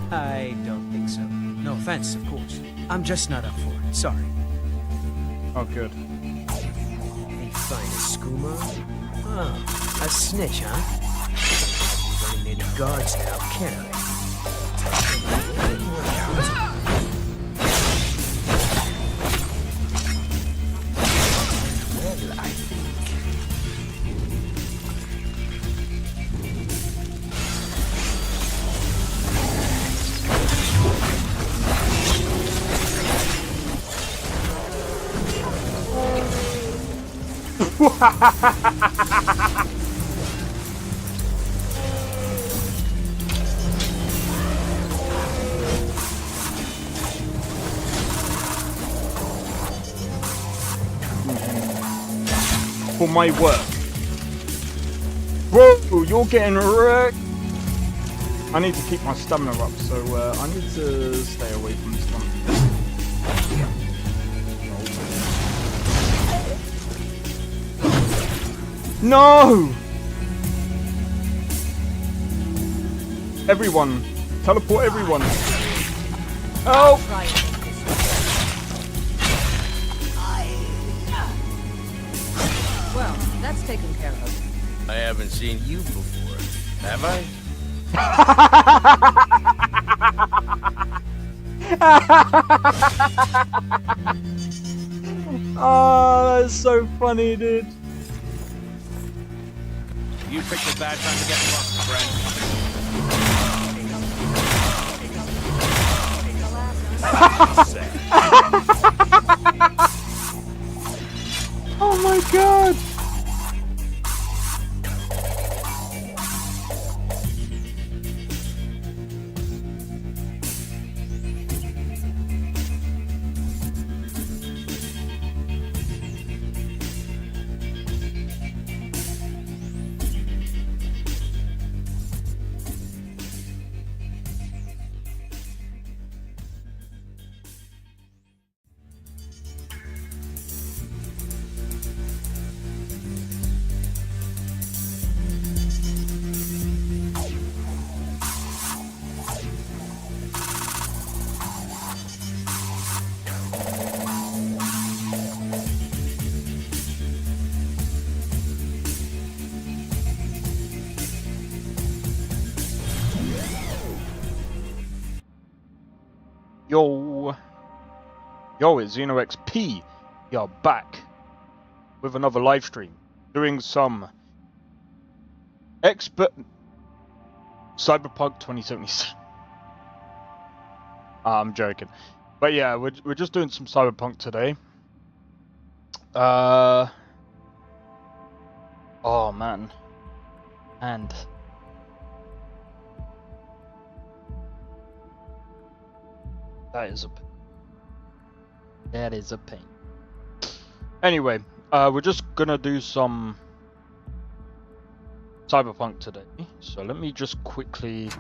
I don't think so. No offense, of course. I'm just not up for it. Sorry. Oh, good. Any fine skooma? Oh, a snitch, huh? Running any guards now, can I? Well, I think... For my work. Whoa, you're getting wrecked. I need to keep my stamina up, so I need to stay away from this one. No! Everyone! Teleport everyone! Help! Well, that's taken care of. I haven't seen you before, have I? Oh, that's so funny, dude. You picked a bad time to get lost, friend. Oh my god! Yo, it's XP. You're back with another live stream, doing some expert Cyberpunk 2077. I'm joking, but yeah, we're just doing some Cyberpunk today. Oh man, and that is a pain. Anyway, we're just gonna do some Cyberpunk today. So let me just quickly,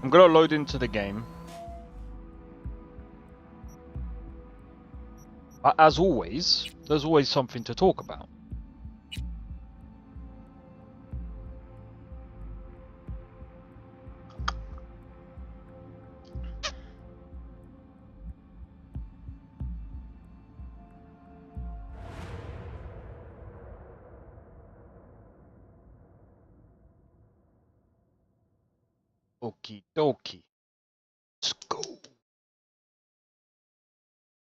I'm gonna load into the game. As always, there's always something to talk about. Okie dokie. Let's go.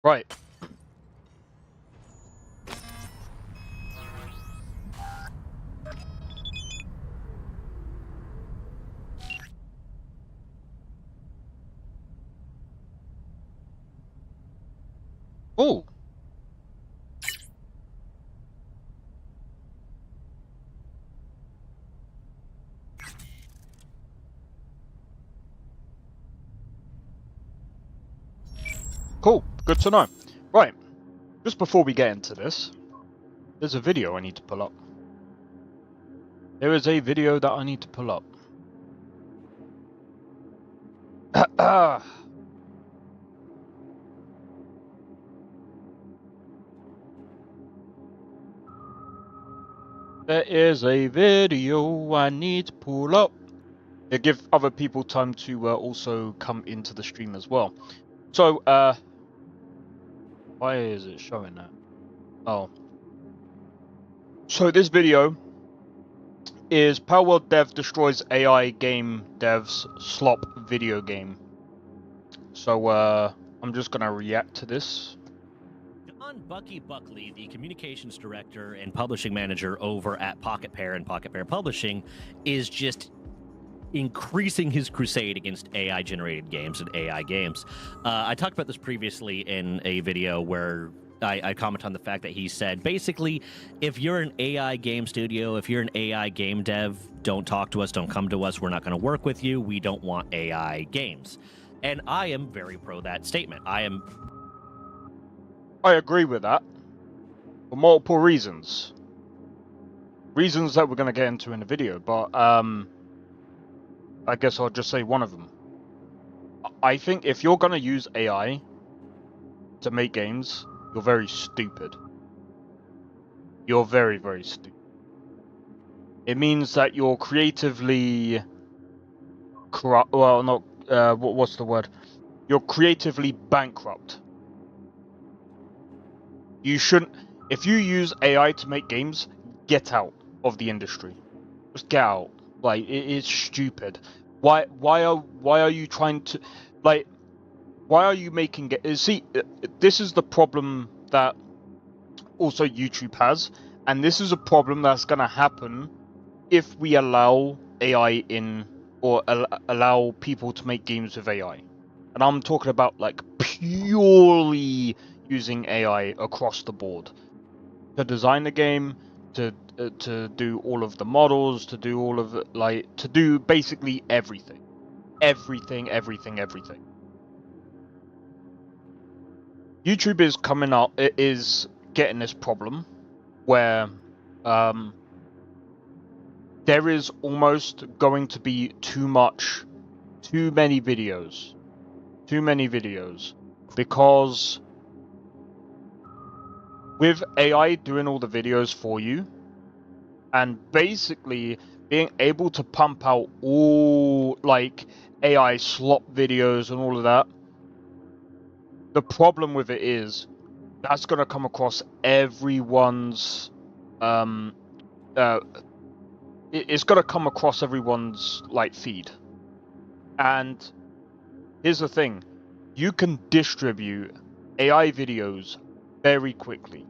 Right. Oh. Cool. Good to know. Right. Just before we get into this, there's a video I need to pull up. There is a video that I need to pull up. There is a video I need to pull up. It give other people time to also come into the stream as well. So, why is it showing that? Oh. So this video is Palworld Dev destroys AI game devs slop video game. So, I'm just gonna react to this. John Bucky Buckley, the communications director and publishing manager over at Pocket Pair and Pocket Pair Publishing, is just increasing his crusade against AI-generated games and AI games. I talked about this previously in a video where I comment on the fact that he said, basically, if you're an AI game studio, if you're an AI game dev, don't talk to us, don't come to us, we're not going to work with you, we don't want AI games. And I am very pro that statement. I agree with that for multiple reasons. Reasons that we're going to get into in the video, but I guess I'll just say one of them. I think if you're going to use AI to make games, you're very stupid. You're very, very stupid. It means that you're creatively corrupt. Well, not what's the word? You're creatively bankrupt. You shouldn't. If you use AI to make games, get out of the industry. Just get out. Like, it's stupid. Why are you trying to, like, why are you making it? See, this is the problem that also YouTube has, and this is a problem that's gonna happen if we allow AI in, or allow people to make games with AI. And I'm talking about like purely using AI across the board to design the game, to do all of the models, to do all of it, like, to do basically everything. Everything. YouTube is coming up, it is getting this problem where there is almost going to be too many videos, because with AI doing all the videos for you, and basically being able to pump out all, like, AI slop videos and all of that, the problem with it is that's going to come across everyone's, it's going to come across everyone's, like, feed. And here's the thing. you can distribute AI videos very quickly.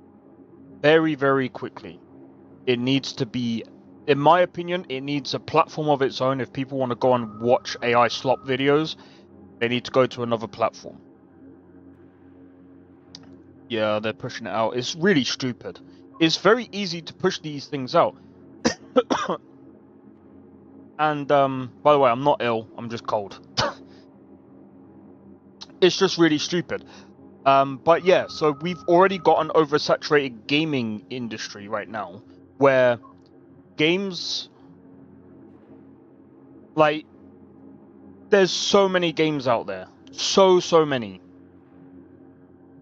Very, very quickly. It needs to be, in my opinion, it needs a platform of its own. If people want to go and watch AI slop videos, they need to go to another platform. Yeah, they're pushing it out. It's really stupid. It's very easy to push these things out. And, by the way, I'm not ill. I'm just cold. It's just really stupid. But yeah, so we've already got an oversaturated gaming industry right now, where games, like, there's so many games out there. So many.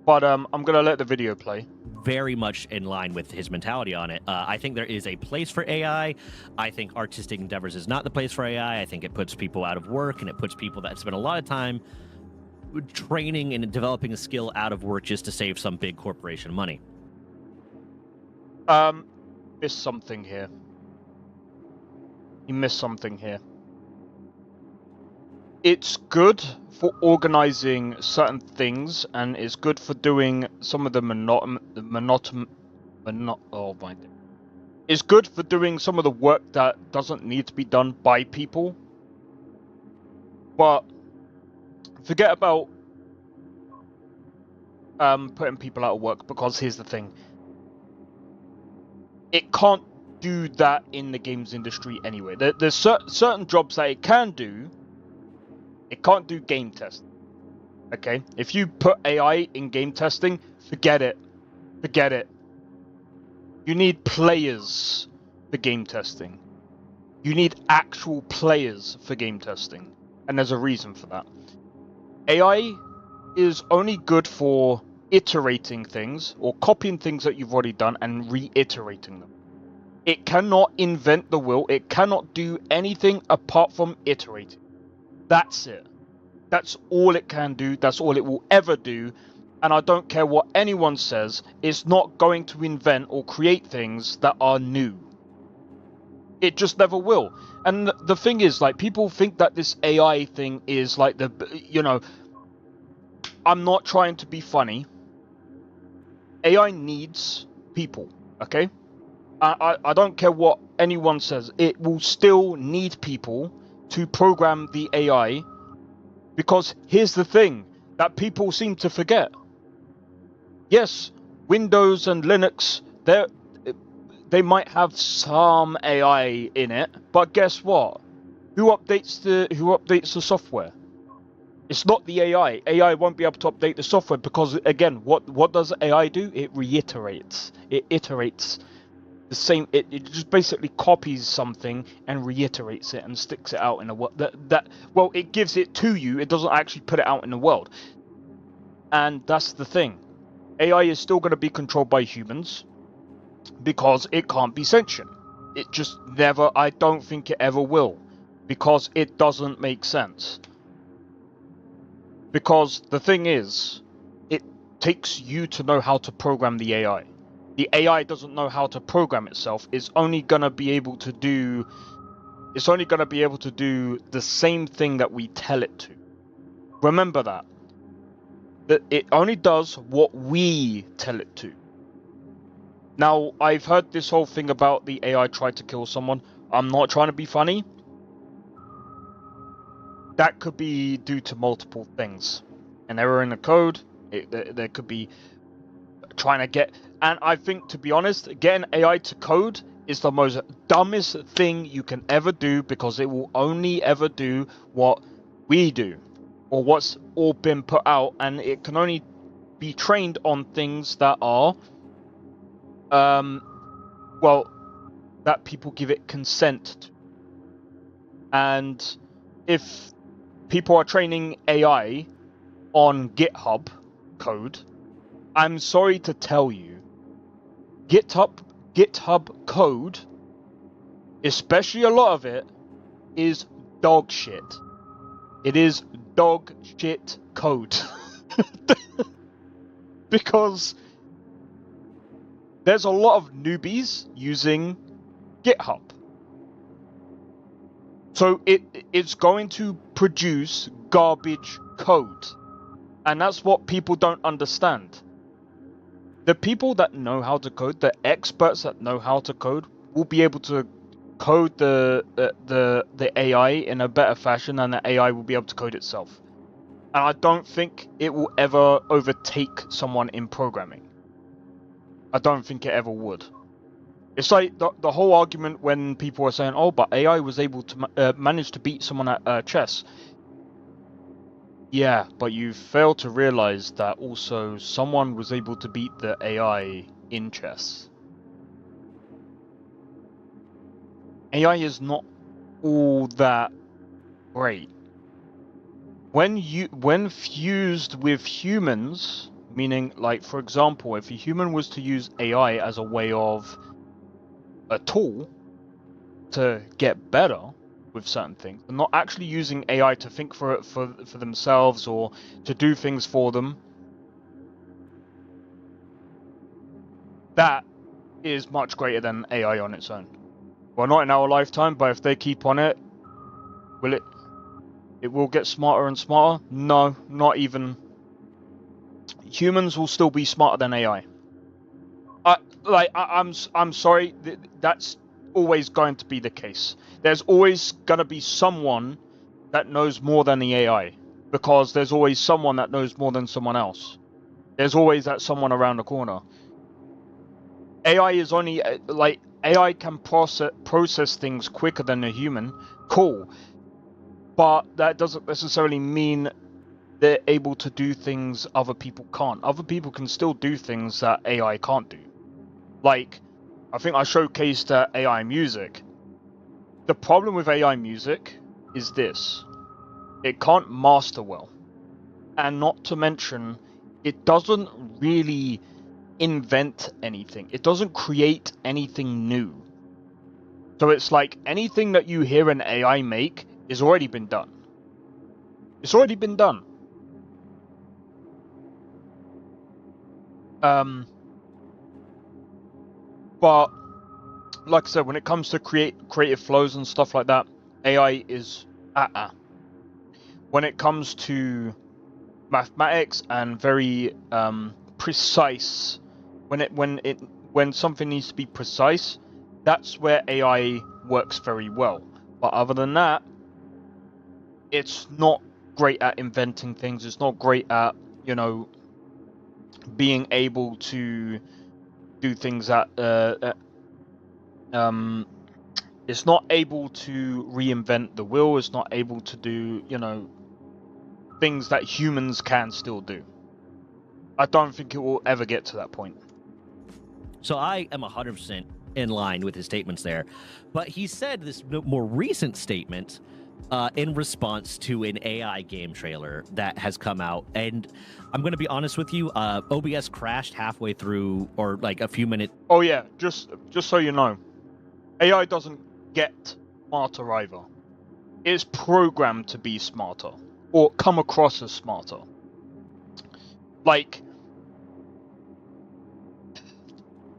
But, I'm gonna let the video play. Very much in line with his mentality on it. I think there is a place for AI. I think artistic endeavors is not the place for AI. I think it puts people out of work, and it puts people that spend a lot of time training and developing a skill out of work just to save some big corporation money. Missed something here. You missed something here. It's good for organizing certain things, and it's good for doing some of the It's good for doing some of the work that doesn't need to be done by people. But forget about putting people out of work, because here's the thing. It can't do that in the games industry anyway. There's certain jobs that it can do. It can't do game testing. Okay? If you put AI in game testing, forget it. Forget it. You need players for game testing. You need actual players for game testing. And there's a reason for that. AI is only good for iterating things, or copying things that you've already done and reiterating them. It cannot invent the wheel. It cannot do anything apart from iterating. That's it. That's all it can do. That's all it will ever do. And I don't care what anyone says, it's not going to invent or create things that are new. It just never will. And the thing is, like, people think that this AI thing is like I'm not trying to be funny. AI needs people, okay? I don't care what anyone says. It will still need people to program the AI, because here's the thing that people seem to forget. Yes, Windows and Linux, they might have some AI in it, but guess what? Who updates the software? It's not the AI. AI won't be able to update the software because, again, what does AI do? It reiterates. It iterates the same. It just basically copies something and reiterates it and sticks it out in a world. Well, it gives it to you. It doesn't actually put it out in the world. And that's the thing. AI is still going to be controlled by humans because it can't be sentient. It just never. I don't think it ever will, because it doesn't make sense. Because the thing is, it takes you to know how to program the AI. The AI doesn't know how to program itself. It's only gonna be able to do the same thing that we tell it to. Remember that. That it only does what we tell it to. Now, I've heard this whole thing about the AI tried to kill someone. I'm not trying to be funny. That could be due to multiple things. An error in the code. There could be trying to get... And I think, to be honest, getting AI to code is the most dumbest thing you can ever do, because it will only ever do what we do, or what's all been put out, and it can only be trained on things that are, that people give it consent to. And if people are training AI on GitHub code, I'm sorry to tell you, GitHub code, especially a lot of it, is dog shit. It is dog shit code. Because there's a lot of newbies using GitHub. So it's going to produce garbage code. And that's what people don't understand. The people that know how to code, the experts that know how to code, will be able to code the AI in a better fashion than the AI will be able to code itself. And I don't think it will ever overtake someone in programming. I don't think it ever would. It's like the whole argument when people are saying, "Oh, but AI was able to manage to beat someone at chess." Yeah, but you fail to realize that also someone was able to beat the AI in chess. AI is not all that great. When fused with humans, meaning like for example, if a human was to use AI as a way of a tool to get better with certain things, and not actually using AI to think for themselves or to do things for them, that is much greater than AI on its own. Well, not in our lifetime, but if they keep on it, will it? It will get smarter and smarter? No, not even. Humans will still be smarter than AI. I'm sorry. That's always going to be the case. There's always going to be someone that knows more than the AI, because there's always someone that knows more than someone else. There's always that someone around the corner. AI is only like AI can process things quicker than a human. Cool, but that doesn't necessarily mean they're able to do things other people can't. Other people can still do things that AI can't do. Like, I think I showcased AI music. The problem with AI music is this: it can't master well, and not to mention, it doesn't really invent anything. It doesn't create anything new. So it's like anything that you hear an AI make has already been done. It's already been done. But like I said, when it comes to creative flows and stuff like that, AI is when it comes to mathematics and very precise, when something needs to be precise, that's where AI works very well. But other than that, it's not great at inventing things. It's not great at, being able to do things that it's not able to reinvent the wheel. It's not able to do things that humans can still do. I don't think it will ever get to that point. So I am 100% in line with his statements there, but he said this more recent statement in response to an AI game trailer that has come out, and I'm going to be honest with you, OBS crashed halfway through, or like a few minutes. Oh yeah, just so you know, AI doesn't get smarter either. It's programmed to be smarter, or come across as smarter. Like,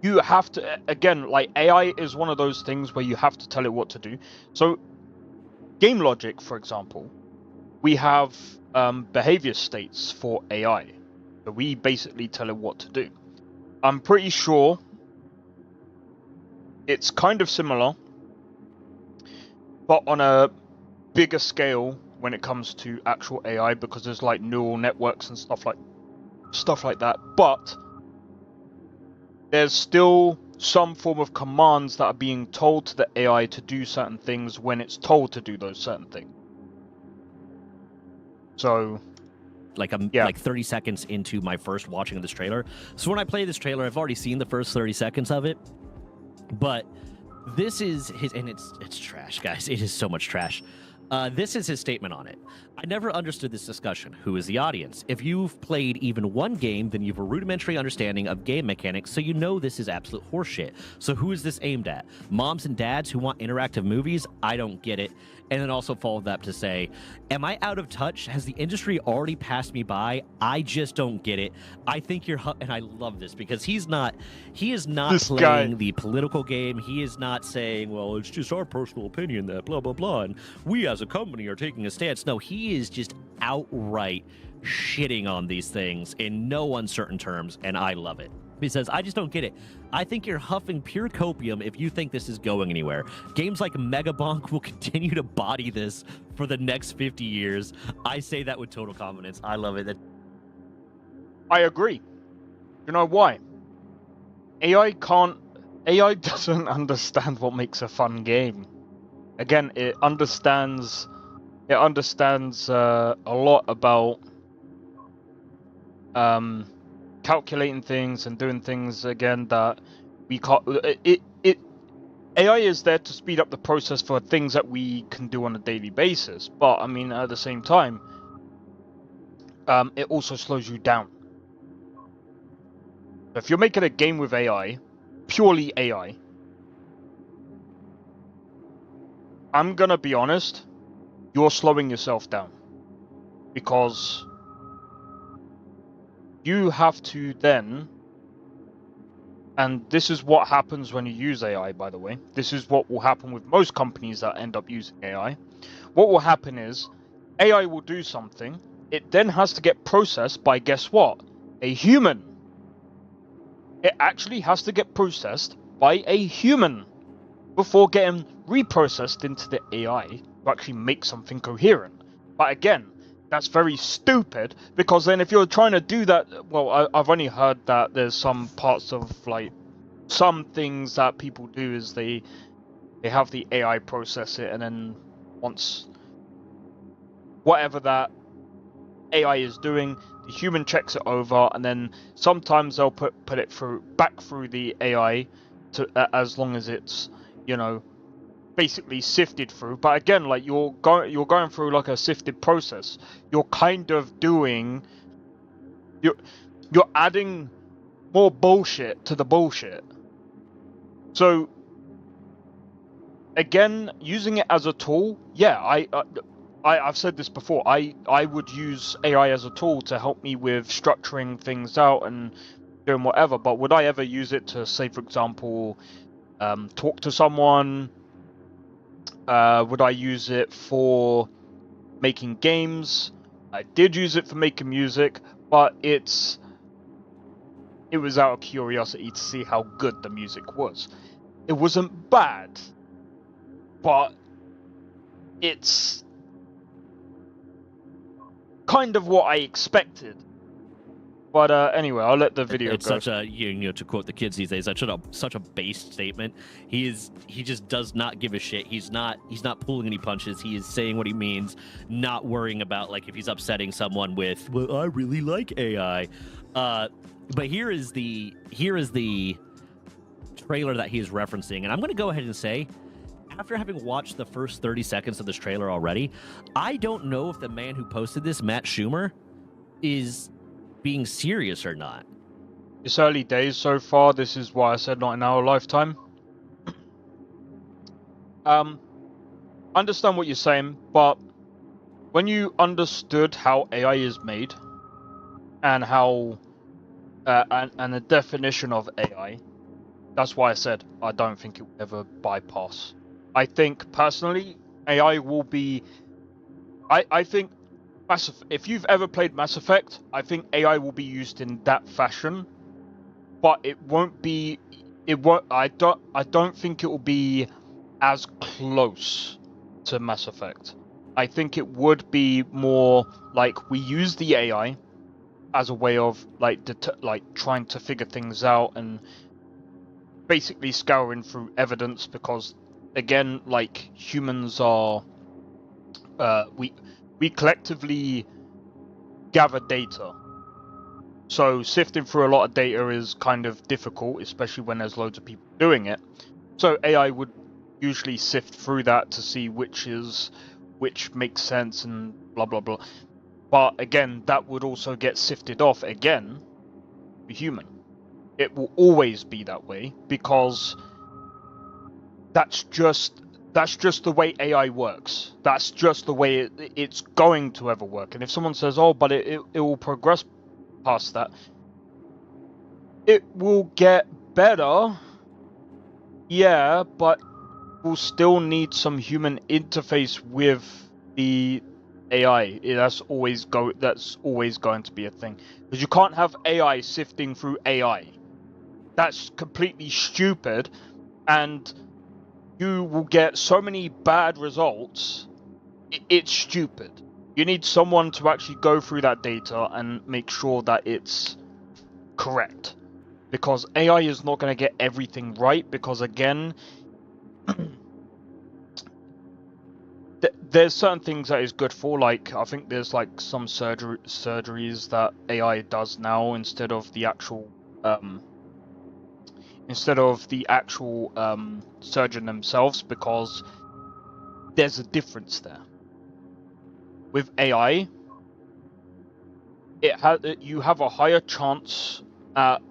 you have to, again, like AI is one of those things where you have to tell it what to do. So game logic, for example, we have behavior states for AI. So we basically tell it what to do. I'm pretty sure it's kind of similar, but on a bigger scale when it comes to actual AI, because there's like neural networks and stuff like that. But there's still some form of commands that are being told to the AI to do certain things when it's told to do those certain things. So, like I'm like 30 seconds into my first watching of this trailer. So when I play this trailer, I've already seen the first 30 seconds of it. But this is his, and it's trash, guys. It is so much trash. This is his statement on it. I never understood this discussion. Who is the audience? If you've played even one game, then you have a rudimentary understanding of game mechanics, so you know this is absolute horseshit. So who is this aimed at? Moms and dads who want interactive movies? I don't get it. and then also follow that up to say, am I out of touch? Has the industry already passed me by? I just don't get it. I think you're, and I love this because he is not This playing guy. the political game. He is not saying, well, it's just our personal opinion that blah, blah, blah, and we as a company are taking a stance. No, he is just outright shitting on these things in no uncertain terms, and I love it. He says, I just don't get it. I think you're huffing pure copium if you think this is going anywhere. Games like Megabonk will continue to body this for the next 50 years. I say that with total confidence. I love it. I agree. You know why? AI doesn't understand what makes a fun game. Again, it understands a lot about calculating things and doing things again that we can't. AI is there to speed up the process for things that we can do on a daily basis, but I mean at the same time, it also slows you down. If you're making a game with AI, purely AI, I'm gonna be honest, you're slowing yourself down because you have to then, and this is what happens when you use AI, by the way. This is what will happen with most companies that end up using AI. What will happen is AI will do something. It then has to get processed by, guess what? A human. It actually has to get processed by a human before getting reprocessed into the AI to actually make something coherent. But again, that's very stupid, because then if you're trying to do that, well, I've only heard that there's some parts of, like, some things that people do is they have the AI process it, and then once whatever that AI is doing, the human checks it over, and then sometimes they'll put it back through the AI to as long as it's, you know, basically sifted through. But again, like, you're going through like a sifted process. You're kind of doing, you're adding more bullshit to the bullshit. So again, using it as a tool, yeah, I've said this before. I would use AI as a tool to help me with structuring things out and doing whatever. But would I ever use it to, say, for example, talk to someone? Would I use it for making games? I did use it for making music, but it was out of curiosity to see how good the music was. It wasn't bad, but it's kind of what I expected. But anyway, I'll let the video It's go. such a, you know, to quote the kids these days, such a base statement. He just does not give a shit. He's not pulling any punches. He is saying what he means, not worrying about, like, if he's upsetting someone with, well, I really like AI. But here is the trailer that he is referencing, and I'm going to go ahead and say, after having watched the first 30 seconds of this trailer already, I don't know if the man who posted this, Matt Schumer, is being serious or not. It's early days so far. This is why I said not in our lifetime. Understand what you're saying, but when you understood how AI is made and how and the definition of AI, that's why I said I don't think it will ever bypass. I think personally, AI will be. I think if you've ever played Mass Effect, I think AI will be used in that fashion, but it won't be. It won't. I don't think it will be as close to Mass Effect. I think it would be more like we use the AI as a way of like trying to figure things out and basically scouring through evidence, because again, like, humans are we collectively gather data, so sifting through a lot of data is kind of difficult, especially when there's loads of people doing it. So AI would usually sift through that to see which makes sense and blah blah blah. But again, that would also get sifted off again for human. It will always be that way, because that's just That's just the way AI works. That's just the way it's going to ever work. And if someone says, oh, but it will progress past that, it will get better, yeah, but we'll still need some human interface with the AI. That's always going to be a thing. Because you can't have AI sifting through AI. That's completely stupid, and you will get so many bad results. It's stupid. You need someone to actually go through that data and make sure that it's correct. Because AI is not going to get everything right, because again, there's certain things that is good for, like, I think there's like some surgeries that AI does now instead of the actual surgeon themselves, because there's a difference there. With AI, you have a higher chance at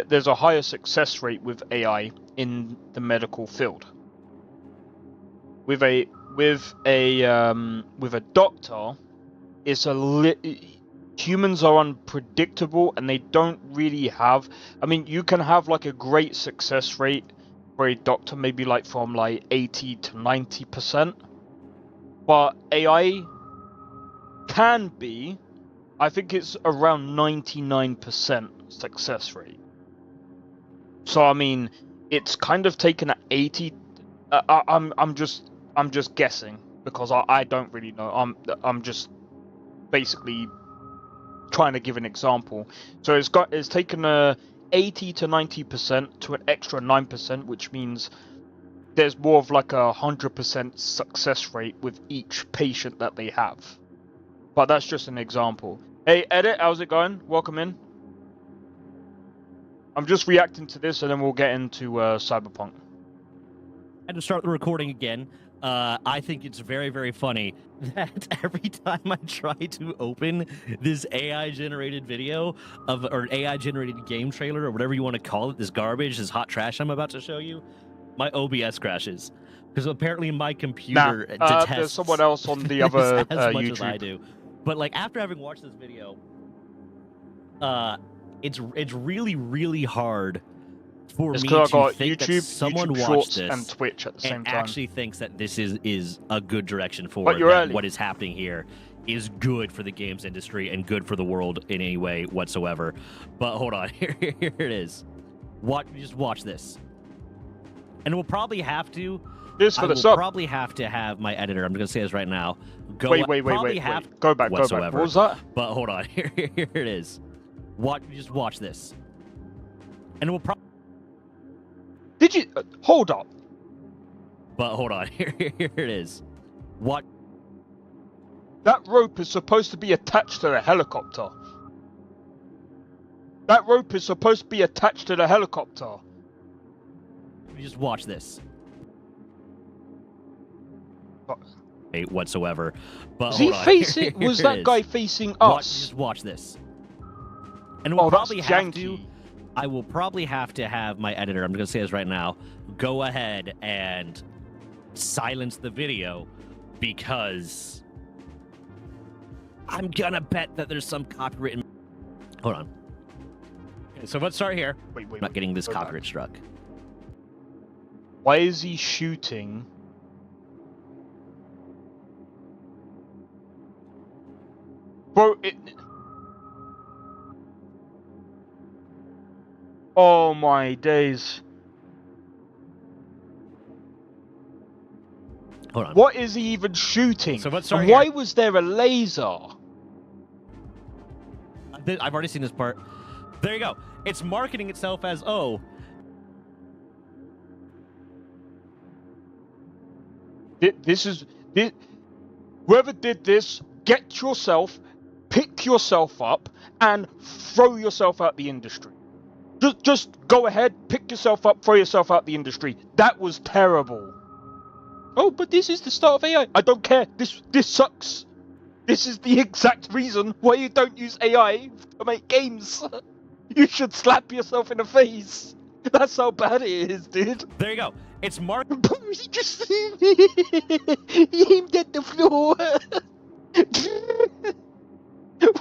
there's a higher success rate with AI in the medical field. With a doctor, humans are unpredictable, and they don't really have. I mean, you can have like a great success rate for a doctor, maybe like from like 80 to 90%, but AI can be, I think it's around 99% success rate. So I mean, it's kind of taken at 80. I'm just guessing, because I don't really know. I'm just basically trying to give an example. So it's taken 80 to 90% to an extra 9%, which means there's more of like 100% success rate with each patient that they have. But that's just an example. Hey, Edit, how's it going? Welcome in. I'm just reacting to this, and then we'll get into Cyberpunk. I had to start the recording again. I think it's very, very funny that every time I try to open this AI-generated video or AI-generated game trailer, or whatever you want to call it, this garbage, this hot trash I'm about to show you, my OBS crashes. Because apparently my computer detests there's someone else on the other as much YouTube. as I do. But like, after having watched this video, it's really, really hard for me to think that someone watched this and Twitch at the same time, actually thinks that this is a good direction for what is happening here is good for the games industry and good for the world in any way whatsoever. But hold on, here it is. Just watch this, and we'll probably have to. Probably have to have my editor. I'm going to say this right now. Wait. Go back. What was that? But hold on, here it is. Just watch this, and we'll probably. Did you hold up? But hold on, here it is. That rope is supposed to be attached to the helicopter. That rope is supposed to be attached to the helicopter. Just watch this. Whatsoever. But was that guy facing us? Just watch this. And we'll probably have to. I will probably have to have my editor, I'm going to say this right now, go ahead and silence the video, because I'm going to bet that there's some copyright. Hold on. Okay, so let's start here. Wait. I'm not getting this copyright struck. Why is he shooting? Bro, oh my days. Hold on. What is he even shooting? So let's start and why was there a laser? I've already seen this part. There you go. It's marketing itself as, oh. Whoever did this, pick yourself up, and throw yourself out the industry. Just go ahead, pick yourself up, throw yourself out the industry. That was terrible. Oh, but this is the start of AI. I don't care. This sucks. This is the exact reason why you don't use AI to make games. You should slap yourself in the face. That's how bad it is, dude. There you go. It's Mark He just he aimed at the floor.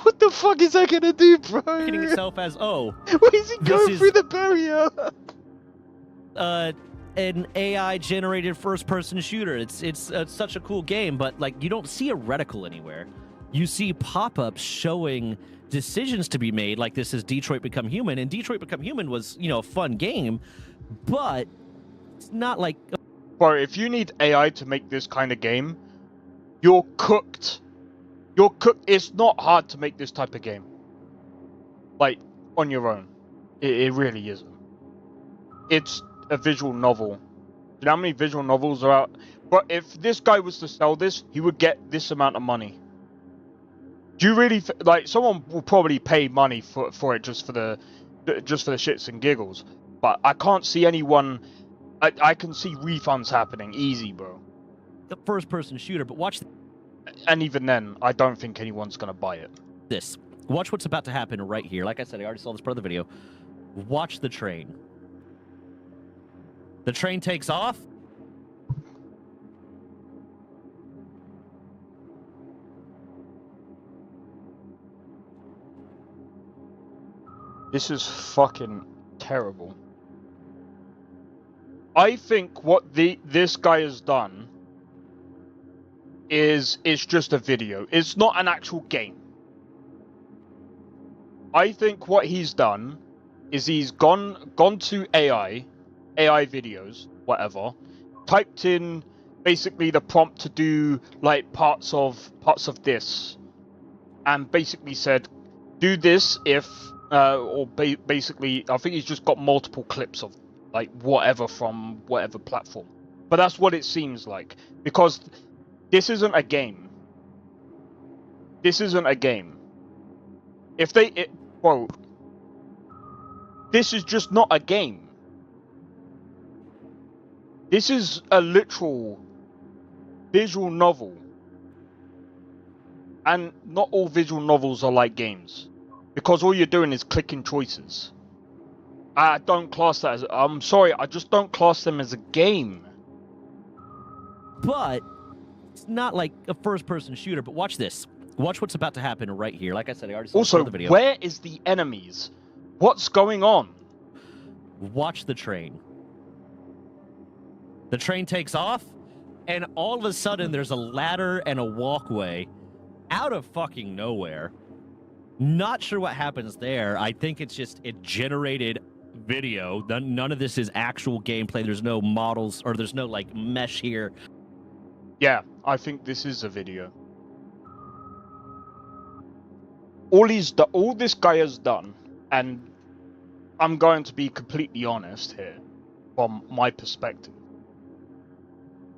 What the fuck is that gonna do, bro? marketing itself as, oh, Why is he this going is- through the barrier? an AI generated first person shooter. It's such a cool game, but like you don't see a reticle anywhere. You see pop-ups showing decisions to be made, like this is Detroit Become Human, and Detroit Become Human was, you know, a fun game, but it's not like Bro, if you need AI to make this kind of game, you're cooked. You're cooked. It's not hard to make this type of game. Like, on your own. It really isn't. It's a visual novel. You know how many visual novels are out? But if this guy was to sell this, he would get this amount of money. Do you really like? Someone will probably pay money for it just for the shits and giggles. But I can't see anyone. I can see refunds happening easy, bro. a first person shooter, but watch And even then, I don't think anyone's gonna buy it. this. Watch what's about to happen right here. Like I said, I already saw this part of the video. Watch the train. The train takes off. This is fucking terrible. I think what this guy has done is it's just a video. It's not an actual game. I think what he's done is he's gone to AI videos, whatever, typed in basically the prompt to do like parts of this, and basically said, do this if basically I think he's just got multiple clips of like whatever from whatever platform. But that's what it seems like, because this isn't a game. This isn't a game. If well, this is just not a game. This is a literal visual novel. And not all visual novels are like games, because all you're doing is clicking choices. I don't class that as... I'm sorry, I just don't class them as a game. But it's not like a first-person shooter. But watch this. Watch what's about to happen right here. Like I said, I already saw Also, the video. where is the enemies? What's going on? Watch the train. The train takes off, and all of a sudden there's a ladder and a walkway out of fucking nowhere. Not sure what happens there. I think it's just it generated video. None of this is actual gameplay. There's no models, or there's no like mesh here. Yeah, I think this is a video. All this guy has done, and I'm going to be completely honest here, from my perspective.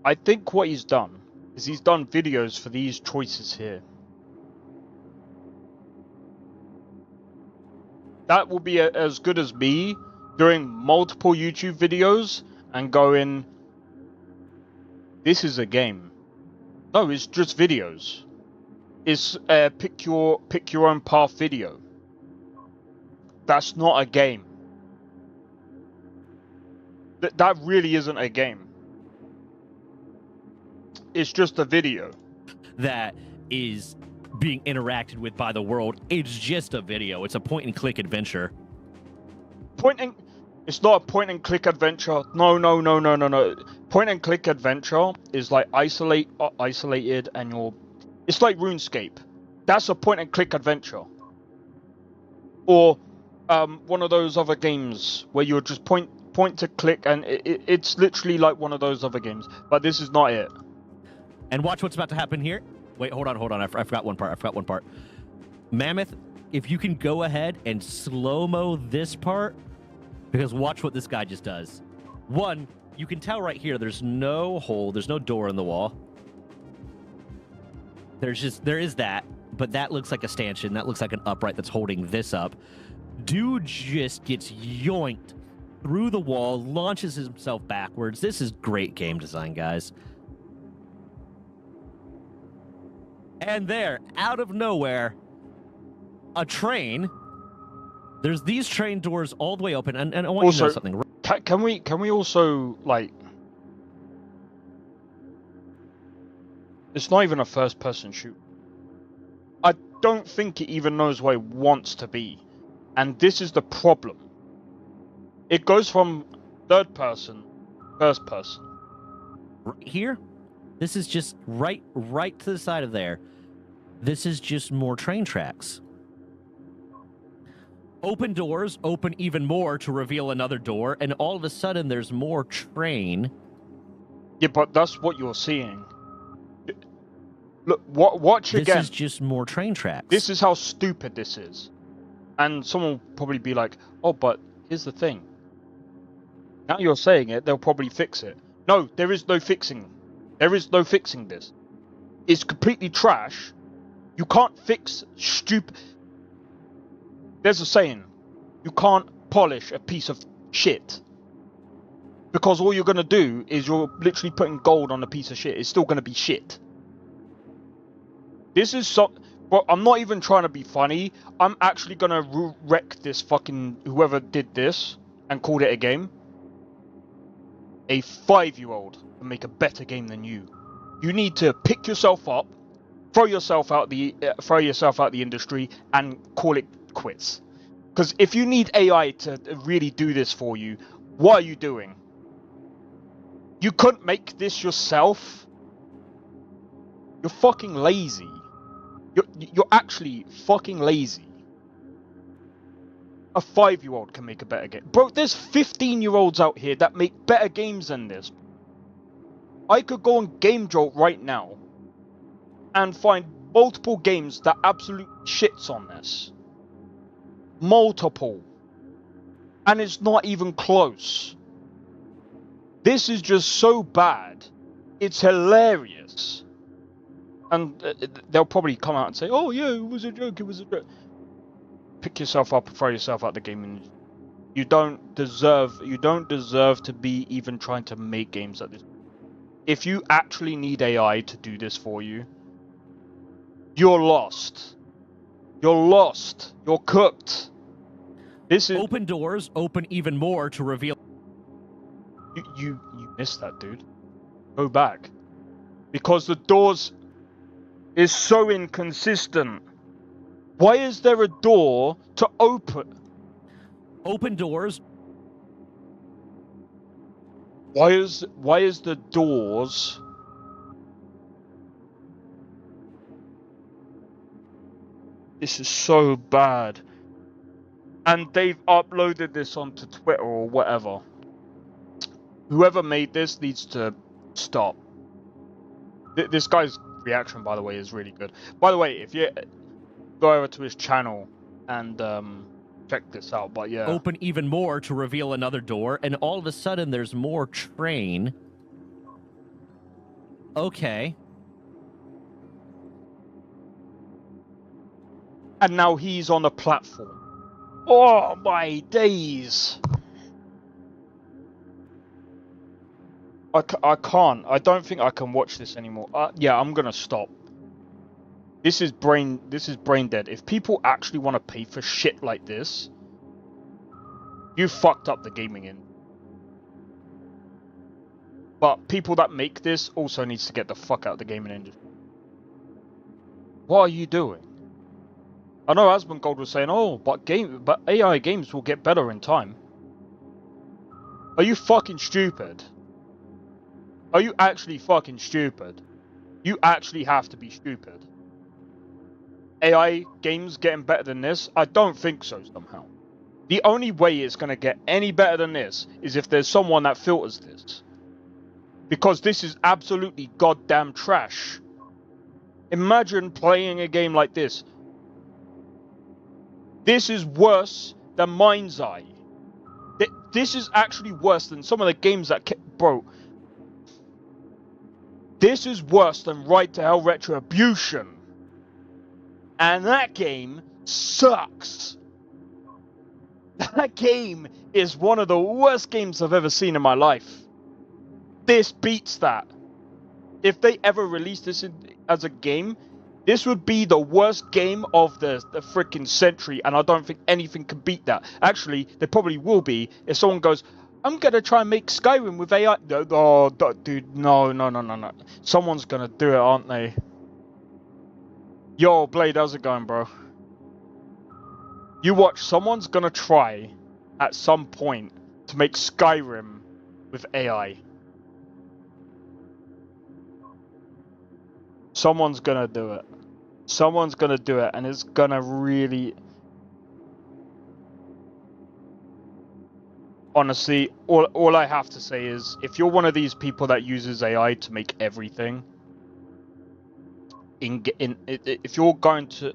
I think what he's done is he's done videos for these choices here. That will be as good as me doing multiple YouTube videos and going, this is a game. No, it's just videos. It's pick your own path video. That's not a game. That really isn't a game. It's just a video. That is being interacted with by the world. It's just a video. It's a point-and-click adventure. It's not a point-and-click adventure. No. Point-and-click adventure is like isolated, and it's like RuneScape. That's a point-and-click adventure. Or one of those other games where you're just point to click, and it's literally like one of those other games. But this is not it. And watch what's about to happen here. Wait, hold on. I forgot one part. Mammoth, if you can go ahead and slow-mo this part, because watch what this guy just does. One, you can tell right here there's no hole, there's no door in the wall. There is that, but that looks like a stanchion. That looks like an upright that's holding this up. Dude just gets yoinked through the wall, launches himself backwards. This is great game design, guys. And there, out of nowhere, a train. There's these train doors all the way open, and I want you to know something. Can we also, like, It's not even a first-person shoot. I don't think it even knows what it wants to be. And this is the problem. It goes from third person, first person. Right here, this is just right to the side of there. This is just more train tracks. Open doors, open even more to reveal another door, and all of a sudden there's more train. Yeah, but that's what you're seeing. Look, watch again. This is just more train tracks. This is how stupid this is. And someone will probably be like, oh, but here's the thing. Now you're saying it, they'll probably fix it. No, there is no fixing. There is no fixing this. It's completely trash. You can't fix stupid... There's a saying. You can't polish a piece of shit. Because all you're going to do is you're literally putting gold on a piece of shit. It's still going to be shit. This is so... Well, I'm not even trying to be funny. I'm actually going to wreck this fucking... Whoever did this and called it a game. A 5-year-old can make a better game than you. You need to pick yourself up, throw yourself out the industry, and call it quits. Because if you need AI to really do this for you, what are you doing? You couldn't make this yourself. You're fucking lazy. You're actually fucking lazy. A 5-year-old can make a better game. Bro, there's 15-year-olds out here that make better games than this. I could go on Game Jolt right now and find multiple games that absolute shits on this. Multiple. And it's not even close. This is just so bad. It's hilarious. And they'll probably come out and say, oh yeah, it was a joke, it was a joke. Pick yourself up and throw yourself out the game. And you don't deserve to be even trying to make games like this. If you actually need AI to do this for you, you're lost. You're lost. You're cooked. This is... Open doors, open even more to reveal... You missed that, dude. Go back. Because the doors is so inconsistent. Why is there a door to open? Open doors. Why is the doors... This is so bad. And they've uploaded this onto Twitter or whatever. Whoever made this needs to stop. This guy's reaction, by the way, is really good. By the way, if you go over to his channel and check this out, but yeah. Open even more to reveal another door, and all of a sudden there's more train. Okay. And now he's on a platform. Oh my days! I can't. I don't think I can watch this anymore. Yeah, I'm gonna stop. This is brain dead. If people actually want to pay for shit like this, you fucked up the gaming industry. But people that make this also needs to get the fuck out of the gaming industry. What are you doing? I know Asmongold was saying, oh, but AI games will get better in time. Are you fucking stupid? Are you actually fucking stupid? You actually have to be stupid. AI games getting better than this? I don't think so somehow. The only way it's going to get any better than this is if there's someone that filters this. Because this is absolutely goddamn trash. Imagine playing a game like this. This is worse than Mind's Eye. This is actually worse than some of the games that... Bro. This is worse than Right to Hell Retribution. And that game sucks. That game is one of the worst games I've ever seen in my life. This beats that. If they ever release this as a game, this would be the worst game of the freaking century, and I don't think anything can beat that. Actually, there probably will be if someone goes, I'm gonna try and make Skyrim with AI. Oh, dude, no. Someone's gonna do it, aren't they? Yo, Blade, how's it going, bro? You watch, someone's gonna try at some point to make Skyrim with AI. Someone's gonna do it. Someone's gonna do it, and it's gonna really... Honestly, all I have to say is, if you're one of these people that uses AI to make everything, if you're going to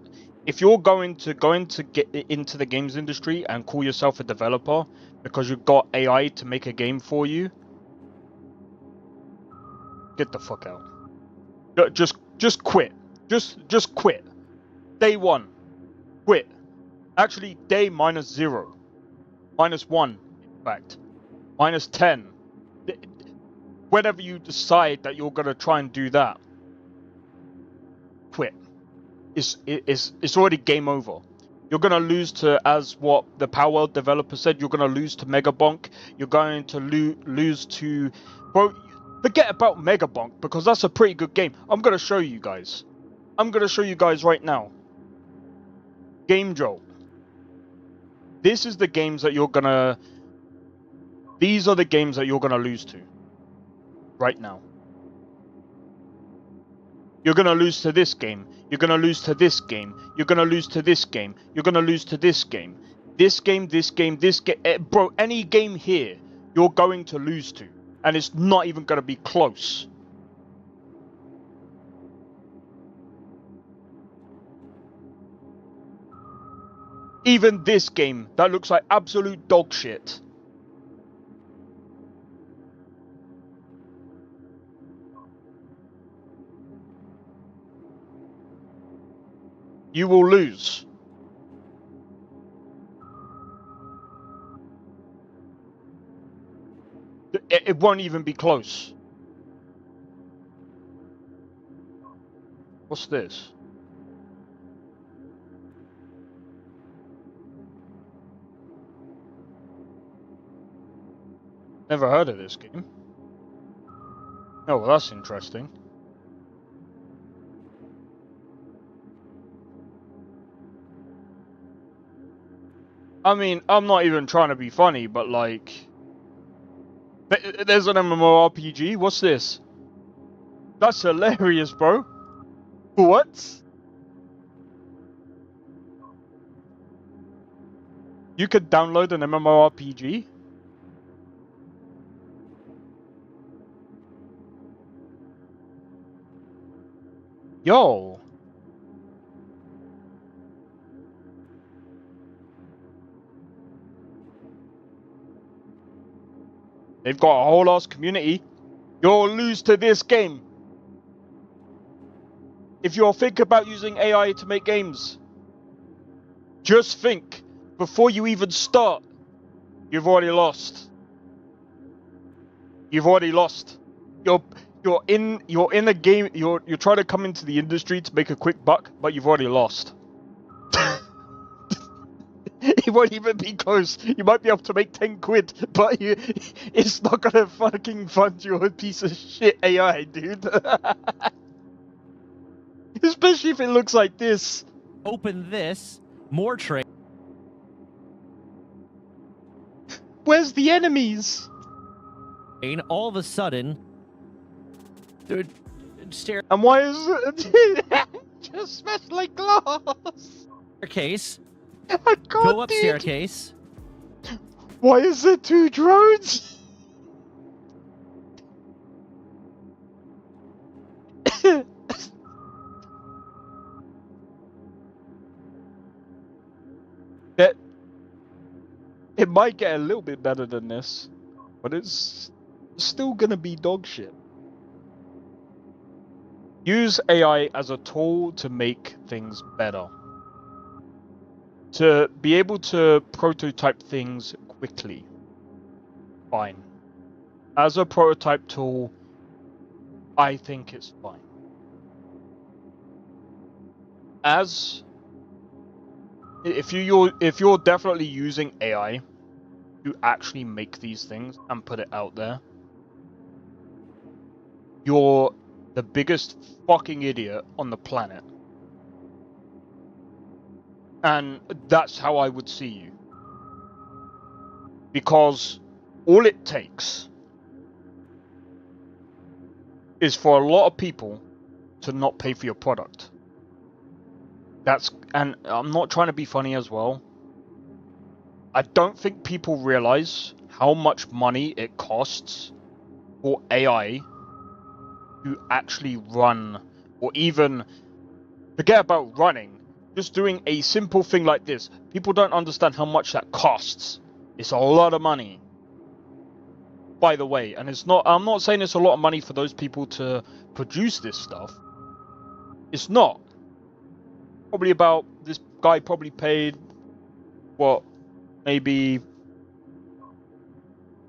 get into the games industry and call yourself a developer because you've got AI to make a game for you, get the fuck out. Just quit. Just quit. Day 1, quit. Actually, day -0, -1, in fact, -10. Whenever you decide that you're gonna try and do that, quit. It's already game over. You're gonna lose to, as what the Power World developer said, you're gonna lose to Megabonk. You're going to lose to, bro. Forget about Megabonk because that's a pretty good game. I'm gonna show you guys. I'm gonna show you guys right now. Game Jolt. This is the games that you're gonna. These are the games that you're gonna lose to. Right now. You're gonna lose to this game. You're gonna lose to this game. You're gonna lose to this game. You're gonna lose to this game. This game, this game, this game. Bro, any game here, you're going to lose to. And it's not even gonna be close. Even this game, that looks like absolute dog shit. You will lose. It won't even be close. What's this? Never heard of this game. Oh, well, that's interesting. I mean, I'm not even trying to be funny, but like... There's an MMORPG? What's this? That's hilarious, bro. What? You could download an MMORPG? Yo. They've got a whole ass community. You'll lose to this game. If you're thinking about using AI to make games, just think before you even start. You've already lost. You've already lost. You're in a game. You're trying to come into the industry to make a quick buck, but you've already lost. It won't even be close. You might be able to make 10 quid, but it's not gonna fucking fund your piece of shit AI, dude. Especially if it looks like this. Open this. More trade. Where's the enemies? And all of a sudden, dude, staircase. And why is it just smashed like glass? I can't, Go up dude. staircase. Why is there 2 drones? It might get a little bit better than this, but it's still gonna be dog shit. Use AI as a tool to make things better. To be able to prototype things quickly. Fine. As a prototype tool, I think it's fine. If you're definitely using AI to actually make these things and put it out there, you're the biggest fucking idiot on the planet. And that's how I would see you. Because all it takes is for a lot of people to not pay for your product. And I'm not trying to be funny as well. I don't think people realize how much money it costs for AI to actually run, or even forget about running, just doing a simple thing like this. People don't understand how much that costs. It's a lot of money, by the way, and I'm not saying it's a lot of money for those people to produce this stuff. It's not. This guy probably paid, what, maybe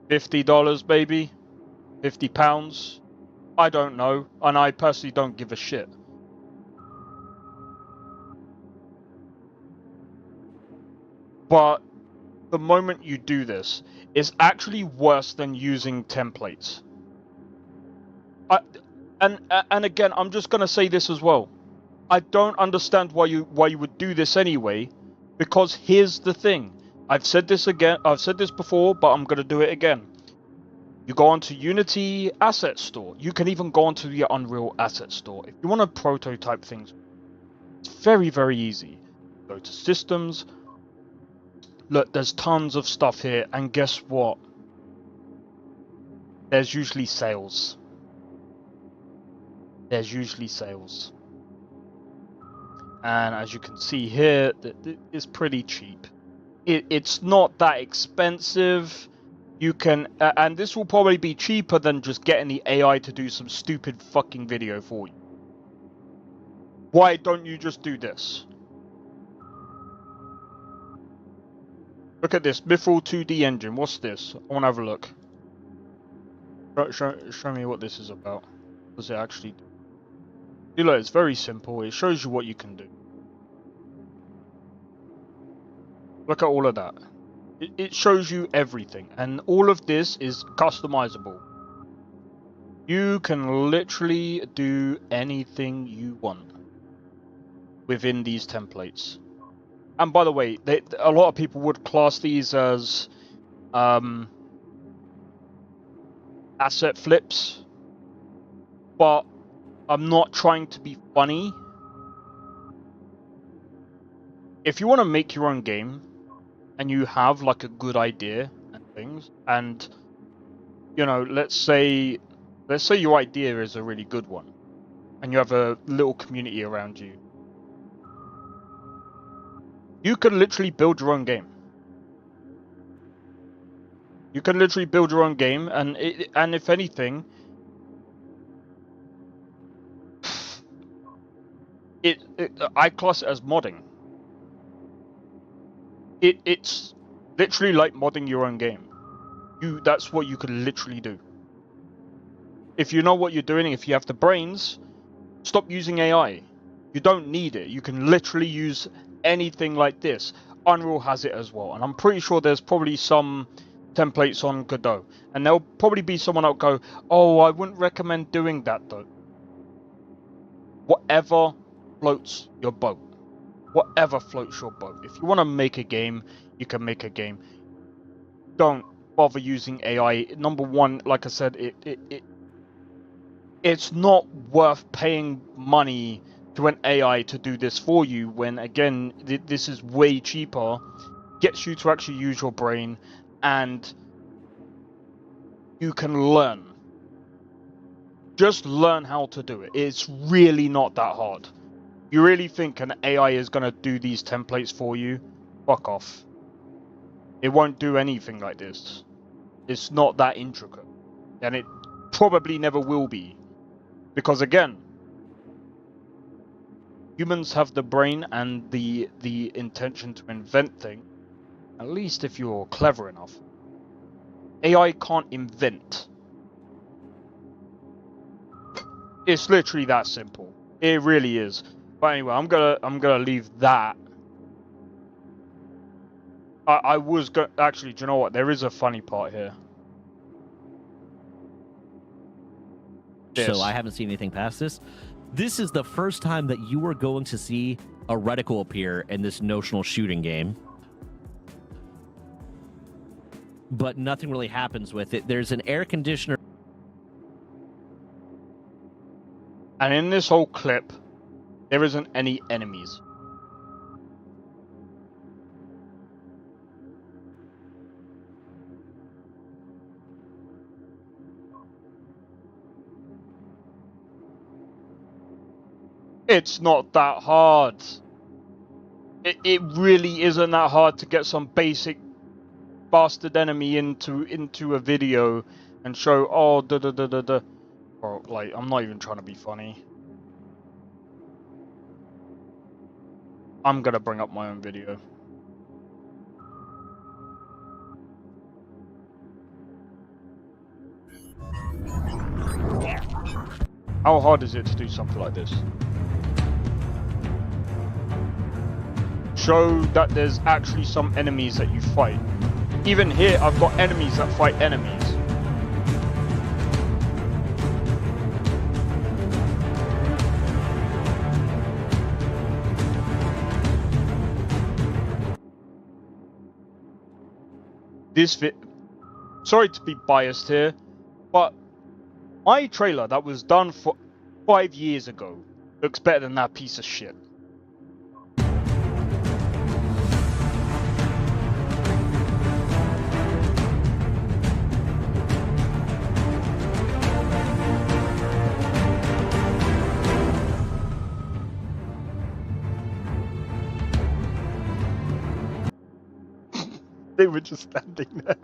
$50, maybe? £50? I don't know, and I personally don't give a shit. But the moment you do this, it's actually worse than using templates. And again, I'm just gonna say this as well. I don't understand why you would do this anyway, because here's the thing. I've said this before, but I'm gonna do it again. You go onto Unity Asset Store. You can even go onto the Unreal Asset Store. If you want to prototype things, it's very, very easy. Go to Systems. Look, there's tons of stuff here, and guess what? There's usually sales. And as you can see here, it's pretty cheap. It's not that expensive. You can, and this will probably be cheaper than just getting the AI to do some stupid fucking video for you. Why don't you just do this? Look at this, Mithril 2D engine. What's this? I want to have a look. Show me what this is about. What does it actually do? See, look, it's very simple. It shows you what you can do. Look at all of that. It shows you everything, and all of this is customizable. You can literally do anything you want within these templates. And by the way, a lot of people would class these as asset flips, but I'm not trying to be funny. If you want to make your own game, and you have like a good idea and things, and you know, let's say your idea is a really good one, and you have a little community around you, you can literally build your own game. You can literally build your own game, and if anything, I class it as modding. It's literally like modding your own game. That's what you can literally do. If you know what you're doing, if you have the brains, stop using AI. You don't need it. You can literally use anything like this. Unreal has it as well, and I'm pretty sure there's probably some templates on Godot, and there'll probably be someone that'll go, oh, I wouldn't recommend doing that though. Whatever floats your boat. Whatever floats your boat. If you want to make a game, you can make a game. Don't bother using AI. Number one, like I said, it's not worth paying money to an AI to do this for you when, again, this is way cheaper, gets you to actually use your brain, and you can learn. Just learn how to do it. It's really not that hard. You really think an AI is going to do these templates for you? Fuck off. It won't do anything like this. It's not that intricate. And it probably never will be. Because again, humans have the brain and the intention to invent things. At least if you're clever enough. AI can't invent. It's literally that simple. It really is. But anyway, I'm gonna leave that. I was actually. Do you know what? There is a funny part here. So I haven't seen anything past this. This is the first time that you are going to see a reticle appear in this notional shooting game. But nothing really happens with it. There's an air conditioner. And in this whole clip, there isn't any enemies. It's not that hard. It really isn't that hard to get some basic bastard enemy into a video and show, oh, Bro, like, I'm not even trying to be funny. I'm gonna bring up my own video. How hard is it to do something like this? Show that there's actually some enemies that you fight. Even here, I've got enemies that fight enemies. Sorry to be biased here, but my trailer that was done for 5 years ago looks better than that piece of shit. They were just standing there.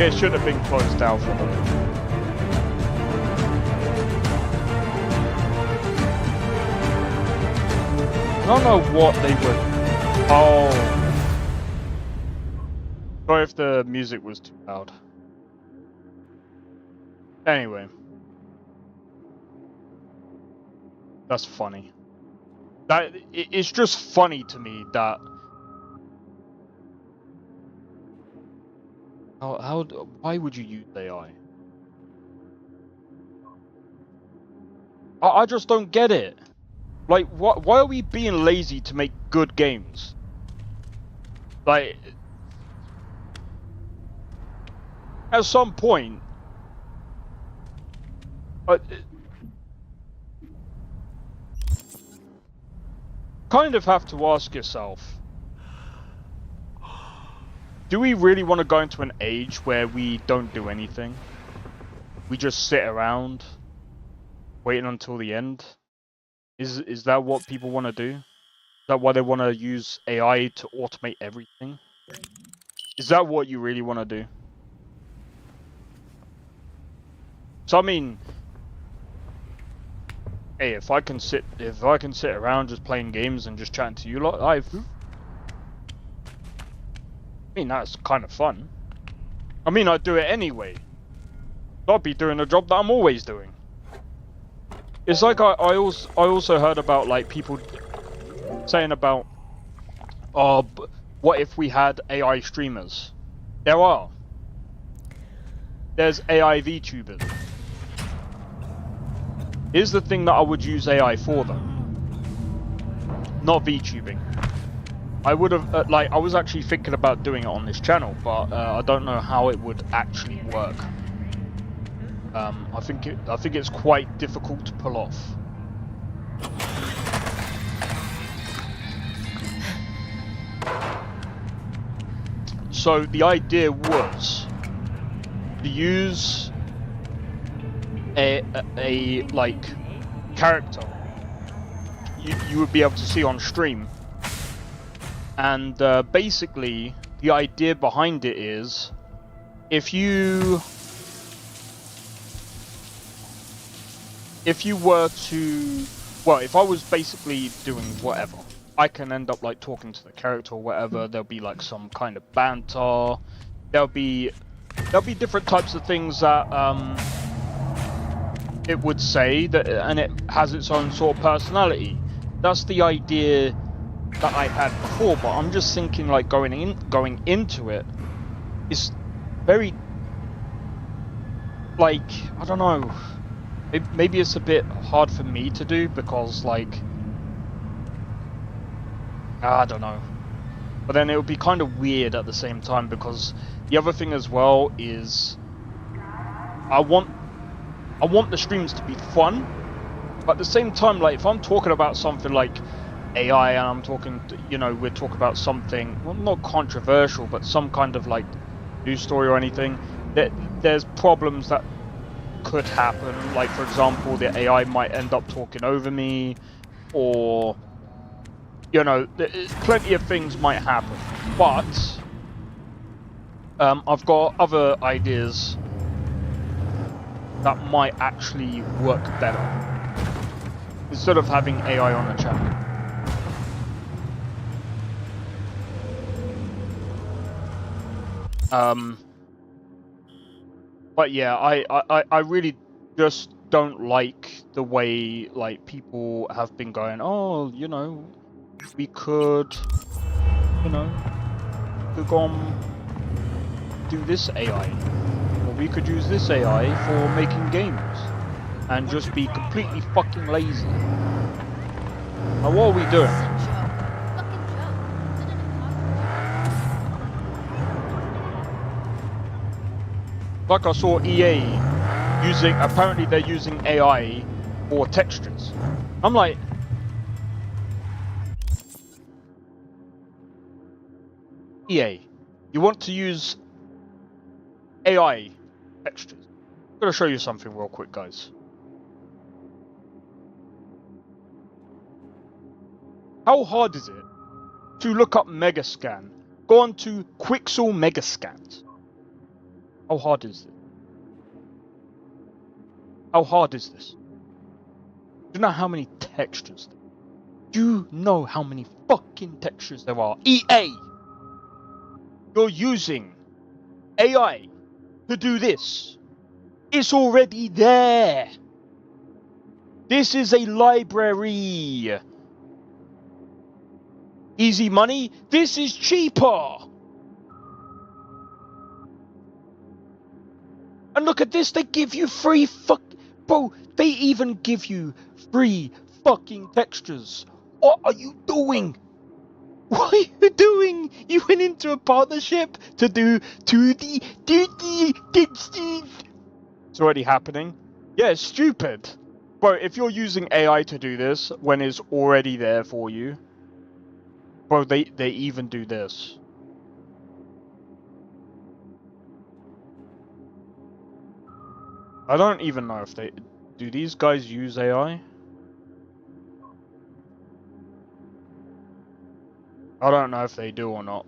It should have been closed down for them. I don't know what they would. Oh. Sorry if the music was too loud. Anyway. That's funny. It's just funny to me that why would you use AI? I just don't get it. Like, why are we being lazy to make good games? Like, at some point, kind of have to ask yourself, do we really want to go into an age where we don't do anything? We just sit around waiting until the end? Is that what people want to do? Is that why they want to use AI to automate everything? Is that what you really want to do? So I mean, hey, if I can sit around just playing games and just chatting to you lot, I mean, that's kind of fun. I mean, I'd do it anyway. I'd be doing a job that I'm always doing. It's like I also heard about, like, people saying about, oh, what if we had AI streamers? There are. There's AI VTubers. Here's the thing that I would use AI for, though. Not VTubing. I would have, I was actually thinking about doing it on this channel, but I don't know how it would actually work. I think it's quite difficult to pull off. So the idea was to use a like character you would be able to see on stream. And basically, the idea behind it is, if you were to, well, if I was basically doing whatever, I can end up like talking to the character or whatever. There'll be like some kind of banter. There'll be different types of things that it would say that, and it has its own sort of personality. that's the idea that I had before, but I'm just thinking like going into it is very, like, I don't know, maybe it's a bit hard for me to do because, like, I don't know, but then it would be kind of weird at the same time, because the other thing as well is I want the streams to be fun, but at the same time, like, if I'm talking about something like AI and I'm talking, we're talking about something, well, not controversial, but some kind of like news story or anything, there's problems that could happen. Like, for example, the AI might end up talking over me, or, plenty of things might happen. But I've got other ideas that might actually work better instead of having AI on a channel. But yeah, I really just don't like the way, like, people have been going, oh, we could, go on, do this AI, or we could use this AI for making games, and just be completely fucking lazy. Now, what are we doing? Like, I saw EA apparently they're using AI for textures. I'm like, EA, you want to use AI textures? I'm gonna show you something real quick, guys. How hard is it to look up Megascan? Go on to Quixel Megascans. How hard is it? How hard is this? Do you know how many textures? Do you know how many fucking textures there are? EA! You're using AI to do this. It's already there. This is a library. Easy money? This is cheaper. And look at this, they give you free bro, they even give you free fucking textures. What are you doing? What are you doing? You went into a partnership to do 2D textures. It's already happening. Yeah, it's stupid. Bro, if you're using AI to do this when it's already there for you, bro, they even do this. I don't even know if do these guys use AI? I don't know if they do or not.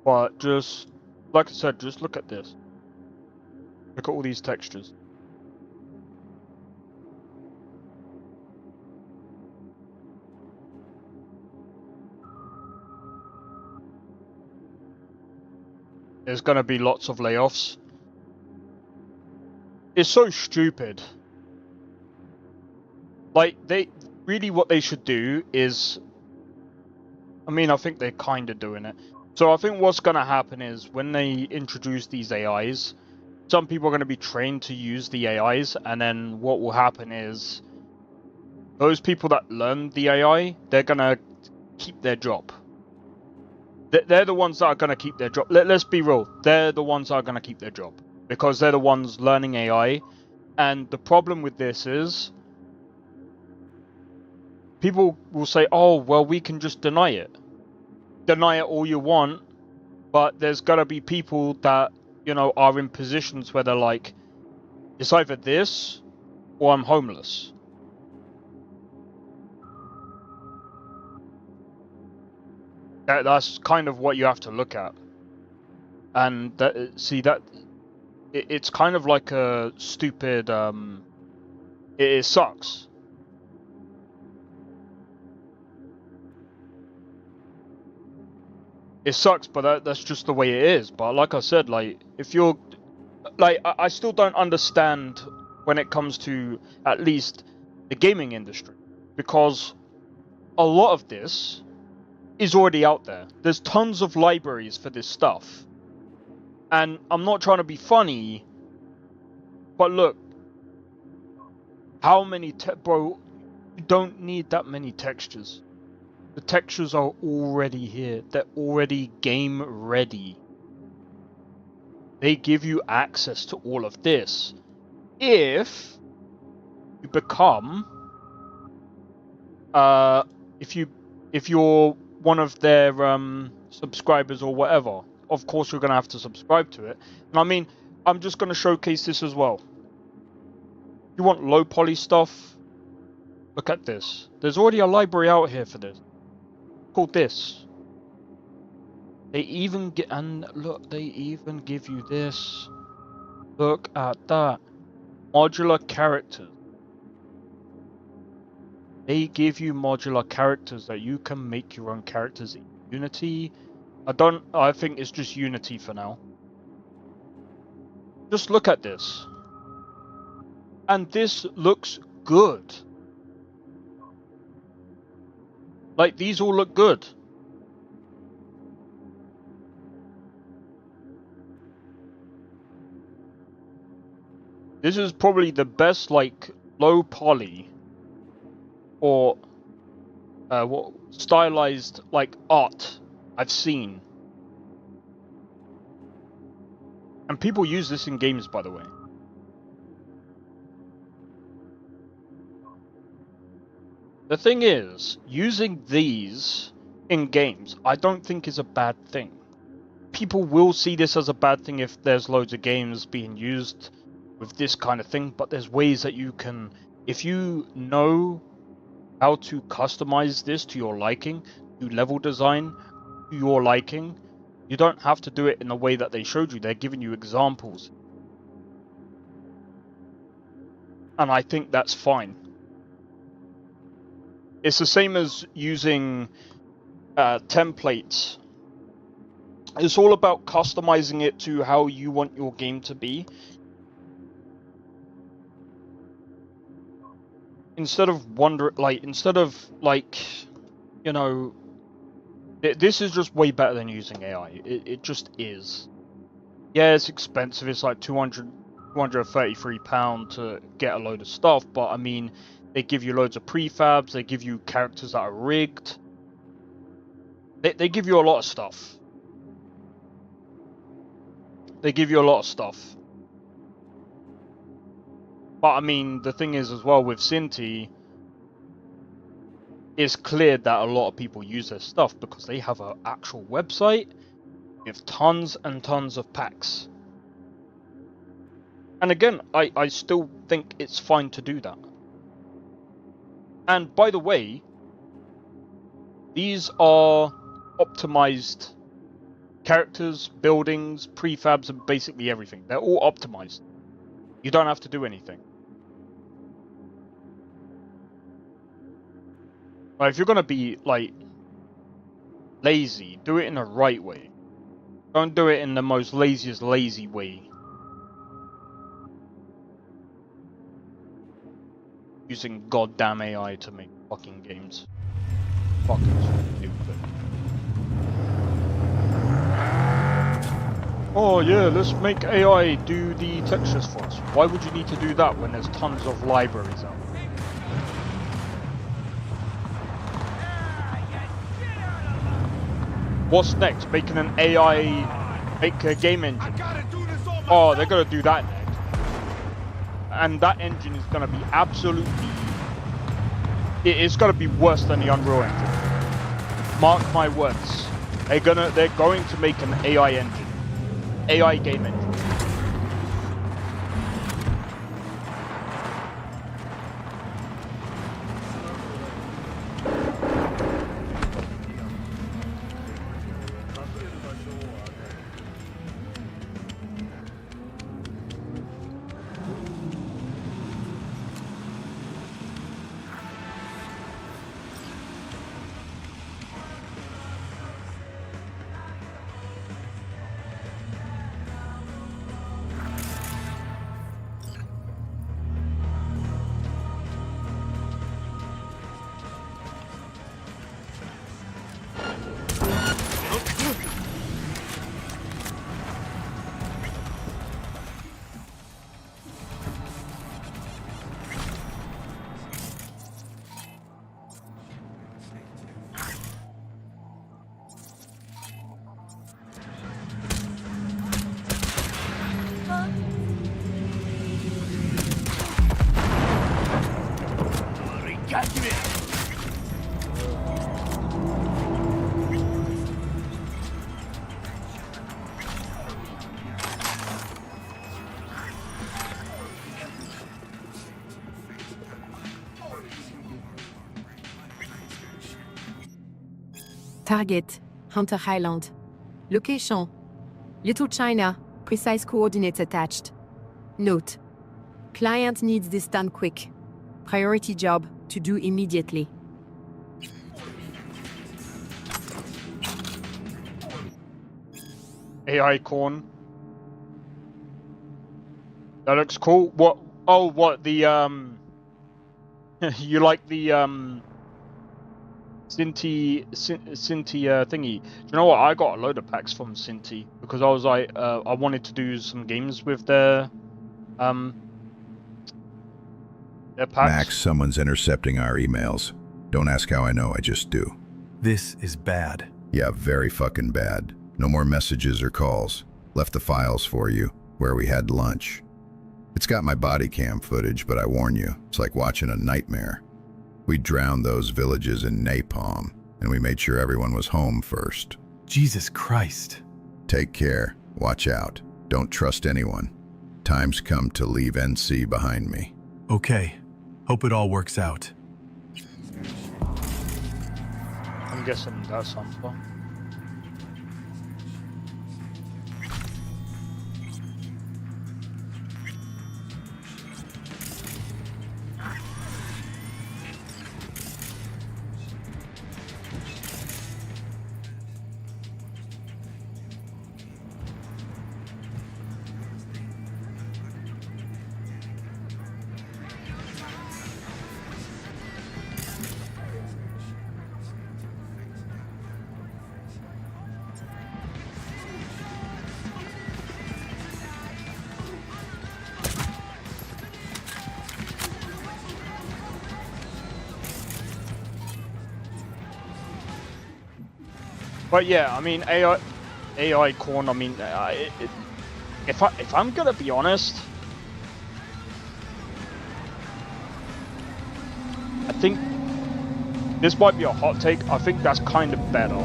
But just, like I said, just look at this. Look at all these textures. There's gonna be lots of layoffs. It's so stupid. Like, what they should do is, I mean, I think they're kind of doing it. So I think what's gonna happen is when they introduce these AIs, some people are gonna be trained to use the AIs, and then what will happen is those people that learn the AI, they're gonna keep their job. They're the ones that are going to keep their job. Let's be real. They're the ones that are going to keep their job. Because they're the ones learning AI. And the problem with this is, people will say, oh, well, we can just deny it. Deny it all you want. But there's got to be people that, are in positions where they're like, it's either this or I'm homeless. That's kind of what you have to look at. And it's kind of like a stupid, it sucks. It sucks, but that's just the way it is. But like I said, like, if you're, like I still don't understand when it comes to at least the gaming industry, because a lot of this is already out there. There's tons of libraries for this stuff. And I'm not trying to be funny, but look, how many bro, you don't need that many textures. The textures are already here. They're already game ready. They give you access to all of this. If you become if you're one of their subscribers or whatever, of course you're gonna have to subscribe to it. And I mean, I'm just gonna showcase this as well. You want low poly stuff? Look at this. There's already a library out here for this. Called this. They even get, and look, they even give you this. Look at that. Modular characters. They give you modular characters that you can make your own characters in Unity. I think it's just Unity for now. Just look at this. And this looks good. Like, these all look good. This is probably the best, like, low poly or what stylized, like, art I've seen. And people use this in games, by the way. The thing is, using these in games, I don't think is a bad thing. People will see this as a bad thing if there's loads of games being used with this kind of thing, but there's ways that you can, if you know how to customize this to your liking, do level design to your liking, you don't have to do it in the way that they showed you. They're giving you examples. And I think that's fine. It's the same as using templates. It's all about customizing it to how you want your game to be. Instead of you know, this is just way better than using AI. It just is. Yeah, it's expensive. It's like £233 to get a load of stuff, but I mean, they give you loads of prefabs. They give you characters that are rigged. They give you a lot of stuff. They give you a lot of stuff. But I mean, the thing is as well with Cinti, it's clear that a lot of people use their stuff because they have an actual website with tons and tons of packs. And again, I still think it's fine to do that. And by the way, these are optimized characters, buildings, prefabs, and basically everything. They're all optimized. You don't have to do anything. But if you're gonna be like lazy, do it in the right way. Don't do it in the most laziest lazy way. Using goddamn AI to make fucking games. Fucking stupid. Oh yeah, let's make AI do the textures for us. Why would you need to do that when there's tons of libraries out? What's next? Making an AI make a game engine? Oh, they're gonna do that next. And that engine is gonna be absolutely... It's gonna be worse than the Unreal Engine. Mark my words. They're going to make an AI engine. AI game engine. Target, Hunter Island. Location, Little China, precise coordinates attached. Note, client needs this done quick. Priority job to do immediately. AI corn. That looks cool. What? Oh, what the you like the Cinti thingy? Do you know what? I got a load of packs from Cinti because I was like, I wanted to do some games with their packs. Max, someone's intercepting our emails. Don't ask how I know, I just do. This is bad. Yeah, very fucking bad. No more messages or calls. Left the files for you, where we had lunch. It's got my body cam footage, but I warn you, it's like watching a nightmare. We drowned those villages in napalm, and we made sure everyone was home first. Jesus Christ. Take care. Watch out. Don't trust anyone. Time's come to leave NC behind me. Okay. Hope it all works out. I'm guessing that's something. But yeah, I mean AI corn. I mean, if I'm gonna be honest, I think this might be a hot take. I think that's kind of better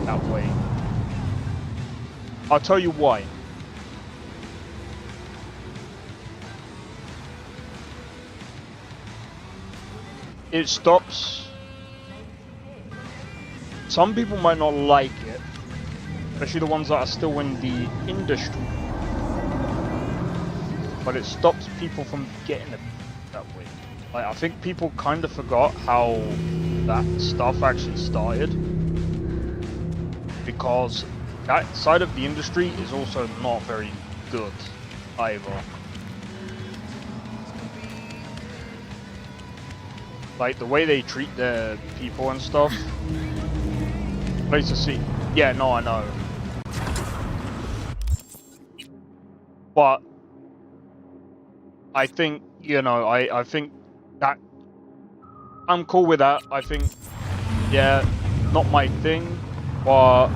that way. I'll tell you why. It stops. Some people might not like it, especially the ones that are still in the industry. But it stops people from getting it that way. Like, I think people kind of forgot how that stuff actually started. Because that side of the industry is also not very good either. Like, the way they treat their people and stuff. Place to see. Yeah, no, I know. But I think, you know, I think that I'm cool with that. I think, yeah, not my thing, but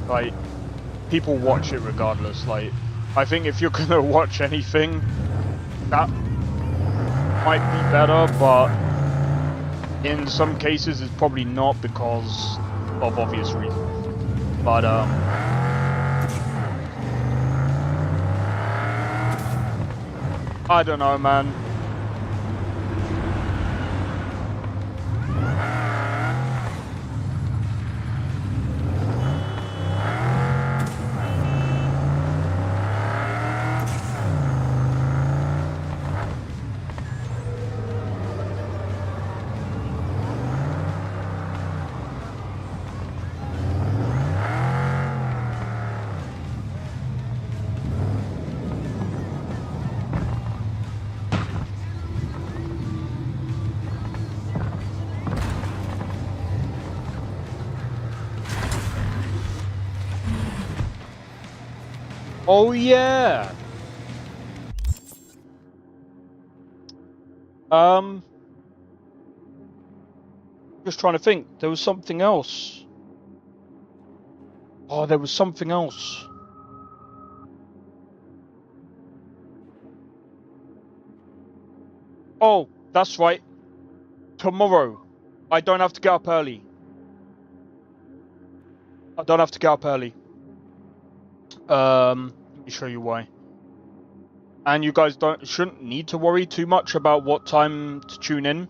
like, people watch it regardless. Like, I think if you're gonna watch anything, that might be better, but in some cases it's probably not because of obvious reasons. But I don't know, man. Oh yeah. Just trying to think. There was something else. Oh, there was something else. Oh, that's right. Tomorrow, I don't have to get up early. I don't have to get up early. Let me show you why. and you guys shouldn't need to worry too much about what time to tune in.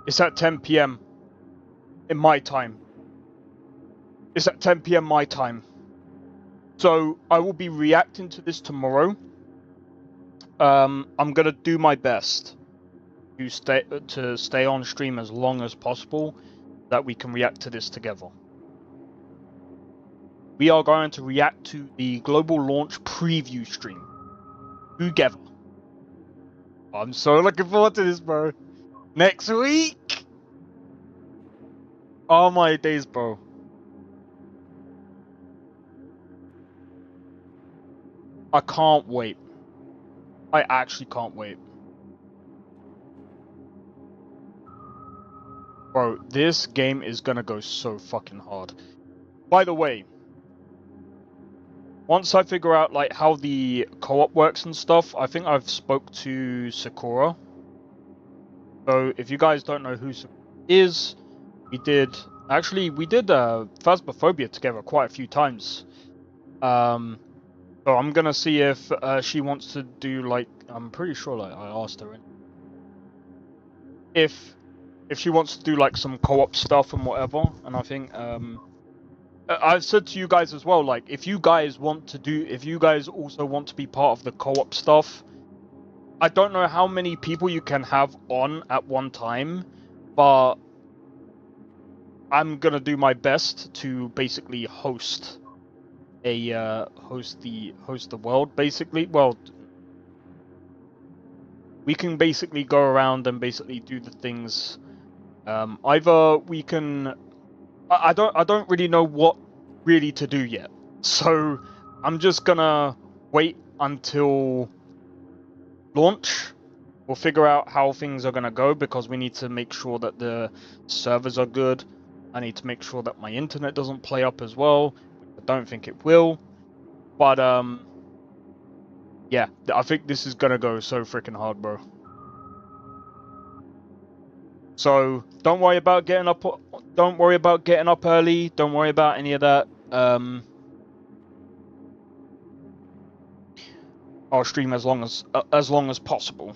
It's at 10 p.m. in my time. It's at 10 p.m. my time. So I will be reacting to this tomorrow. I'm gonna do my best to stay on stream as long as possible, that we can react to this together. We are going to react to the global launch preview stream together. I'm so looking forward to this, bro. Next week. Oh my days, bro. I can't wait. I actually can't wait. Bro, this game is gonna go so fucking hard. By the way, once I figure out like how the co-op works and stuff, I think I've spoke to Sakura. So if you guys don't know who Sakura is, we did Phasmophobia together quite a few times. So I'm gonna see if she wants to do like, I'm pretty sure like I asked her if she wants to do like some co-op stuff and whatever. And I think I've said to you guys as well, like if you guys also want to be part of the co-op stuff, I don't know how many people you can have on at one time, but I'm gonna do my best to basically host the world, basically. Well, we can basically go around and basically do the things. Either we can, I don't really know what really to do yet, so I'm just gonna wait until launch. We'll figure out how things are gonna go, because we need to make sure that the servers are good. I need to make sure that my internet doesn't play up as well. I don't think it will. But yeah, I think this is gonna go so freaking hard, bro. So don't worry about getting up. Don't worry about getting up early. Don't worry about any of that. I'll stream as long as possible.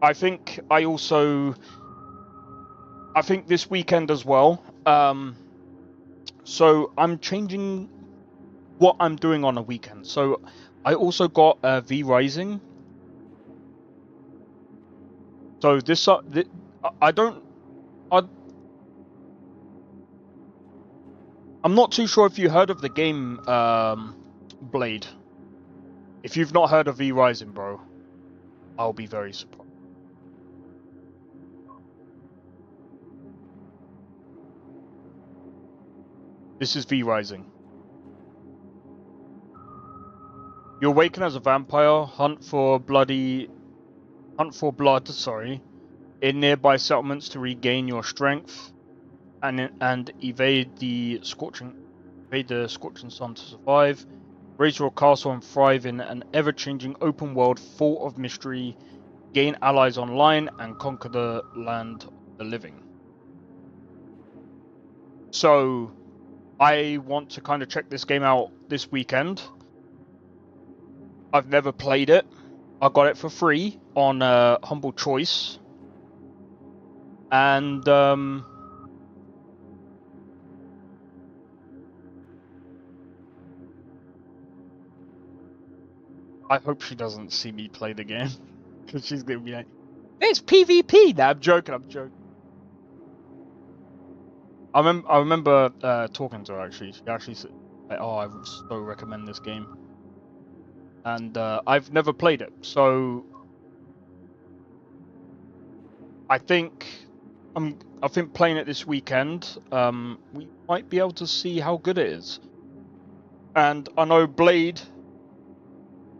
I think this weekend as well. So I'm changing what I'm doing on a weekend. So I also got V Rising. So this I'm not too sure if you heard of the game Blade. If you've not heard of V Rising, bro, I'll be very surprised. This is V Rising. You awaken as a vampire, hunt for blood, in nearby settlements to regain your strength, and evade the scorching sun to survive. Raise your castle and thrive in an ever-changing open world full of mystery. Gain allies online and conquer the land of the living. So I want to kind of check this game out this weekend. I've never played it. I got it for free on Humble Choice. And I hope she doesn't see me play the game, because she's gonna be like, "It's PvP." Nah, I'm joking. I remember talking to her actually. She actually said, like, "Oh, I would so recommend this game," and I've never played it, so I think I think playing it this weekend, we might be able to see how good it is. And I know Blade,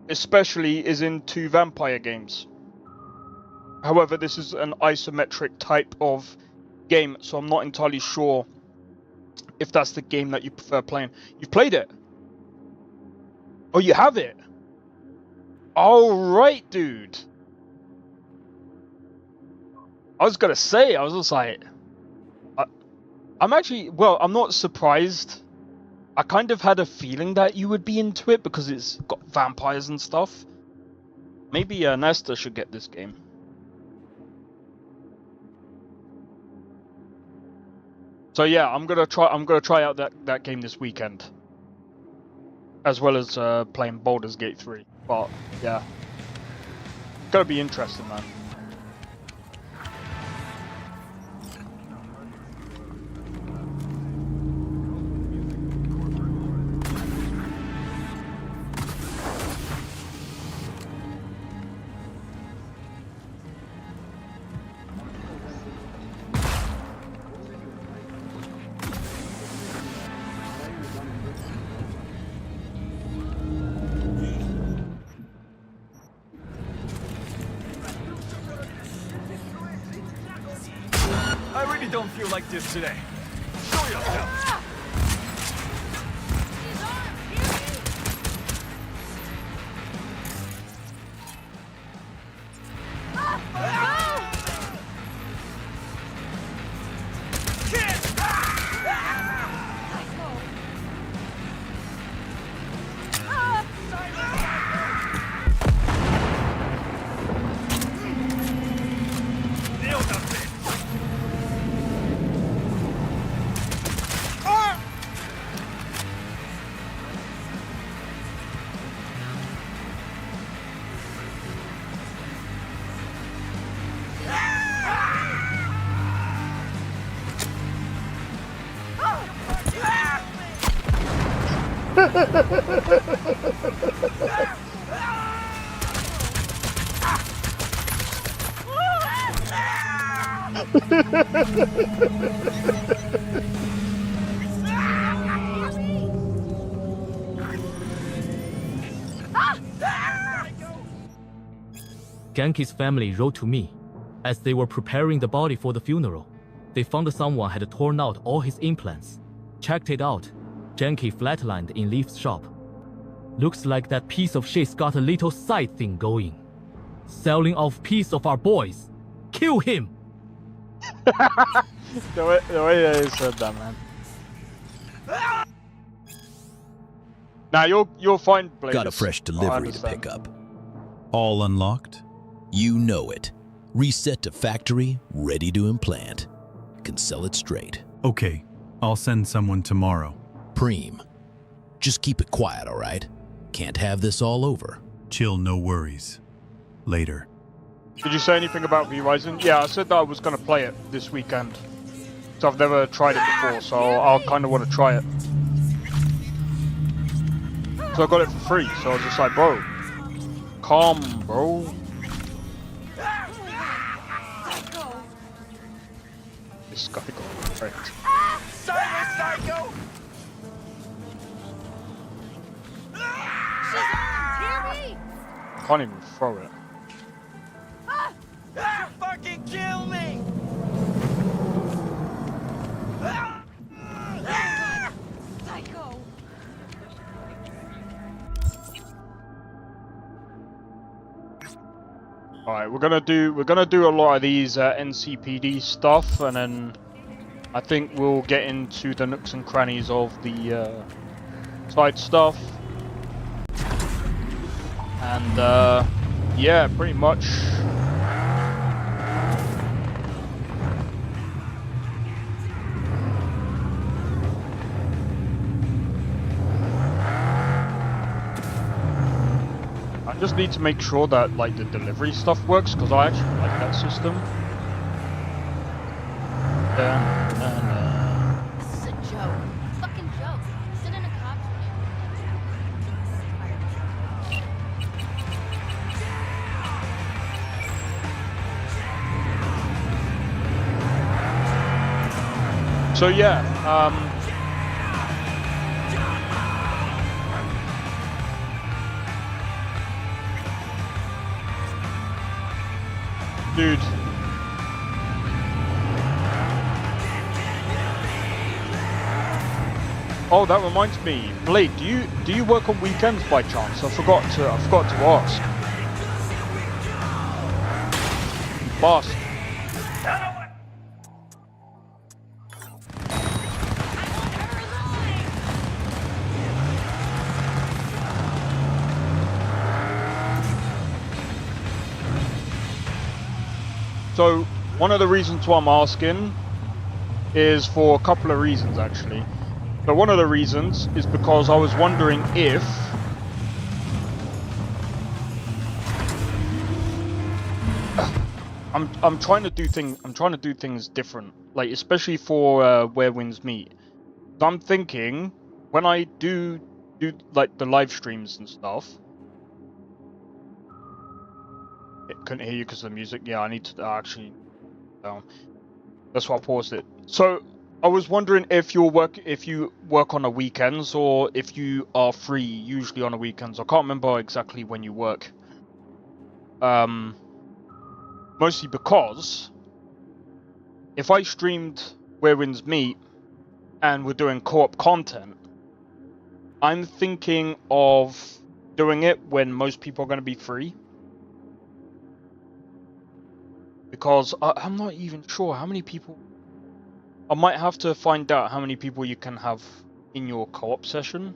especially, is into vampire games. However, this is an isometric type of game, so I'm not entirely sure if that's the game that you prefer playing. You've played it? Oh, you have it? Alright, dude. I was gonna say, I was just like... I'm actually... Well, I'm not surprised. I kind of had a feeling that you would be into it because it's got vampires and stuff. Maybe Nesta should get this game. So yeah, I'm gonna try out that game this weekend, as well as playing Baldur's Gate 3. But yeah, it's gonna be interesting, man. I really don't feel like this today. Show yourself. Genki's family wrote to me. As they were preparing the body for the funeral, they found someone had torn out all his implants. Checked it out. Genki flatlined in Leaf's shop. Looks like that piece of shit's got a little side thing going. Selling off piece of our boys. Kill him! the way they said that, man. Now you'll find Blade. Got a fresh delivery to pick up. All unlocked? You know it. Reset to factory, ready to implant. Can sell it straight. Okay, I'll send someone tomorrow. Preem. Just keep it quiet, all right? Can't have this all over. Chill, no worries. Later. Did you say anything about V-Rising? Yeah, I said that I was going to play it this weekend. So I've never tried it before, so I'll kind of want to try it. So I got it for free, so I was just like, bro, calm, bro. This guy got wrecked. Psycho! Can't even throw it. You fucking kill me! Psycho! Alright, we're gonna do a lot of these NCPD stuff, and then I think we'll get into the nooks and crannies of the side stuff. And yeah, pretty much. I just need to make sure that like the delivery stuff works, because I actually like that system. This is a joke. Fucking joke. Sit in a cop's So yeah, dude. Oh, that reminds me, Blade. Do you work on weekends by chance? I forgot to ask. Boss. So one of the reasons why I'm asking is for a couple of reasons actually. So one of the reasons is because I was wondering if I'm trying to do things different, like especially for Where Winds Meet. So I'm thinking when I do like the live streams and stuff. Couldn't hear you because of the music. Yeah, I need to actually. That's why I paused it. So I was wondering if you work on the weekends or if you are free usually on the weekends. I can't remember exactly when you work. Mostly because if I streamed Where Winds Meet and we're doing co-op content, I'm thinking of doing it when most people are going to be free. Because I'm not even sure how many people. I might have to find out how many people you can have in your co-op session.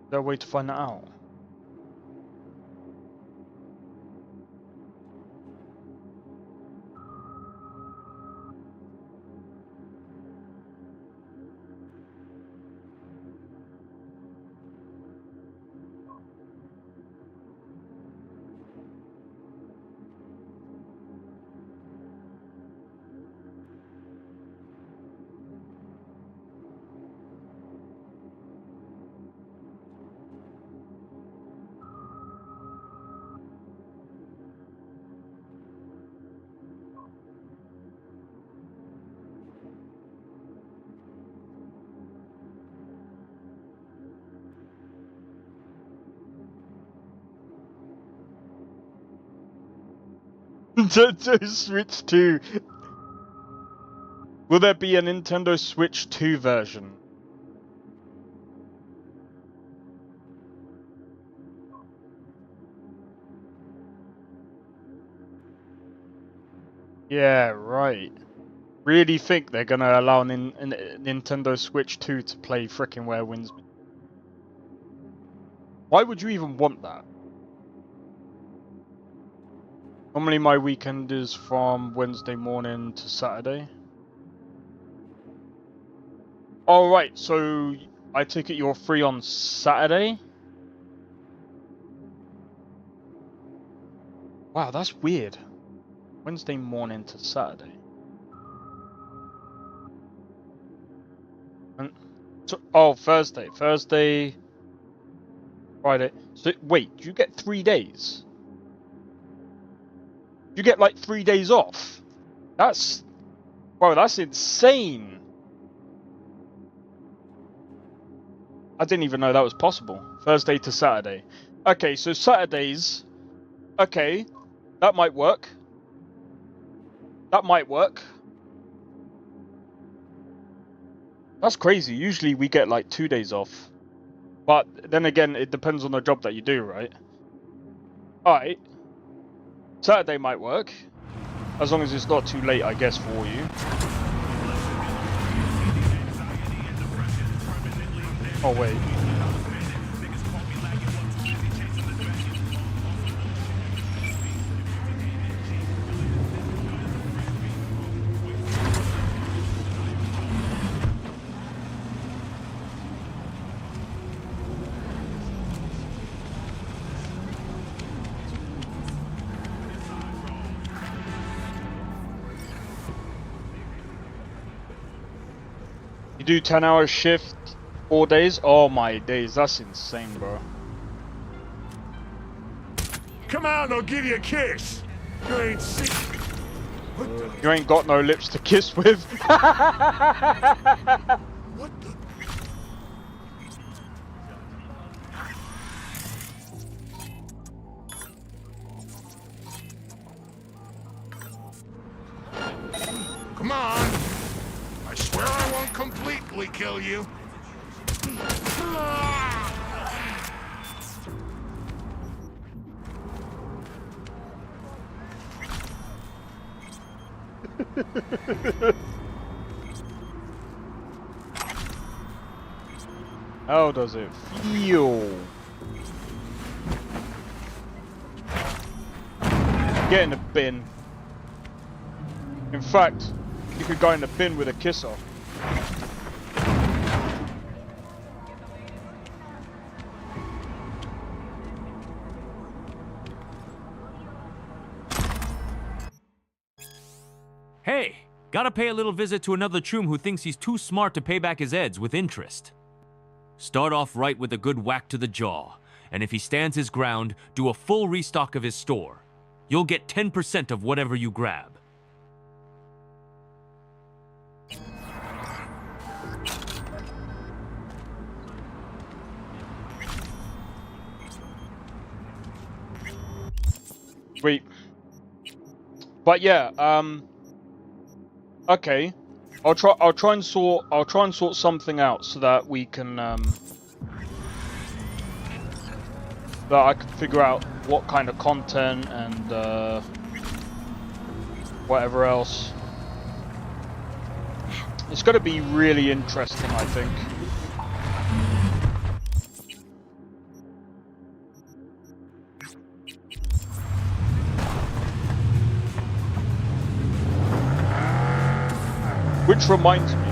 Is there a way to find that out? Nintendo Switch 2. Will there be a Nintendo Switch 2 version? Yeah, right. Really think they're gonna allow Nintendo Switch 2 to play frickin' Where Winds Meet? Why would you even want that? Normally my weekend is from Wednesday morning to Saturday. Oh right, so I take it you're free on Saturday? Wow, that's weird. Wednesday morning to Saturday. And so, oh, Thursday, Friday. So wait, you get 3 days? You get like 3 days off? That's insane. I didn't even know that was possible. Thursday to Saturday. Okay, so Saturdays. Okay, that might work. That might work. That's crazy. Usually we get like 2 days off. But then again, it depends on the job that you do, right? Alright. Saturday might work. As long as it's not too late, I guess, for you. Oh, wait. You do 10-hour shift, 4 days? Oh my days, that's insane, bro. Come on, I'll give you a kiss. You ain't sick. You ain't got no lips to kiss with. Come on! I swear I won't completely kill you. How does it feel? Get in the bin. In fact, you could go in the bin with a kisser. Hey, gotta pay a little visit to another choom who thinks he's too smart to pay back his eds with interest. Start off right with a good whack to the jaw, and if he stands his ground, do a full restock of his store. You'll get 10% of whatever you grab. Sweet. But yeah, okay. I'll try and sort something out so that we can that I can figure out what kind of content and whatever else. It's going to be really interesting, I think. Which reminds me.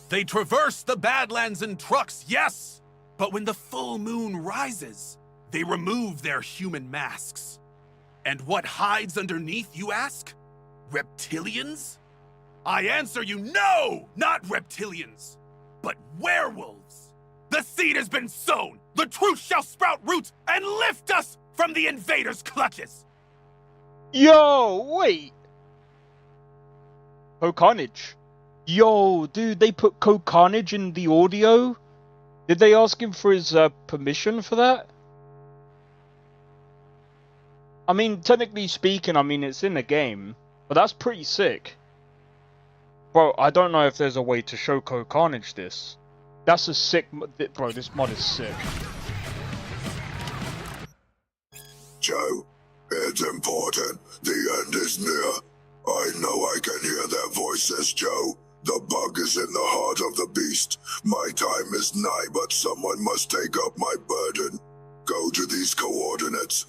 They traverse the Badlands in trucks, yes! But when the full moon rises, they remove their human masks. And what hides underneath, you ask? Reptilians? I answer you, no! Not reptilians, but werewolves! The seed has been sown! The truth shall sprout roots and lift us from the invaders' clutches! Yo, wait! Oh, Carnage. Yo, dude, they put Code Carnage in the audio? Did they ask him for his permission for that? I mean, technically speaking, I mean, it's in the game, but that's pretty sick. Bro, I don't know if there's a way to show Code Carnage this. That's a sick... Bro, this mod is sick. Joe, it's important. The end is near. I know I can hear their voices, Joe. The bug is in the heart of the beast. My time is nigh, but someone must take up my burden. Go to these coordinates.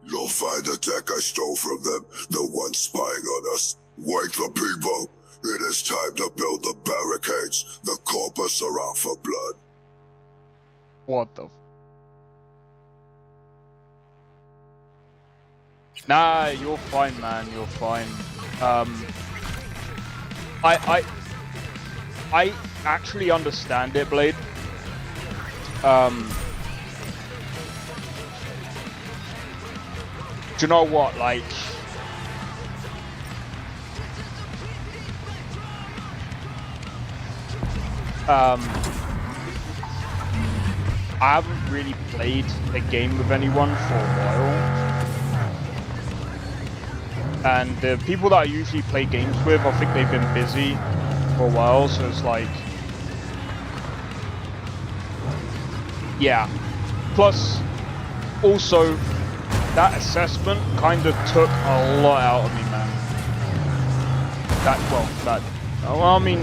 You'll find the tech I stole from them, the one spying on us. Wake the people. It is time to build the barricades. The corpus are out for blood. What the... Nah, you're fine, man. You're fine. I actually understand it, Blade. Do you know what, like... I haven't really played a game with anyone for a while. And the people that I usually play games with, I think they've been busy for a while, so it's like... yeah. Plus, also, that assessment kind of took a lot out of me, man. I mean,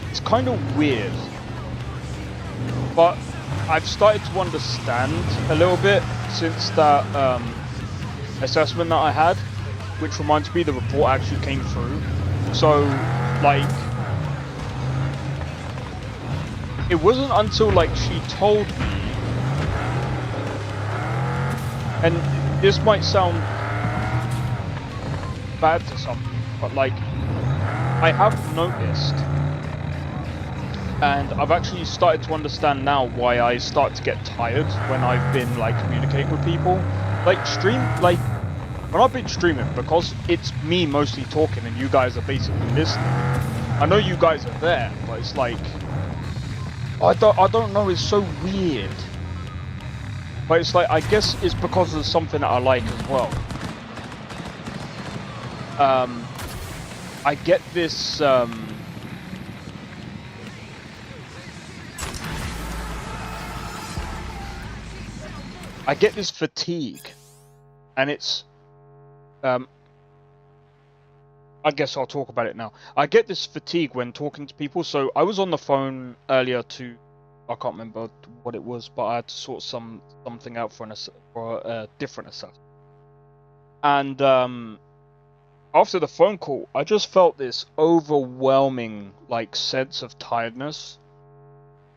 it's kind of weird. But I've started to understand a little bit since that assessment that I had, which reminds me the report actually came through. So, like, it wasn't until, like, she told me, and this might sound bad to some people, but, like, I have noticed, and I've actually started to understand now why I start to get tired when I've been, like, communicating with people. Like, when I've been streaming, because it's me mostly talking and you guys are basically listening, I know you guys are there, but it's like, I don't know, it's so weird. But it's like, I guess it's because of something that I like as well. I get this, fatigue, and it's, I guess I'll talk about it now. I get this fatigue when talking to people. So I was on the phone earlier to, I can't remember what it was, but I had to sort something out for a different assessment. And after the phone call, I just felt this overwhelming, like, sense of tiredness.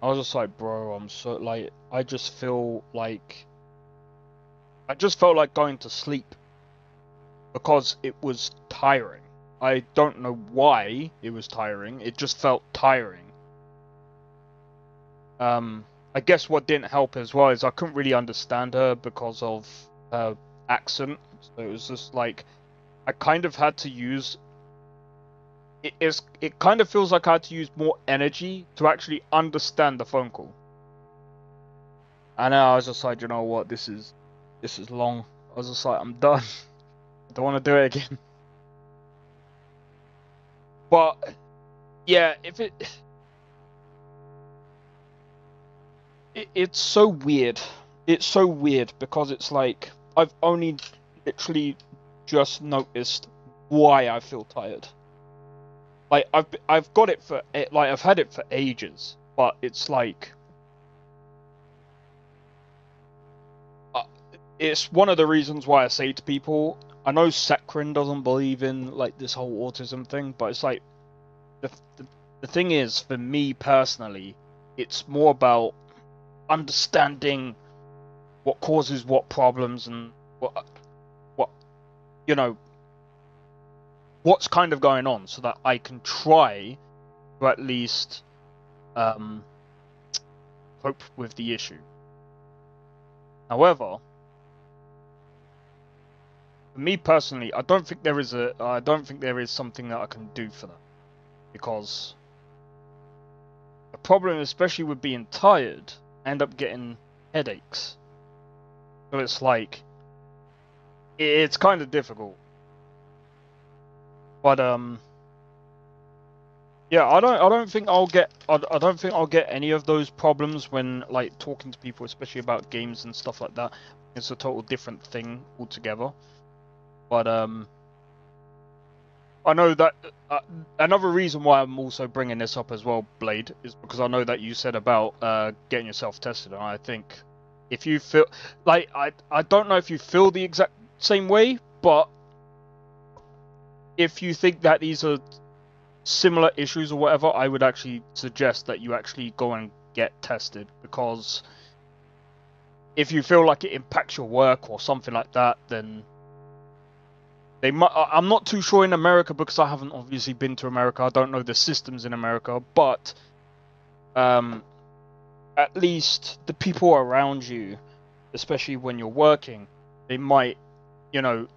I was just like, bro, I'm so, like, I just felt like going to sleep because it was tiring. I don't know why it was tiring. It just felt tiring. I guess what didn't help as well is I couldn't really understand her because of her accent. So it was just like, I kind of had to use... It kind of feels like I had to use more energy to actually understand the phone call. And I was just like, you know what, this is long. I was just like, I'm done. I don't want to do it again. But yeah, it's so weird. It's so weird because it's like I've only literally just noticed why I feel tired. Like I've got it for, like, I've had it for ages, but it's like it's one of the reasons why I say to people, I know Sekrin doesn't believe in, like, this whole autism thing, but it's like the thing is, for me personally, it's more about understanding what causes what problems and what you know, what's kind of going on, so that I can try to at least cope with the issue. However, for me personally, I don't think there is something that I can do for that, because the problem, especially with being tired, I end up getting headaches. So it's like, it's kind of difficult. But yeah, I don't think I'll get any of those problems when, like, talking to people, especially about games and stuff like that. It's a total different thing altogether. But I know that another reason why I'm also bringing this up as well, Blade, is because I know that you said about getting yourself tested, and I think if you feel like, I don't know if you feel the exact same way, but if you think that these are similar issues or whatever, I would actually suggest that you actually go and get tested, because if you feel like it impacts your work or something like that, then they might. I'm not too sure in America, because I haven't obviously been to America. I don't know the systems in America, but at least the people around you, especially when you're working, they might, you know,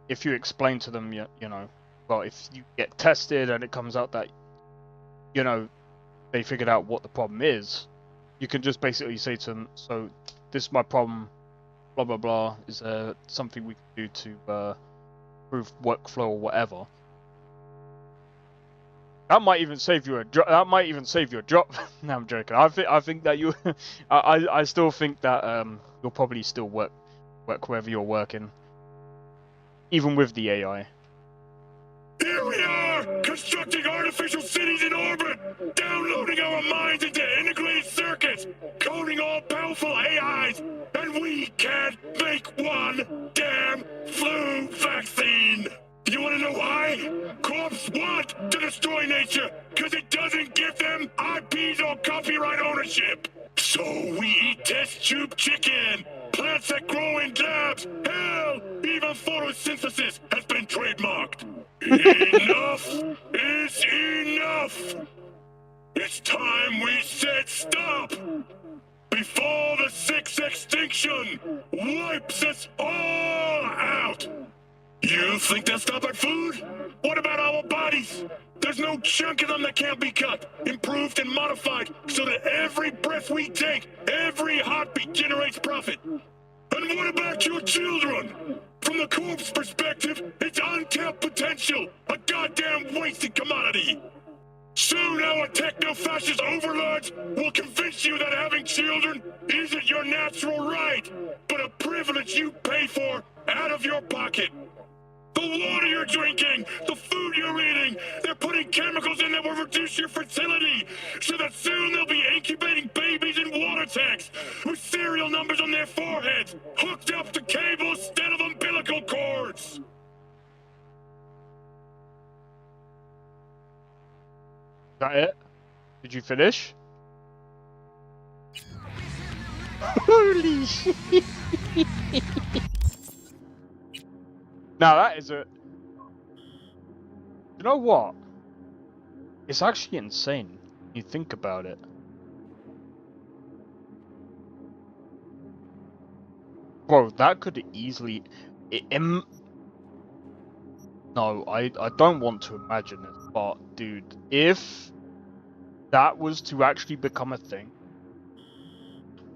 if you explain to them, you know, well, if you get tested and it comes out that, you know, they figured out what the problem is, you can just basically say to them, so this is my problem, blah blah blah, is there something we can do to improve workflow or whatever. That might even save you a job. That might even save your job. No, I'm joking. I think that you. I still think that you'll probably still work wherever you're working, even with the AI. Here we are, constructing artificial cities in orbit, downloading our minds into integrated circuits, coding all powerful AIs, and we can't make one damn flu vaccine. You wanna know why? Corps want to destroy nature, cause it doesn't give them IPs or copyright ownership. So we eat test tube chicken, plants that grow in labs, hell, even photosynthesis has been trademarked. Enough is enough! It's time we said stop! Before the sixth extinction wipes us all out! You think they'll stop at food? What about our bodies? There's no chunk of them that can't be cut, improved and modified so that every breath we take, every heartbeat generates profit. And what about your children? From the Corp's perspective, it's untapped potential, a goddamn wasted commodity. Soon our techno-fascist overlords will convince you that having children isn't your natural right, but a privilege you pay for out of your pocket. The water you're drinking, the food you're eating, they're putting chemicals in that will reduce your fertility, so that soon they'll be incubating babies in water tanks with serial numbers on their foreheads, hooked up to cables instead of umbilical cords. Is that it? Did you finish? Holy shit! Now that is a... You know what? It's actually insane. When you think about it. Bro, that could easily... No, I don't want to imagine it, but dude, if that was to actually become a thing,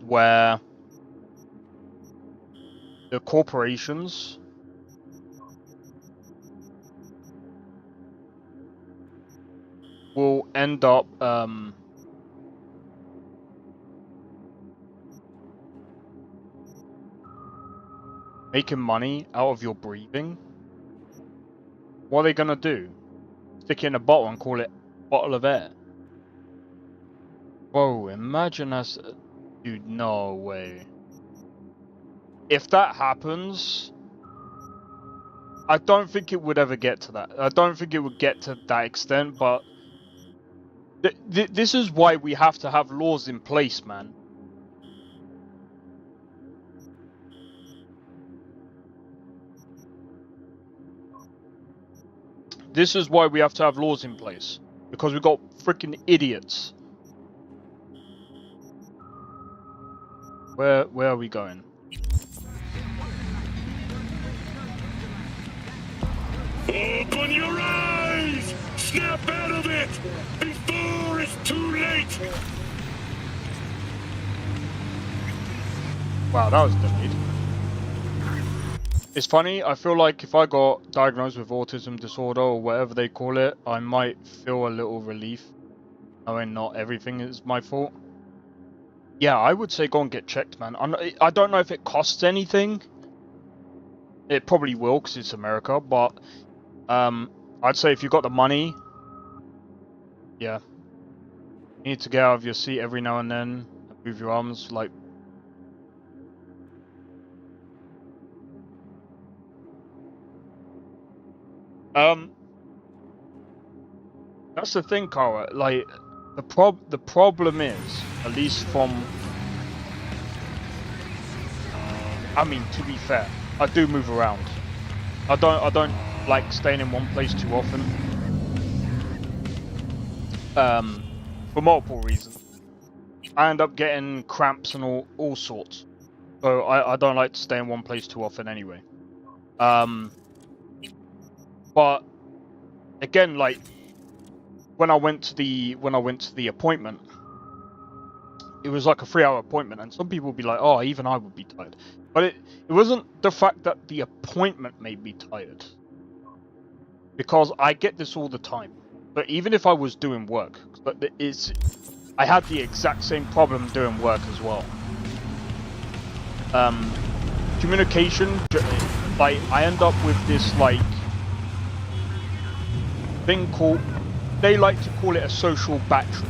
where the corporations will end up making money out of your breathing, what are they gonna do? Stick it in a bottle and call it bottle of air? Whoa, imagine us... Dude, no way. If that happens, I don't think it would ever get to that. I don't think it would get to that extent, but this is why we have to have laws in place, man. This is why we have to have laws in place. Because we've got freaking idiots. Where are we going? Open your eyes! Snap out of it! Before it's too late! Wow, that was delayed. It's funny, I feel like if I got diagnosed with autism disorder or whatever they call it, I might feel a little relief knowing not everything is my fault. Yeah, I would say go and get checked, man. I don't know if it costs anything. It probably will, because it's America, but I'd say if you got the money, yeah. You need to get out of your seat every now and then, and move your arms, like... That's the thing, Kara. Like, the problem is, at least from... I mean, to be fair, I do move around. I don't like staying in one place too often. For multiple reasons. I end up getting cramps and all sorts. So I don't like to stay in one place too often anyway. But again, like when I went to the appointment, it was like a 3-hour appointment, and some people would be like, "Oh, even I would be tired." But it wasn't the fact that the appointment made me tired, because I get this all the time. But even if I was doing work, but I had the exact same problem doing work as well. Communication, like I end up with this like thing called, they like to call it a social battery.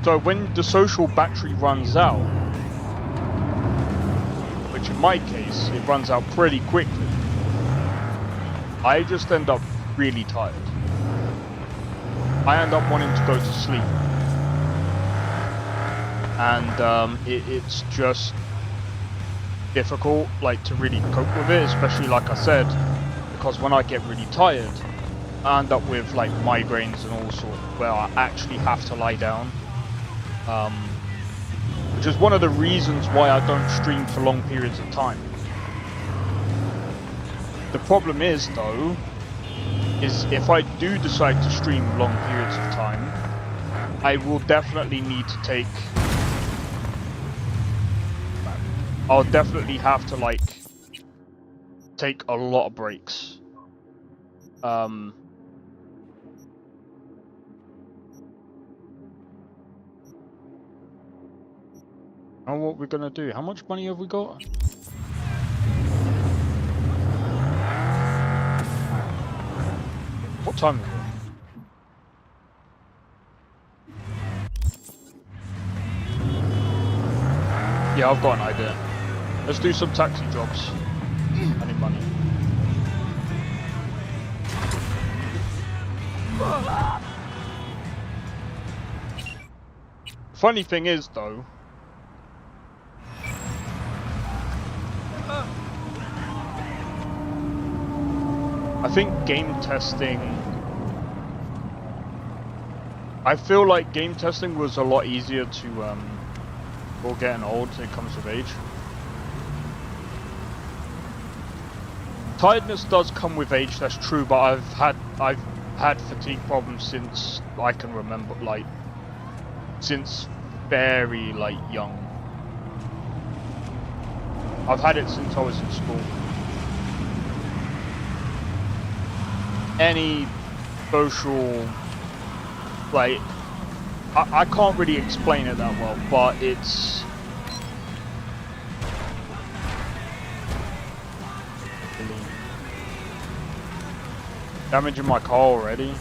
So when the social battery runs out, which in my case, it runs out pretty quickly, I just end up really tired. I end up wanting to go to sleep. And it's just difficult, like, to really cope with it, especially like I said, because when I get really tired, I end up with like migraines and all sorts, where I actually have to lie down. Which is one of the reasons why I don't stream for long periods of time. The problem is, though, is if I do decide to stream long periods of time, I will definitely need to take... I'll definitely have to, like, take a lot of breaks. And what we're gonna do? How much money have we got? What time is it? Yeah, I've got an idea. Let's do some taxi jobs. I need money. Funny thing is, though, I think game testing... I feel like game testing was a lot easier to, for getting old when it comes of age. Tiredness does come with age, that's true, but I've had fatigue problems since I can remember, like, since very, like, young. I've had it since I was in school. Any social, like, I can't really explain it that well, but it's... Damaging my car already.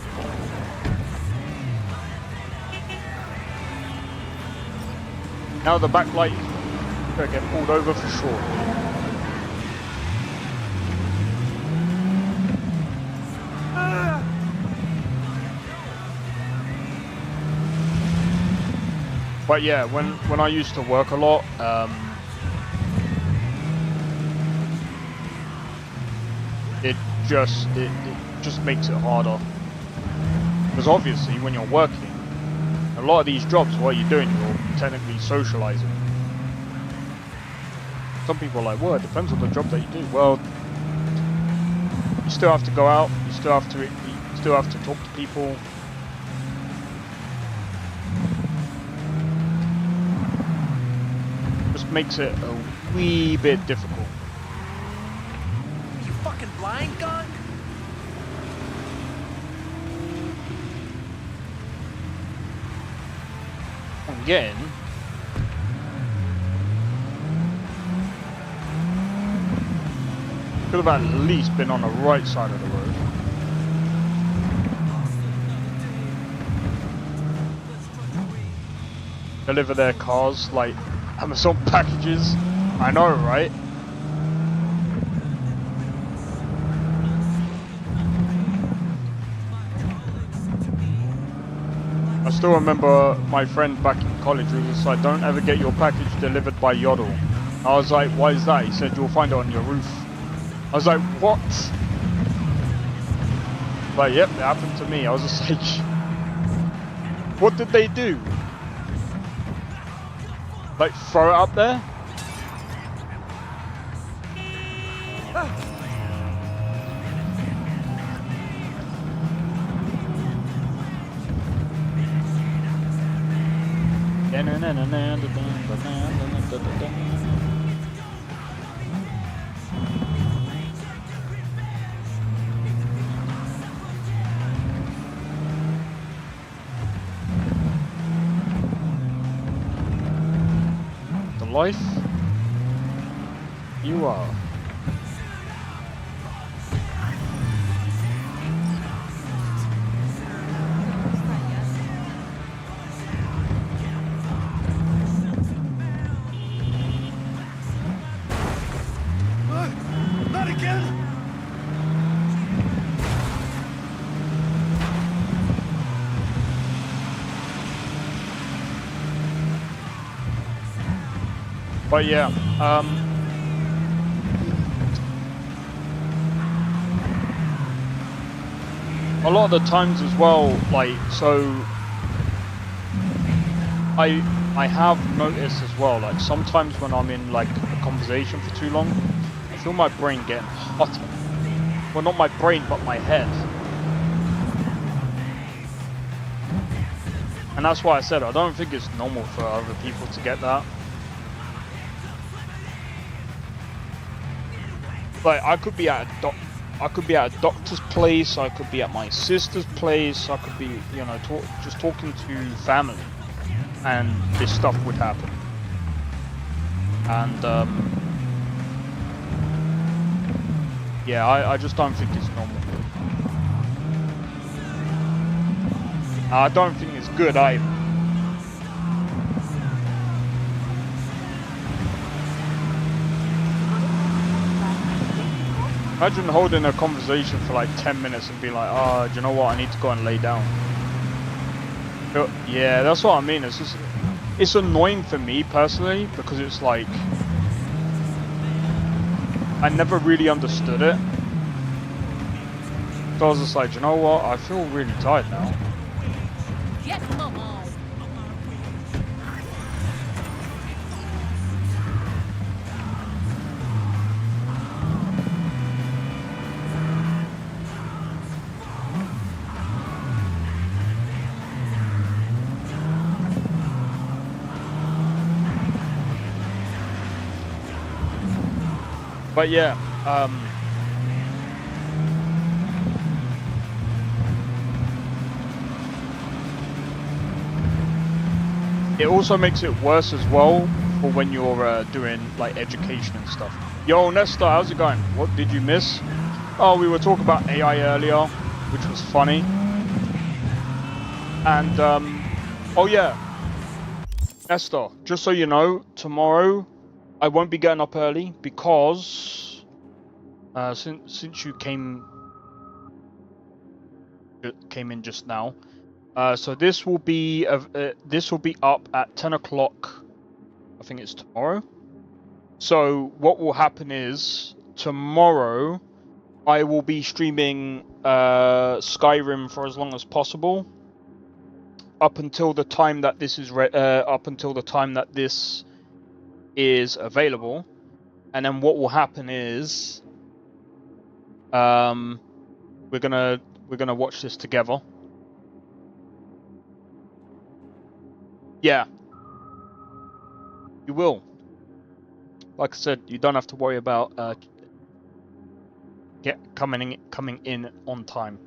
Now the backlight is gonna get pulled over for sure. But yeah, when I used to work a lot, it just makes it harder. Because obviously, when you're working, a lot of these jobs, what you're doing, you're technically socializing. Some people are like, well, it depends on the job that you do. Well, you still have to go out, you still have to talk to people. Just makes it a wee bit difficult. You fucking blind, Gunk? Again, could have at least been on the right side of the road. Deliver their cars like Amazon packages. I know, right? I still remember my friend back in college who was like, don't ever get your package delivered by Yodel. I was like, why is that? He said, you'll find it on your roof. I was like, what? Like, yep, it happened to me. I was just like, what did they do? Like, throw it up there? life? You are. Not again! But yeah, a lot of the times as well, like, so I have noticed as well, like sometimes when I'm in like a conversation for too long, I feel my brain getting hotter. Well, not my brain, but my head. And that's why I said I don't think it's normal for other people to get that. Like I could be at a doctor's place, I could be at my sister's place, I could be, you know, just talking to family, and this stuff would happen. And yeah, I just don't think it's normal. I don't think it's good either. Imagine holding a conversation for like 10 minutes and being like, oh, do you know what, I need to go and lay down. But yeah, that's what I mean. It's just, it's annoying for me personally, because it's like, I never really understood it. So I was just like, you know what, I feel really tired now. Yes, mama. But yeah, it also makes it worse as well for when you're doing like education and stuff. Yo, Nestor, how's it going? What did you miss? Oh, we were talking about AI earlier, which was funny. And oh yeah, Nestor, just so you know, tomorrow I won't be getting up early because since you came in just now, so this will be up at 10 o'clock. I think it's tomorrow. So what will happen is tomorrow I will be streaming Skyrim for as long as possible, up until the time that this is available. And then what will happen is we're gonna watch this together. Yeah, you will. Like I said, you don't have to worry about coming in on time.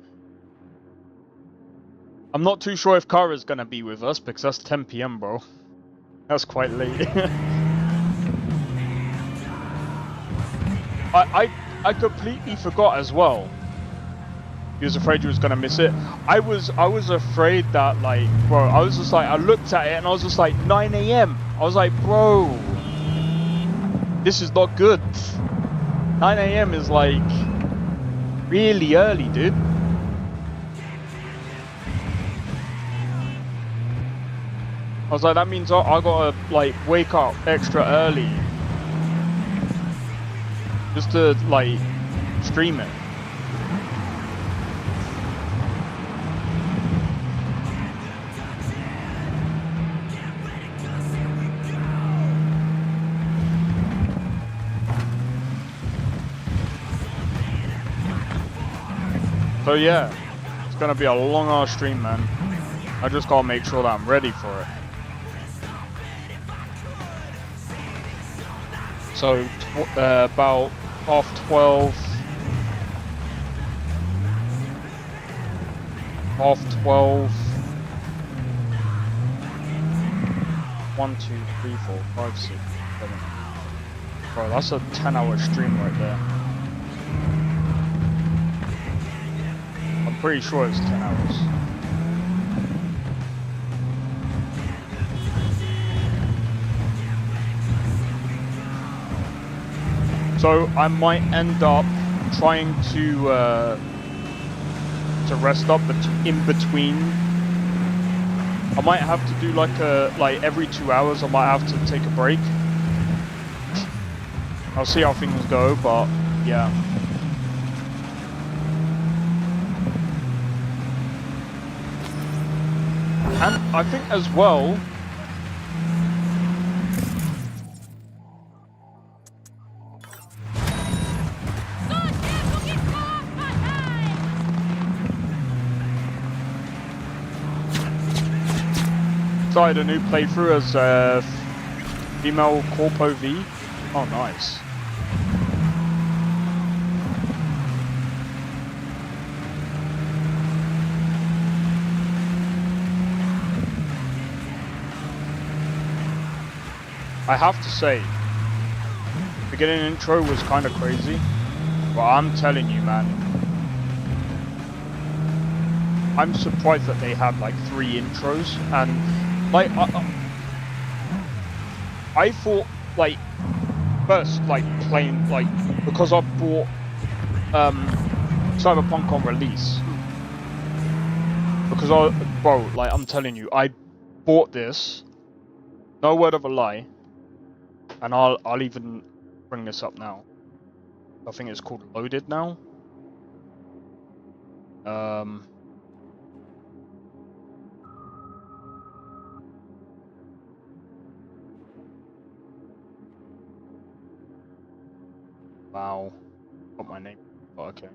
I'm not too sure if Kara's gonna be with us because that's 10 PM, bro. That's quite late. I completely forgot as well. He was afraid you was gonna miss it. I was afraid that, like, bro, I was just like, I looked at it and I was just like, 9 AM. I was like, bro, this is not good. 9 AM is like really early, dude. I was like, that means I gotta like wake up extra early just to like stream it. So yeah, it's gonna be a long ass stream, man. I just gotta make sure that I'm ready for it. So about 12:30. 12:30. 1, 2, 3, 4, 5, 6, Bro, that's a 10-hour stream right there. I'm pretty sure it's 10 hours. So I might end up trying to rest up in between. I might have to do like every 2 hours. I might have to take a break. I'll see how things go, but yeah. And I think as well, started a new playthrough as female Corpo V. Oh, nice. I have to say, the beginning intro was kind of crazy, but I'm telling you, man, I'm surprised that they had like 3 intros, and like I thought like first like playing like because I bought Cyberpunk on release, because like I'm telling you, I bought this, no word of a lie. And I'll even bring this up now. I think it's called Loaded now. Wow. Got my name. Oh, okay.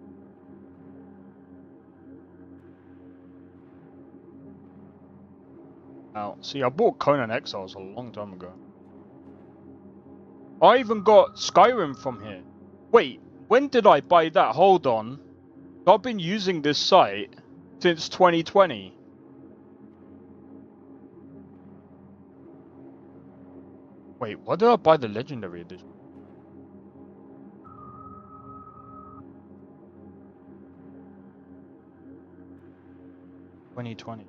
Now, see, I bought Conan Exiles a long time ago. I even got Skyrim from here. Wait, when did I buy that? Hold on. I've been using this site since 2020. Wait, what did I buy the Legendary Edition? $2020.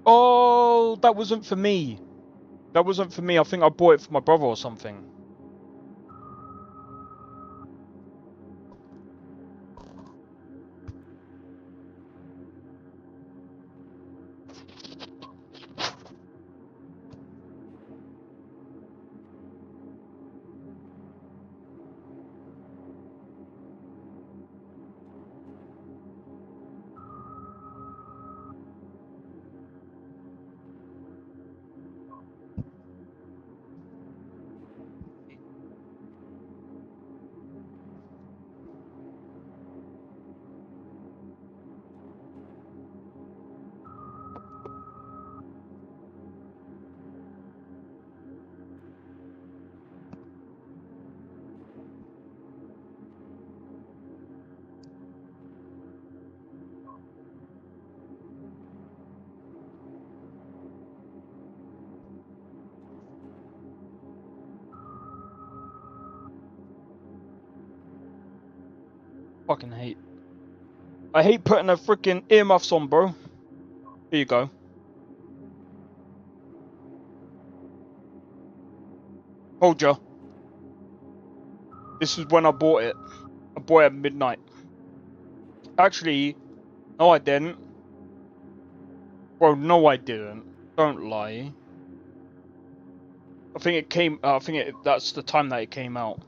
Oh, that wasn't for me. That wasn't for me. I think I bought it for my brother or something. Fucking hate. I hate putting a freaking earmuffs on, bro. Here you go. Hold ya. This is when I bought it. I bought it at midnight. Actually, no I didn't. Bro, no I didn't. Don't lie. I think it came, that's the time that it came out.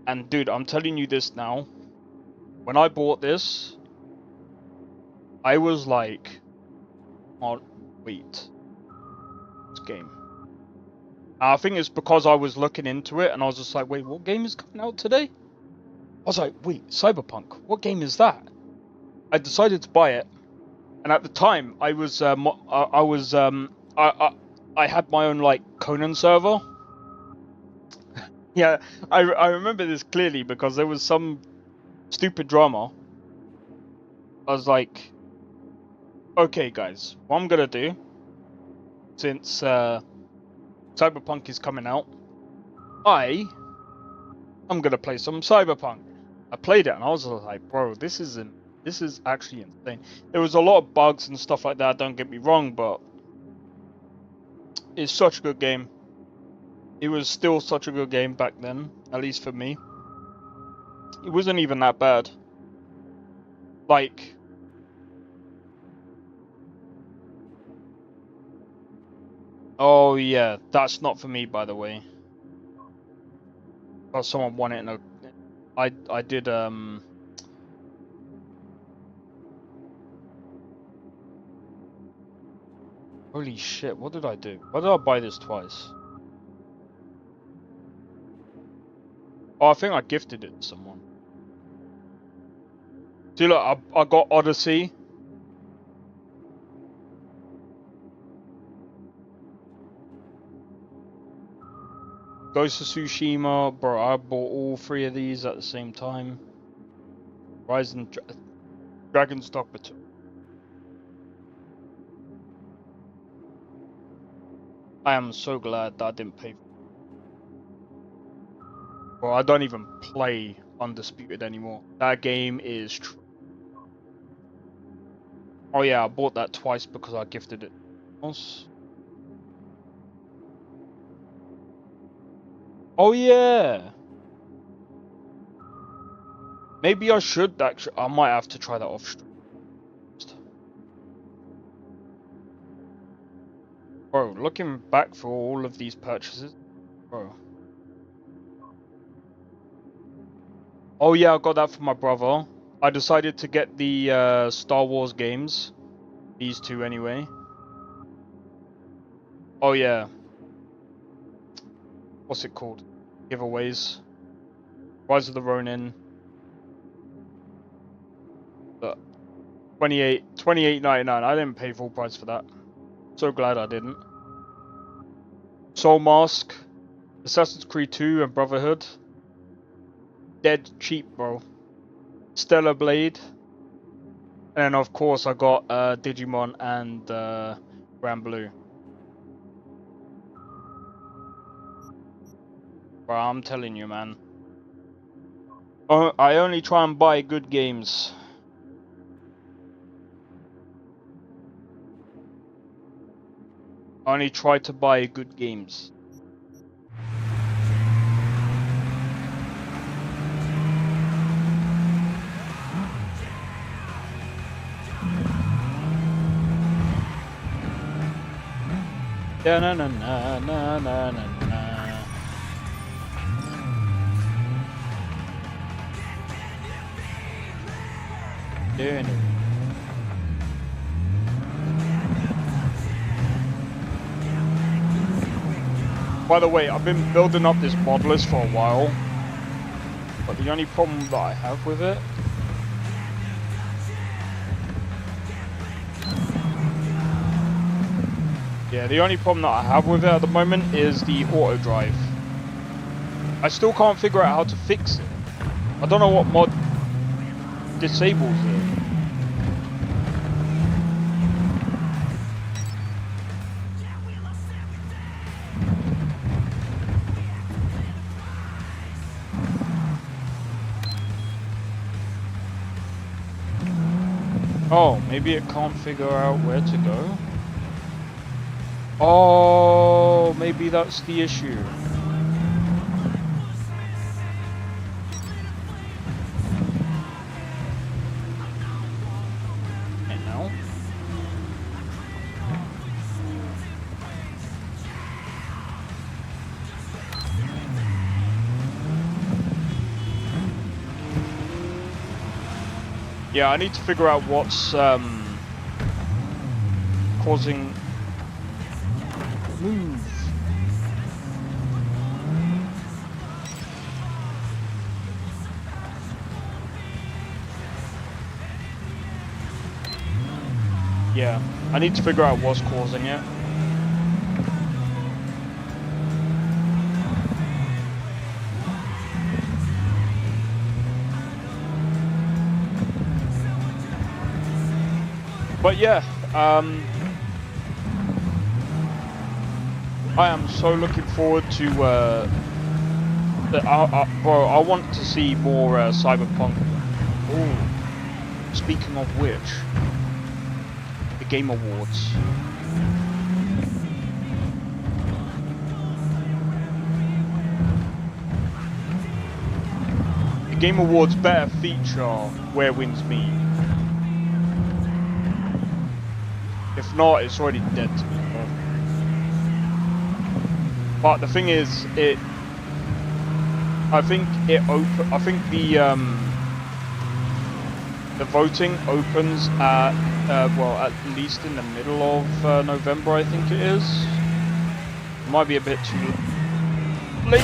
And dude, I'm telling you this now. When I bought this, I was like, oh, wait. This game. I think it's because I was looking into it and I was just like, wait, what game is coming out today? I was like, wait, Cyberpunk, what game is that? I decided to buy it. And at the time, I had my own like Conan server. Yeah, I remember this clearly because there was some stupid drama. I was like, okay guys, what I'm gonna do since Cyberpunk is coming out, I'm gonna play some Cyberpunk. I played it and I was like, bro, this is actually insane. There was a lot of bugs and stuff like that, don't get me wrong, but it's such a good game. It was still such a good game back then, at least for me. It wasn't even that bad. Like, oh yeah, that's not for me, by the way. Oh, someone won it in a... I did, Holy shit, what did I do? Why did I buy this twice? Oh, I think I gifted it to someone. See, look, I got Odyssey. Ghost of Tsushima, bro, I bought all three of these at the same time. Dragon's Dogma 2. I am so glad that I didn't pay for it. Well, I don't even play Undisputed anymore. That game is oh yeah, I bought that twice because I gifted it. Oh yeah. Maybe I should actually. I might have to try that off stream. Bro, looking back for all of these purchases, bro. Oh yeah, I got that for my brother. I decided to get the Star Wars games. These two anyway. Oh yeah. What's it called? Giveaways. Rise of the Ronin. But $28.99. I didn't pay full price for that. So glad I didn't. Soul Mask, Assassin's Creed 2 and Brotherhood. Dead cheap, bro. Stellar Blade. And then of course I got Digimon and Grand Blue. Bro, I'm telling you, man. I only try and buy good games. I only try to buy good games. Da na na na na na na na. Doing it. By the way, I've been building up this mod list for a while, but the only problem that I have with it the only problem that I have with it at the moment is the auto drive. I still can't figure out how to fix it. I don't know what mod disables it. Oh, maybe it can't figure out where to go. Oh, maybe that's the issue. And now? Yeah, I need to figure out what's causing move. Yeah, I need to figure out what's causing it. But yeah, I am so looking forward to. Bro, I want to see more Cyberpunk. Oh, speaking of which, the Game Awards. The Game Awards better feature Where Winds Meet. If not, it's already dead to me, bro. But the thing is, I think the voting opens at well, at least in the middle of November, I think it is. Might be a bit too late.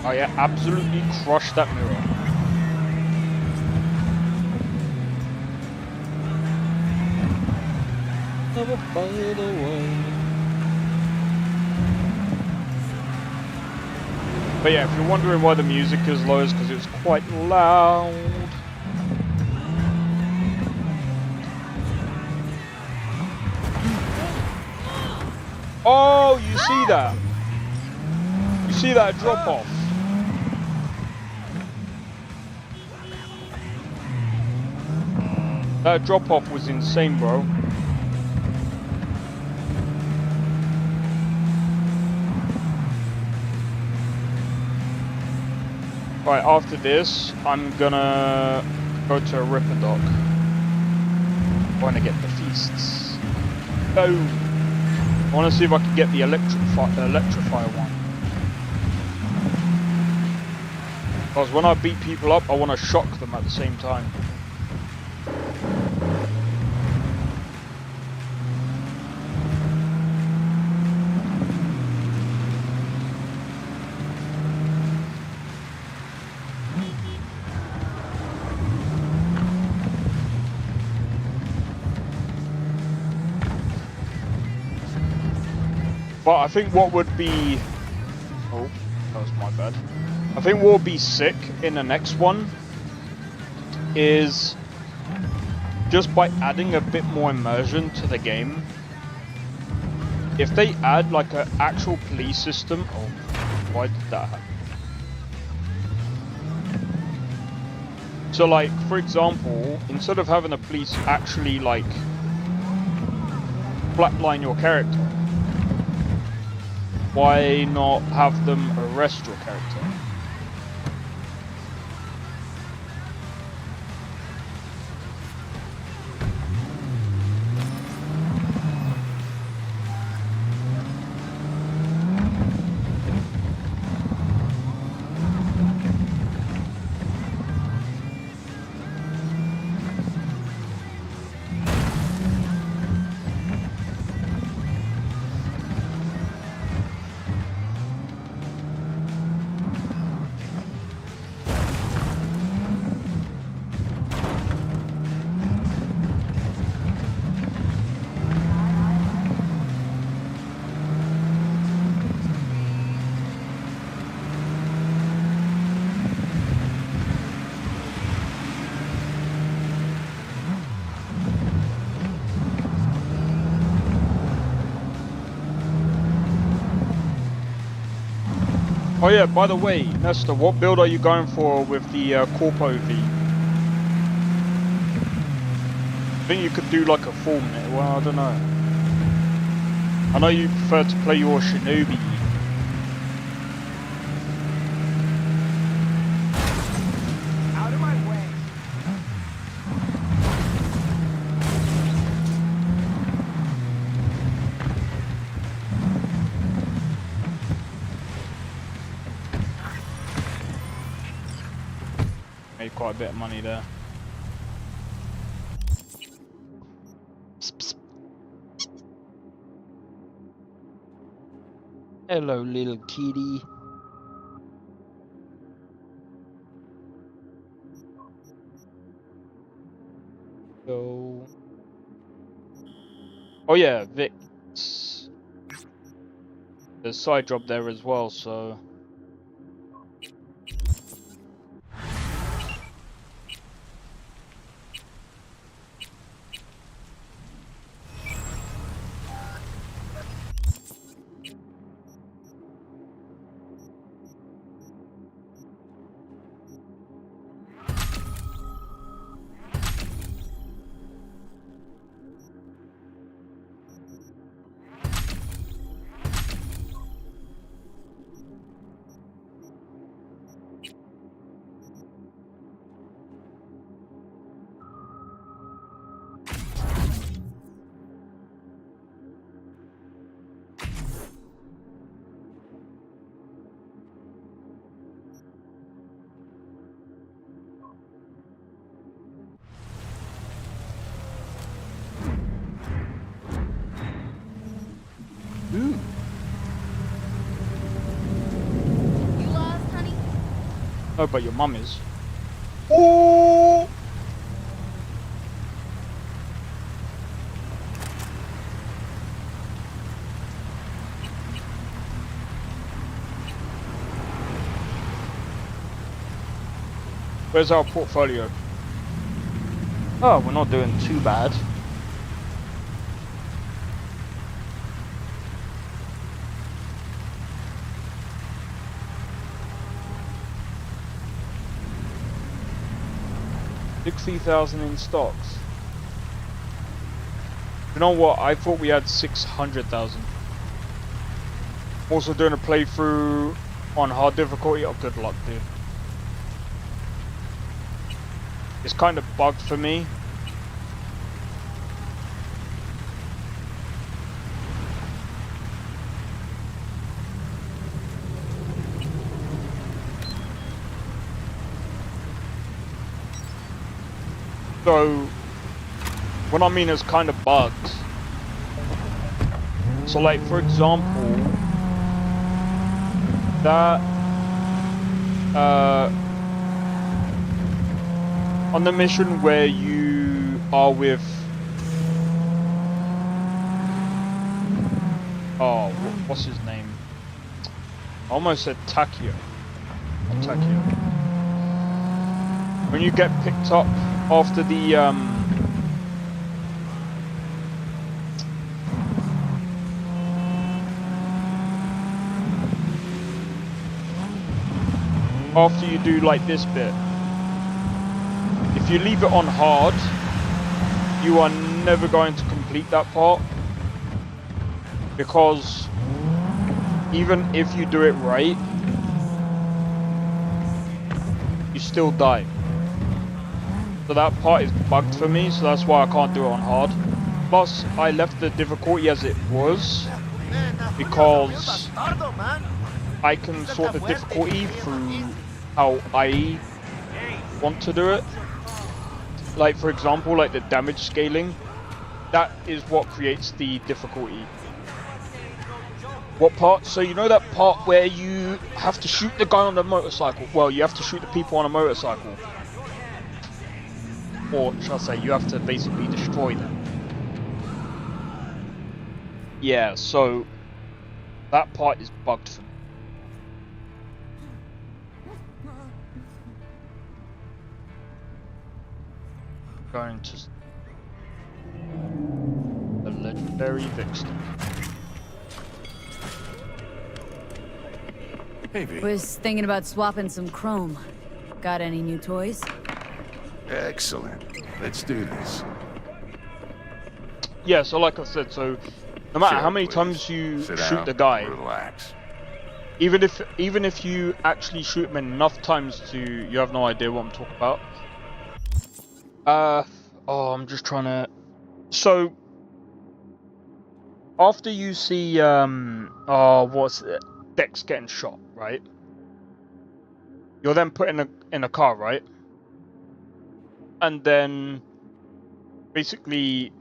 Oh yeah, absolutely crushed that mirror. Never fade away. But yeah, if you're wondering why the music is low, it's because it's quite loud. Oh, you see that? You see that drop off? That drop off was insane, bro. Right, after this, I'm gonna go to a Ripper Dock. I wanna get the feasts. Boom! I wanna see if I can get the electrify one. Because when I beat people up, I wanna shock them at the same time. But I think what would be... Oh, that was my bad. I think what would be sick in the next one is just by adding a bit more immersion to the game. If they add like an actual police system... Oh, why did that happen? So like, for example, instead of having the police actually like flatline your character, why not have them arrest your character? Oh yeah, by the way, Nesta, what build are you going for with the Corpo V? I think you could do like a full minute, well, I don't know. I know you prefer to play your Shinobi. Out of my way. Made quite a bit of money there. Hello, little kitty. So, oh yeah, Vic's. There's a side job there as well, so. Ooh. You lost, honey? Oh, but your mum is. Oh! Where's our portfolio? Oh, we're not doing too bad. $60,000 in stocks. You know what? I thought we had 600,000. Also doing a playthrough on hard difficulty. Oh, good luck, dude. It's kind of bugged for me. So, what I mean is kind of bugged. So like, for example, that, on the mission where you are with, oh, what's his name? I almost said Takio. Not Takio. When you get picked up after the, after you do like this bit, if you leave it on hard, you are never going to complete that part, because even if you do it right, you still die. So that part is bugged for me, so that's why I can't do it on hard. Plus, I left the difficulty as it was, because I can sort the difficulty through how I want to do it. Like, for example, like the damage scaling, that is what creates the difficulty. What part? So you know that part where you have to shoot the guy on the motorcycle? Well, you have to shoot the people on a motorcycle. Or, shall I say, you have to basically destroy them. Yeah, so that part is bugged for me. Going to the legendary Vixen. Hey, V. Was thinking about swapping some chrome. Got any new toys? Excellent. Let's do this. Yeah, so like I said, so no matter Sure, how many please. times you Sit shoot down, the guy, relax. even if you actually shoot him enough times to, you have no idea what I'm talking about. Oh, I'm just trying to. So after you see what's it? Dex getting shot, right? You're then put in a car, right? And then basically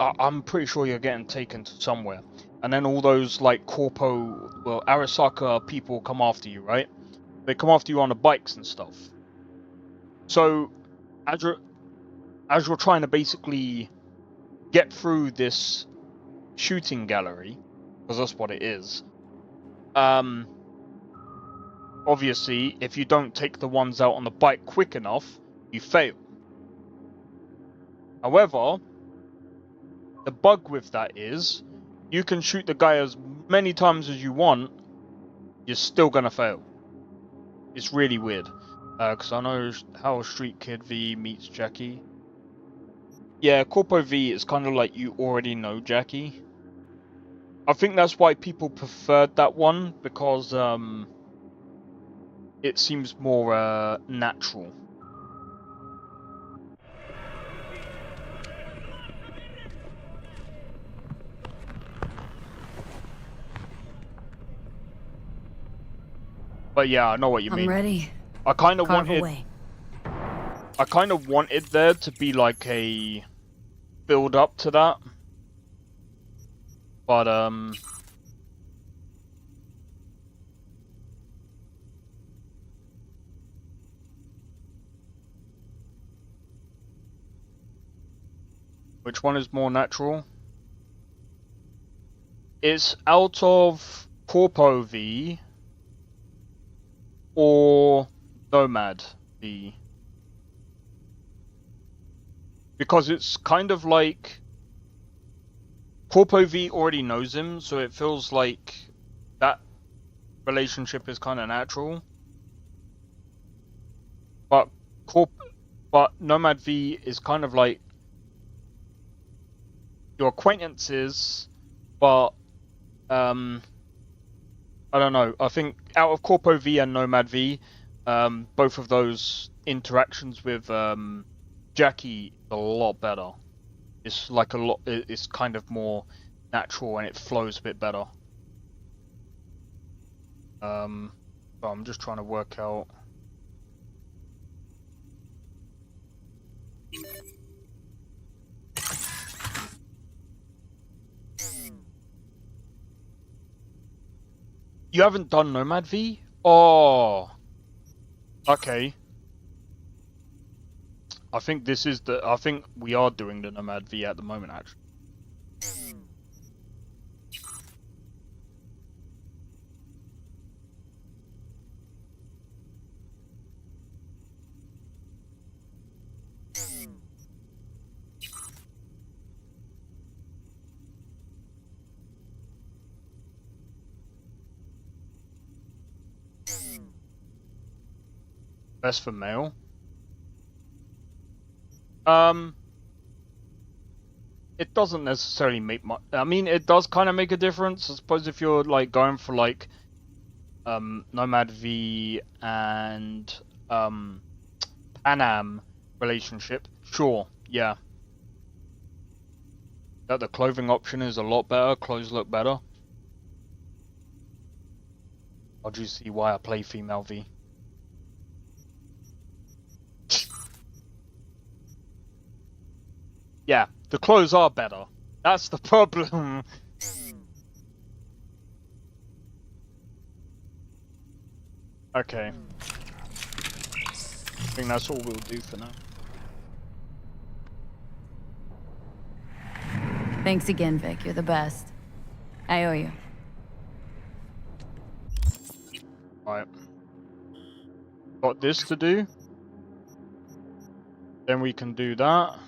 I'm pretty sure you're getting taken to somewhere, and then all those like Arasaka people come after you, right? They come after you on the bikes and stuff. So as you're trying to basically get through this shooting gallery, because that's what it is, obviously if you don't take the ones out on the bike quick enough, you fail. However, the bug with that is you can shoot the guy as many times as you want, you're still gonna fail. It's really weird. Because I know how Street Kid V meets Jackie. Yeah, Corpo V is kind of like you already know Jackie. I think that's why people preferred that one, because it seems more natural. But yeah, I know what you mean. I'm ready. I kind of Carve wanted. away. I kind of wanted there to be like a build up to that. But which one is more natural? It's out of Corpo V or Nomad V. Because it's kind of like Corpo V already knows him, so it feels like that relationship is kind of natural. But Nomad V is kind of like your acquaintances, but I don't know. I think out of Corpo V and Nomad V, both of those interactions with Jackie a lot better. It's like a lot. It's kind of more natural and it flows a bit better. But I'm just trying to work out. You haven't done Nomad V? Oh, okay. I think this is the. I think we are doing the Nomad V at the moment, actually. Best for male. It doesn't necessarily make much. I mean, it does kind of make a difference. I suppose if you're like going for like Nomad V and Panam relationship, sure, yeah. That the clothing option is a lot better. Clothes look better. I'll just see why I play female V. Yeah, the clothes are better. That's the problem. Okay. I think that's all we'll do for now. Thanks again, Vic. You're the best. I owe you. Right. Got this to do. Then we can do that.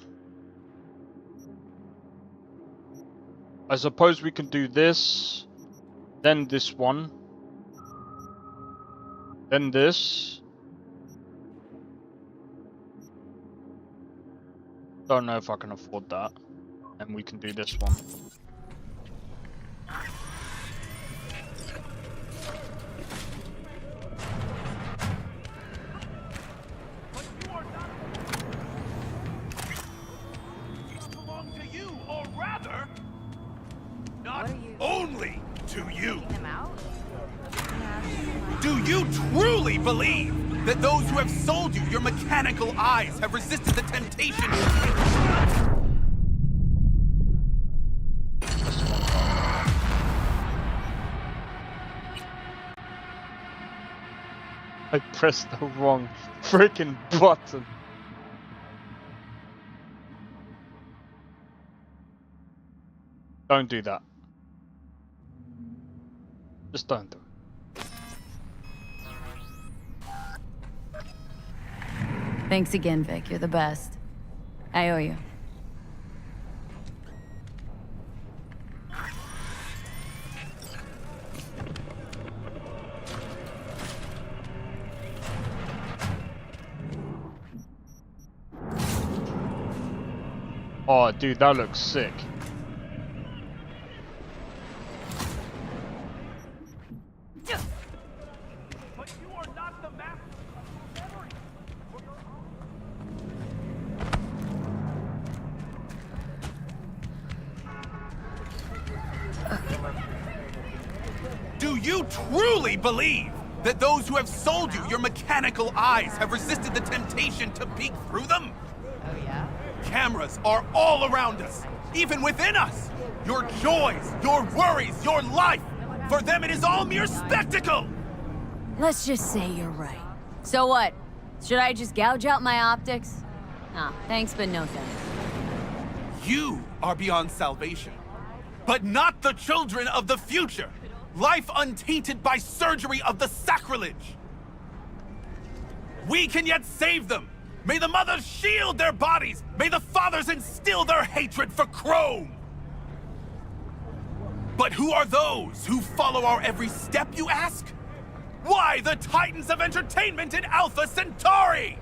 I suppose we can do this, then this one, then this. Don't know if I can afford that. And we can do this one. Only to you. Do you truly believe that those who have sold you your mechanical eyes have resisted the temptation? I pressed the wrong freaking button. Don't do that. Just don't do it. Thanks again, Vic. You're the best. I owe you. Oh, dude, that looks sick. Do you truly believe that those who have sold you your mechanical eyes have resisted the temptation to peek through them? Oh, yeah? Cameras are all around us, even within us. your joys, your worries, your life. For them, it is all mere spectacle. Let's just say you're right. So what? Should I just gouge out my optics? Nah, thanks, but no thanks. You are beyond salvation, but not the children of the future. Life untainted by surgery of the sacrilege. We can yet save them. May the mothers shield their bodies. May the fathers instill their hatred for Chrome. But who are those who follow our every step, you ask? Why, the titans of entertainment in Alpha Centauri!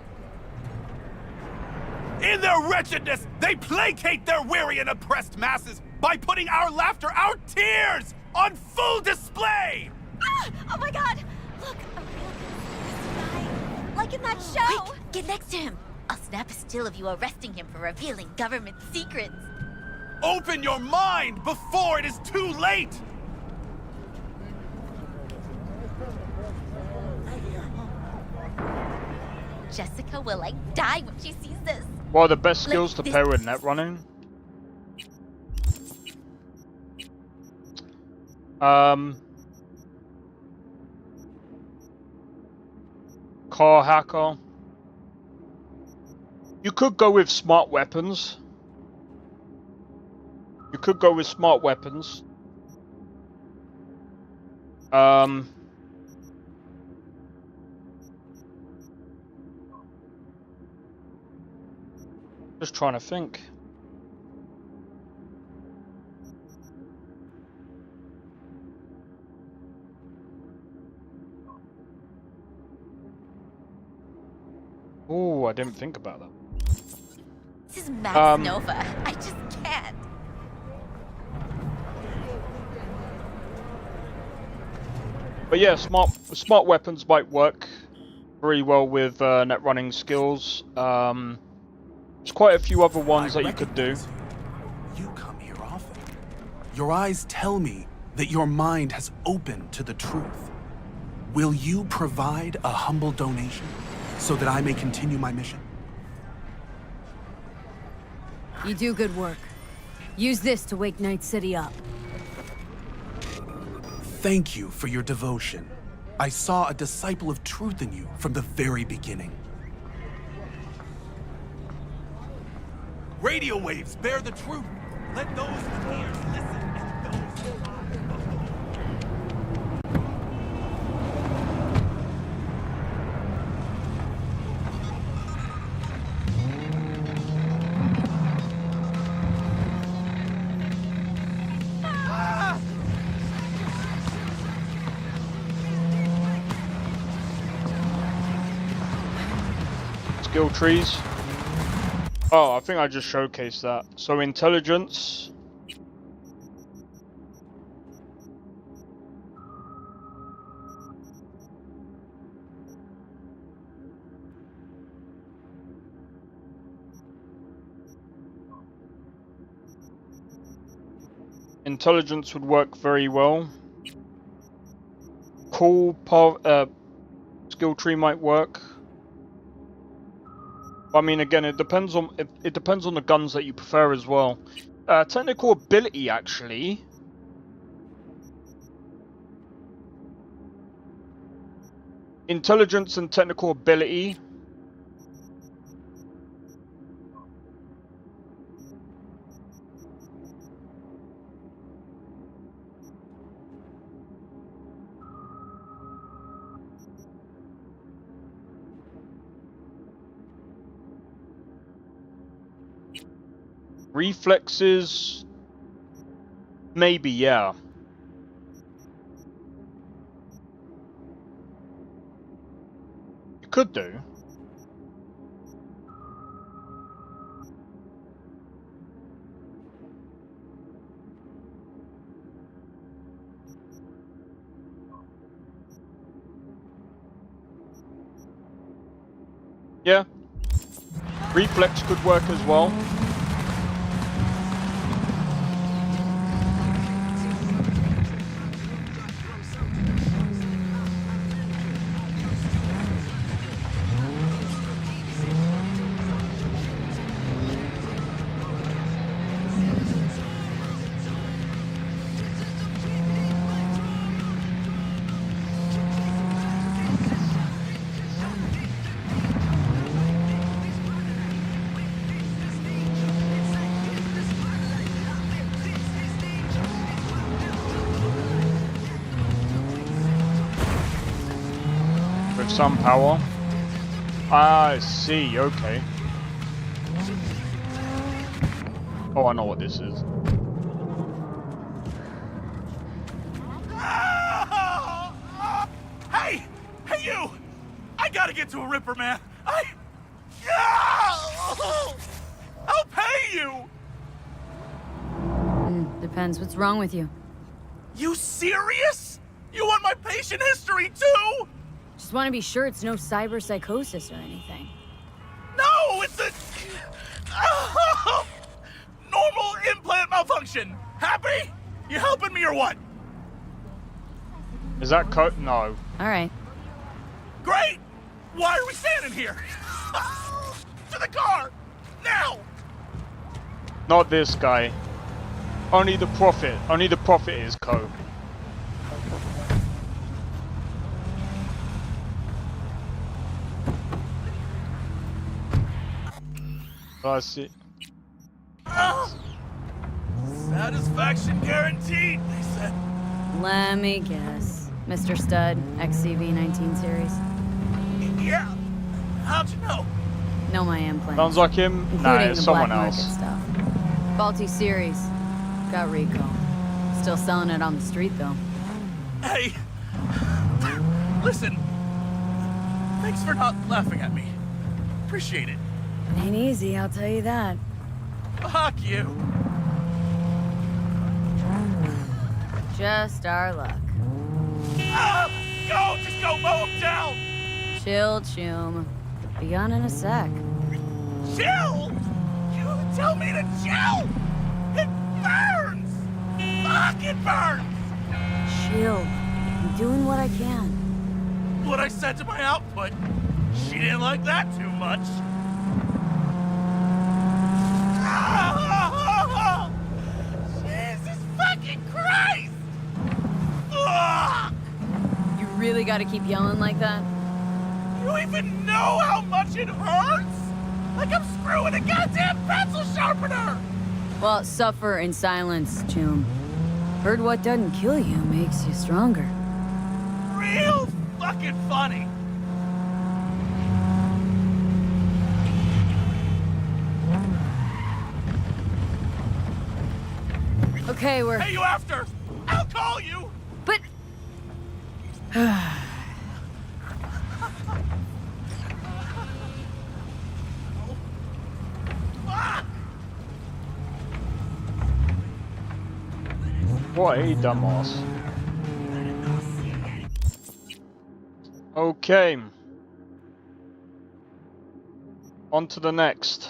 In their wretchedness, they placate their weary and oppressed masses by putting our laughter, our tears, on full display! Ah! Oh my god! Look, a real guy. Like in that show! Quick, get next to him! I'll snap a still of you arresting him for revealing government secrets. Open your mind before it is too late! Jessica will like die when she sees this. Well, the best skills to pair with net running. Car hacker. You could go with smart weapons. You could go with smart weapons. Just trying to think. Oh, I didn't think about that. This is Max Nova. I just can't. But yeah, smart weapons might work very well with net running skills. There's quite a few other ones that you could do. You come here often. Your eyes tell me that your mind has opened to the truth. Will you provide a humble donation so that I may continue my mission? You do good work. Use this to wake Night City up. Thank you for your devotion. I saw a disciple of truth in you from the very beginning. Radio waves bear the truth. Let those with ears listen and those who Skill trees. Oh, I think I just showcased that. So intelligence. Intelligence would work very well. Cool skill tree might work. I mean, again, it depends on the guns that you prefer as well. Technical ability, actually. Intelligence and technical ability. Reflexes, maybe, yeah. You could do. Yeah. Reflex could work as well. With some power. I see, okay. Oh, I know what this is. Hey! Hey, you! I gotta get to a Ripper, man! I'll pay you! Depends what's wrong with you. You serious? You want my patient history, too? Just want to be sure it's no cyber psychosis or anything. No, it's a... normal implant malfunction! Happy? You helping me or what? Is that code? No. Alright. Great! Why are we standing here? To the car! Now! Not this guy. Only the Prophet. Only the Prophet is Co. That's it. Satisfaction guaranteed, they said. Let me guess. Mr. Stud, XCV-19 series. Yeah. How'd you know? Know my implants. Sounds like him. Nah, Including it's the someone black market else. stuff. Faulty series. Got recall. Still selling it on the street, though. Hey! Listen. Thanks for not laughing at me. Appreciate it. Ain't easy, I'll tell you that. Fuck you. Just our luck. Go! Just go mow him down! Chill, Chum. Be gone in a sec. Chill? You tell me to chill? It burns! Fuck, it burns! Chill. I'm doing what I can. What I said to my output. She didn't like that too much. Jesus fucking Christ! Ugh! You really gotta keep yelling like that? You even know how much it hurts? Like I'm screwing a goddamn pencil sharpener! Well, suffer in silence, Chum. Heard what doesn't kill you makes you stronger. Real fucking funny. Okay, we're... Hey, you after? I'll call you! But... What a dumbass. Okay. On to the next.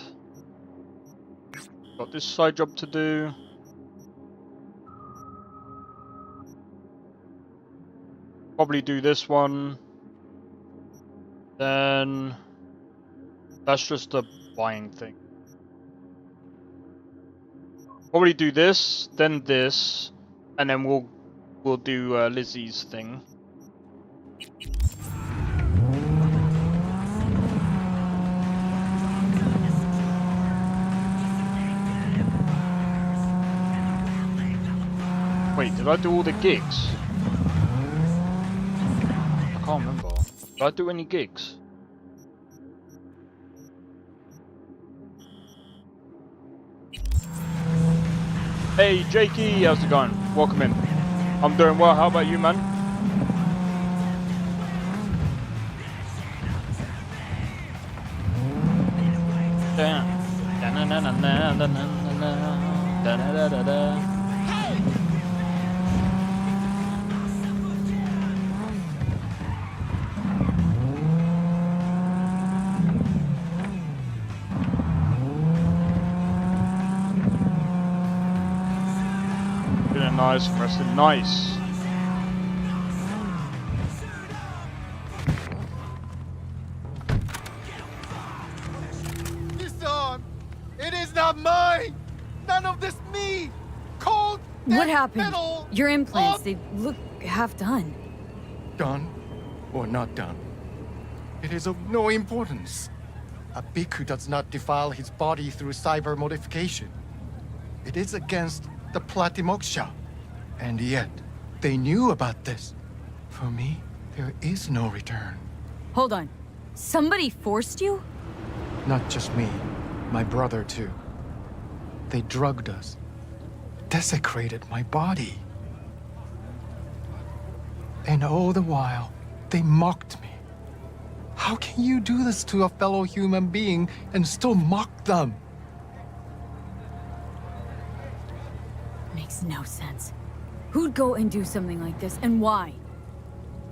Got this side job to do. Probably do this one. Then that's just a buying thing. Probably do this, then this, and then we'll do Lizzie's thing. Wait, did I do all the gigs? I can't remember. Did I do any gigs? Hey Jakey, how's it going? Welcome in. I'm doing well, how about you, man? Nice and rested. Nice. This arm, it is not mine. None of this me. Cold. What happened? Your implants, they look half done. Done or not done, it is of no importance. A bhikkhu does not defile his body through cyber modification. It is against the Platimoksha. And yet, they knew about this. For me, there is no return. Hold on. Somebody forced you? Not just me, my brother too. They drugged us, desecrated my body. And all the while, they mocked me. How can you do this to a fellow human being and still mock them? Makes no sense. Who'd go and do something like this, and why?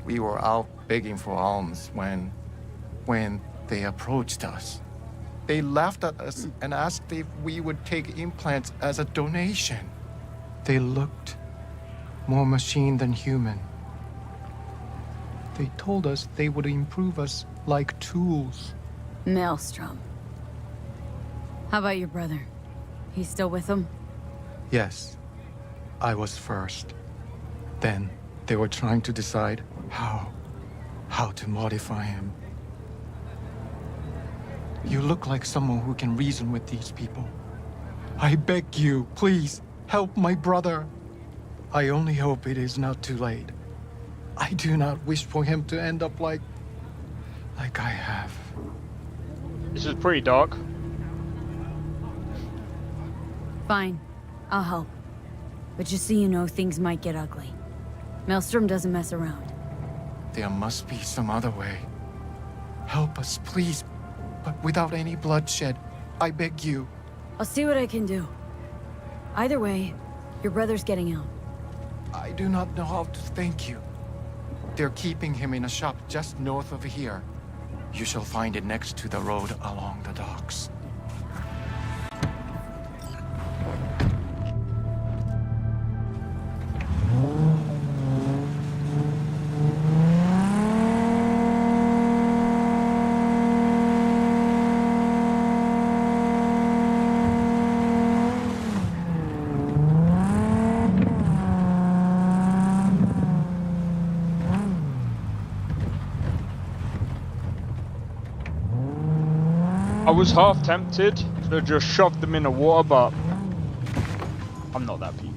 We were out begging for alms when they approached us. They laughed at us and asked if we would take implants as a donation. They looked more machine than human. They told us they would improve us like tools. Maelstrom. How about your brother? He's still with them? Yes, I was first. Then they were trying to decide how to modify him. You look like someone who can reason with these people. I beg you, please, help my brother. I only hope it is not too late. I do not wish for him to end up like I have. This is pretty dark. Fine. I'll help. But just so you know, things might get ugly. Maelstrom doesn't mess around. There must be some other way. Help us, please, but without any bloodshed. I beg you. I'll see what I can do. Either way, your brother's getting out. I do not know how to thank you. They're keeping him in a shop just north of here. You shall find it next to the road along the docks. I was half tempted to just shove them in the water, but I'm not that peak.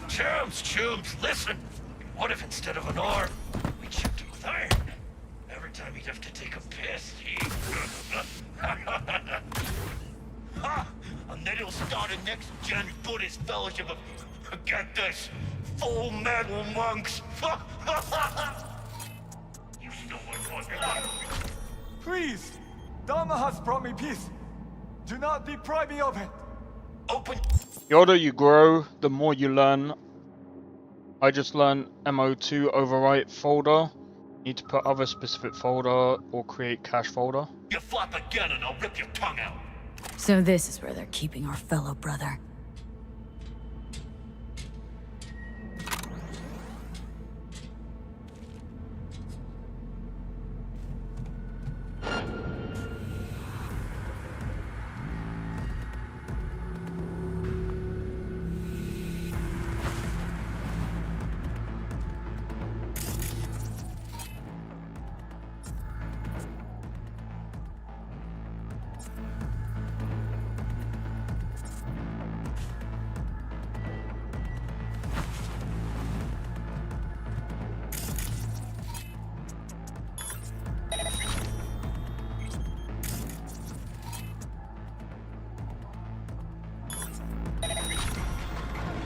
Chums, listen! What if instead of an arm, we chipped him with iron? Every time he'd have to take a piss, and then he'll start a next-gen Buddhist fellowship of, get this, full metal monks! You still want one? Please! Dharma has brought me peace. Do not deprive me of it. Open. The older you grow, the more you learn. I just learned MO2 overwrite folder. Need to put other specific folder or create cache folder. You flap again and I'll rip your tongue out. So this is where they're keeping our fellow brother.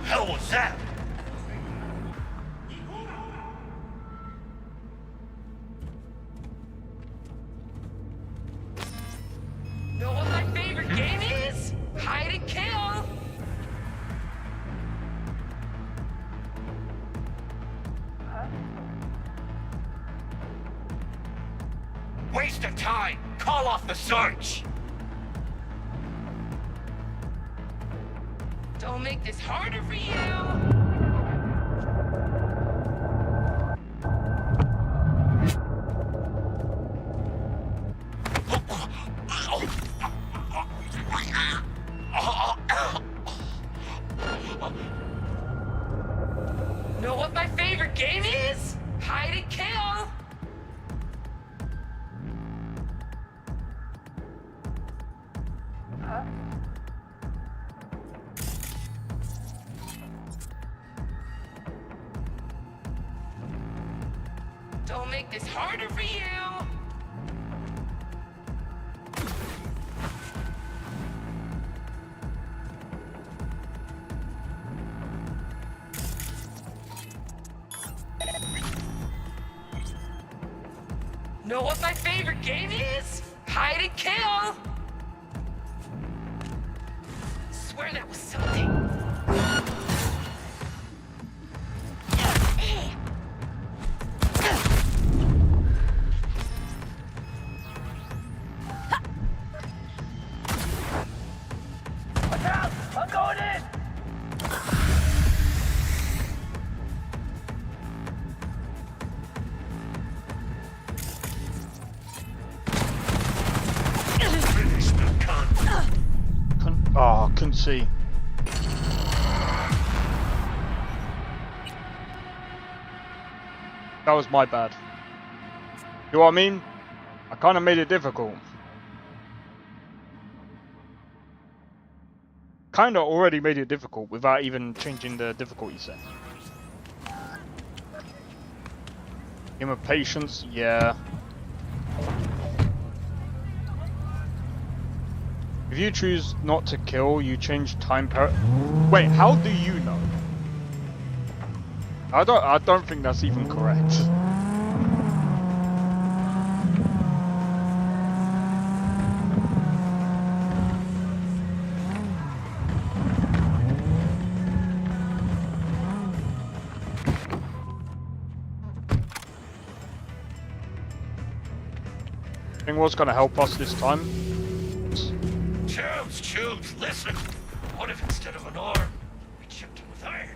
Hell was that? Know what my favorite game is? Hide and kill! Waste of time! Call off the search! Don't make this harder for you! Know what my favorite game is? Hide and kill! Don't make this harder for you. Know what my favorite game is? Hide and kill! Swear that was something. Watch out! I'm going in! Oh, couldn't see. That was my bad. You know what I mean? I kind of made it difficult. Kind of already made it difficult without even changing the difficulty set. Game of patience, yeah. If you choose not to kill, you change time per. Wait, how do you know? I don't think that's even correct. I think what's gonna help us this time? Chubes, listen! What if instead of an arm, we chipped him with iron?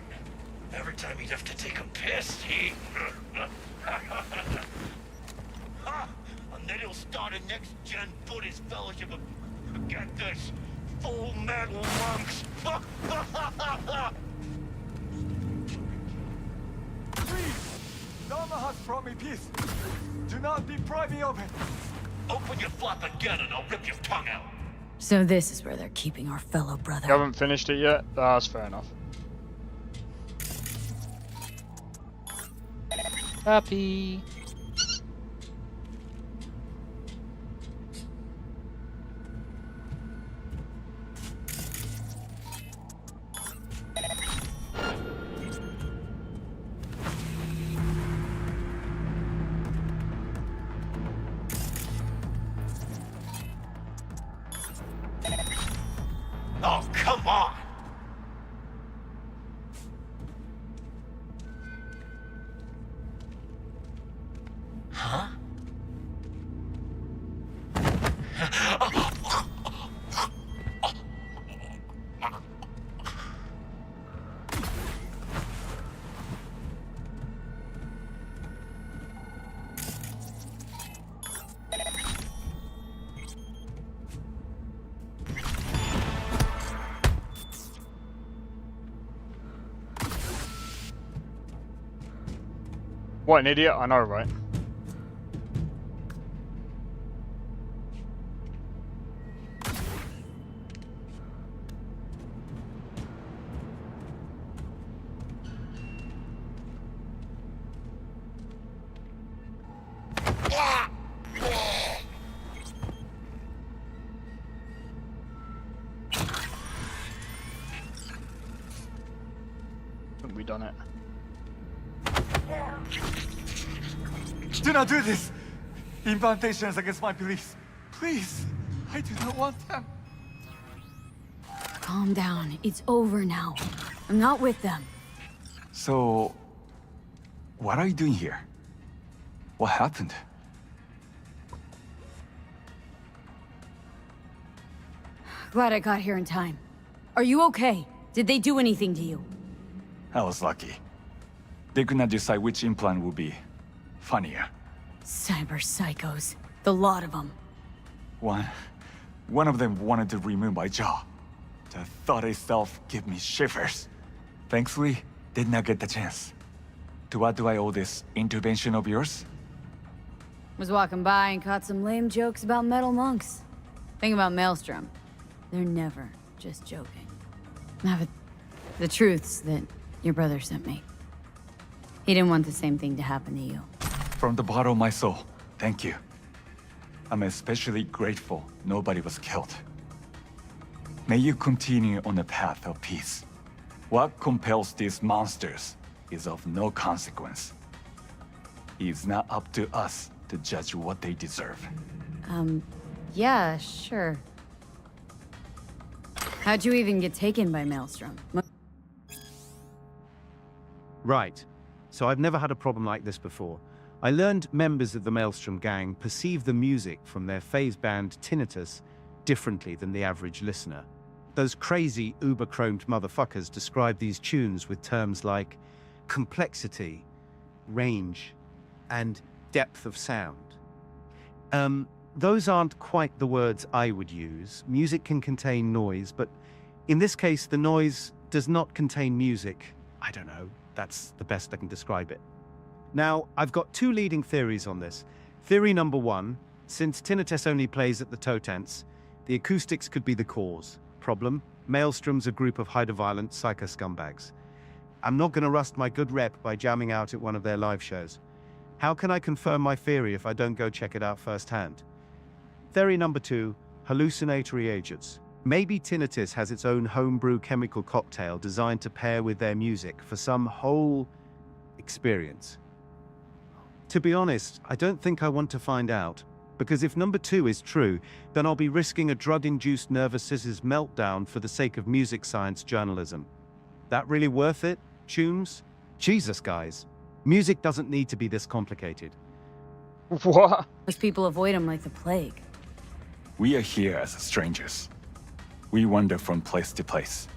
Every time he'd have to take a piss, he... And then he'll start a next-gen Buddhist fellowship of... Get this! Full metal monks! Please! Dharma has brought me peace. Do not deprive me of it. Open your flap again and I'll rip your tongue out. So this is where they're keeping our fellow brother. You haven't finished it yet? That's fair enough. Happy. Oh, come on! Huh? What an idiot, I know, right? Haven't we done it? Do not do this! Implantations against my beliefs. Please, I do not want them. Calm down. It's over now. I'm not with them. So... what are you doing here? What happened? Glad I got here in time. Are you okay? Did they do anything to you? I was lucky. They could not decide which implant would be funnier. Cyber psychos. The lot of them. One of them wanted to remove my jaw. The thought itself gave me shivers. Thankfully, did not get the chance. To what do I owe this intervention of yours? Was walking by and caught some lame jokes about metal monks. Think about Maelstrom. They're never just joking. Now, but the truth's that your brother sent me. He didn't want the same thing to happen to you. From the bottom of my soul, thank you. I'm especially grateful nobody was killed. May you continue on the path of peace. What compels these monsters is of no consequence. It's not up to us to judge what they deserve. Yeah, sure. How'd you even get taken by Maelstrom? Right. So I've never had a problem like this before. I learned members of the Maelstrom gang perceive the music from their phase band tinnitus differently than the average listener. Those crazy uber-chromed motherfuckers describe these tunes with terms like complexity, range, and depth of sound. Those aren't quite the words I would use. Music can contain noise, but in this case, the noise does not contain music. I don't know. That's the best I can describe it. Now, I've got two leading theories on this. Theory number one, since tinnitus only plays at the toe tense, the acoustics could be the cause. Problem, Maelstrom's a group of hyper-violent psycho scumbags. I'm not going to rust my good rep by jamming out at one of their live shows. How can I confirm my theory if I don't go check it out firsthand? Theory number two, hallucinatory agents. Maybe tinnitus has its own homebrew chemical cocktail designed to pair with their music for some whole experience. To be honest, I don't think I want to find out, because if number two is true, then I'll be risking a drug-induced nervousness meltdown for the sake of music science journalism. That really worth it, Tunes? Jesus, guys. Music doesn't need to be this complicated. What? Most people avoid him like the plague. We are here as strangers. We wander from place to place.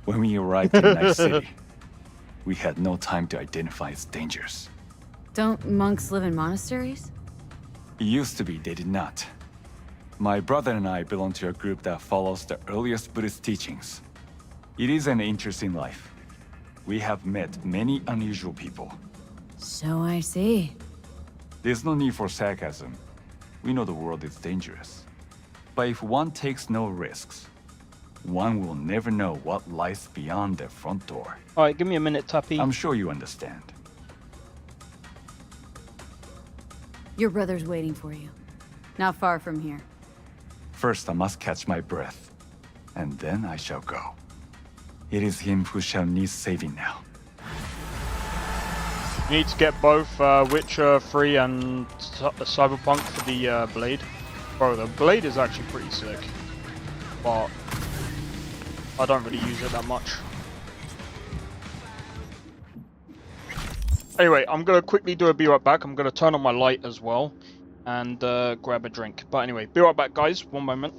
When we arrived in Night City, we had no time to identify its dangers. Don't monks live in monasteries? It used to be they did not. My brother and I belong to a group that follows the earliest Buddhist teachings. It is an interesting life. We have met many unusual people. So I see. There's no need for sarcasm. We know the world is dangerous. But if one takes no risks, one will never know what lies beyond their front door. Alright, give me a minute, Tuppy. I'm sure you understand. Your brother's waiting for you. Not far from here. First, I must catch my breath, and then I shall go. It is him who shall need saving now. You need to get both Witcher 3 and Cyberpunk for the blade. Bro, the blade is actually pretty sick, but I don't really use it that much. Anyway, I'm going to quickly do a be right back. I'm going to turn on my light as well and grab a drink. But anyway, be right back, guys. One moment.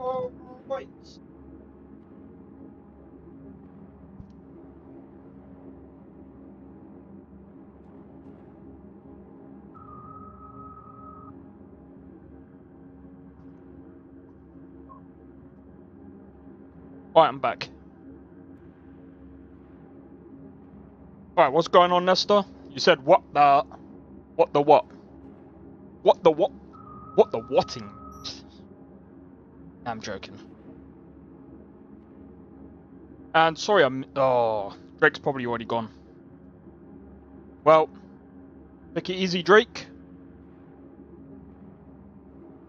Right. Alright, I'm back. Alright, what's going on, Nestor? You said what the what? What the what? What the whatting? I'm joking. And sorry, Drake's probably already gone. Well, take it easy, Drake.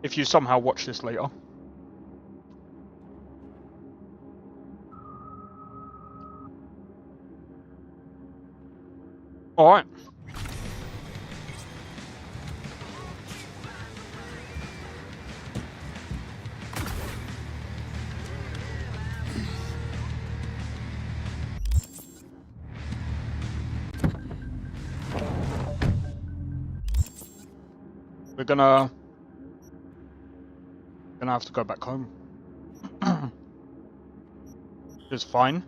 If you somehow watch this later. Alright. We're gonna have to go back home. It's fine.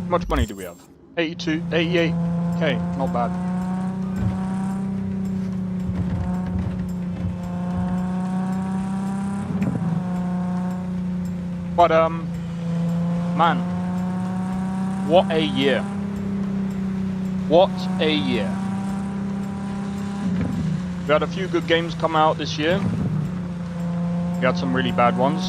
How much money do we have? 88k, not bad. But man, what a year. What a year. We had a few good games come out this year. We had some really bad ones.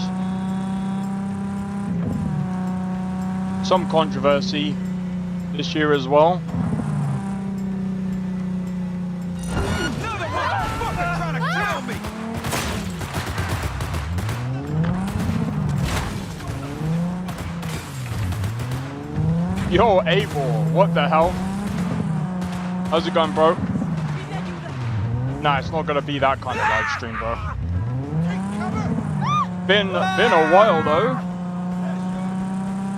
Some controversy this year as well. Yo, Abel, what the hell? How's it going, bro? Nah, it's not gonna be that kind of live stream, bro. Been a while though.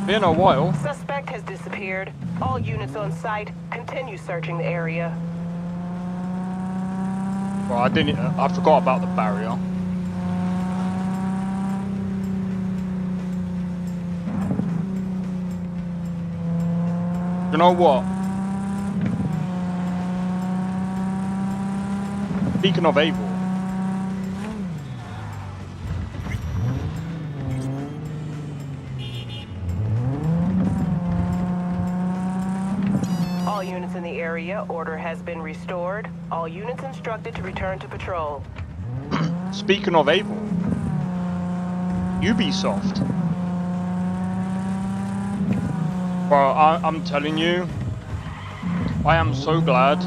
Been a while. Suspect has disappeared. All units on site, continue searching the area. Well, I forgot about the barrier. You know what? Speaking of Abel. All units in the area, order has been restored. All units instructed to return to patrol. Speaking of Abel. Ubisoft. Well, I'm telling you, I am so glad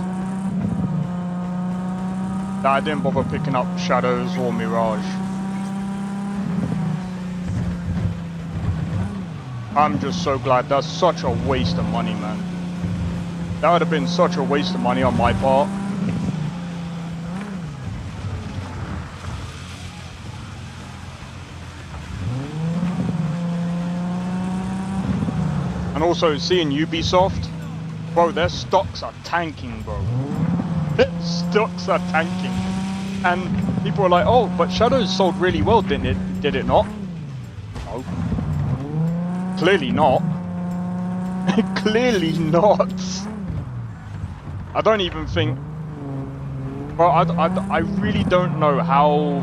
that I didn't bother picking up Shadows or Mirage. I'm just so glad. That's such a waste of money, man. That would have been such a waste of money on my part. And also seeing Ubisoft, bro, their stocks are tanking, bro. Their stocks are tanking. And people are like, oh, but Shadows sold really well, didn't it? Did it not? No. Clearly not. Clearly not. I don't even think... Well, I really don't know how...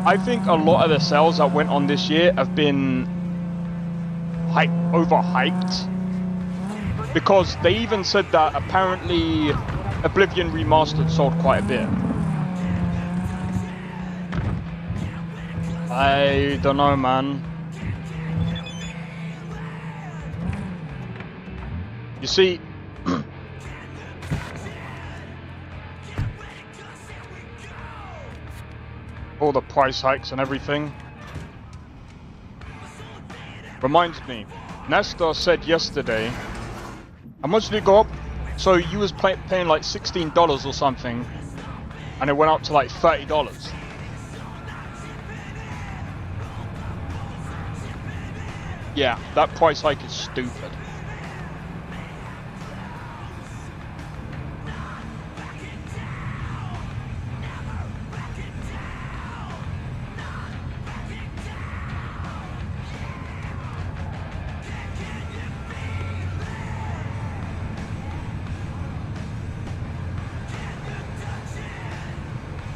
I think a lot of the sales that went on this year have been overhyped, because they even said that apparently Oblivion Remastered sold quite a bit. I don't know, man. You see, all the price hikes and everything. Reminds me, Nestor said yesterday, how much did it go up? So you was paying like $16 or something, and it went up to like $30. Yeah, that price hike is stupid.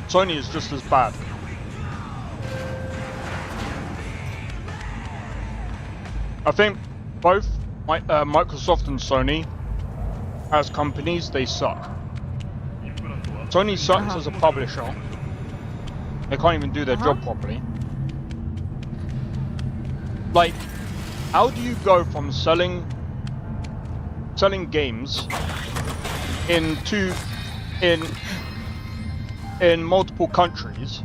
Sony is just as bad. I think both Microsoft and Sony, as companies, they suck. Sony sucks as a publisher. They can't even do their job properly. Like, how do you go from selling games in multiple countries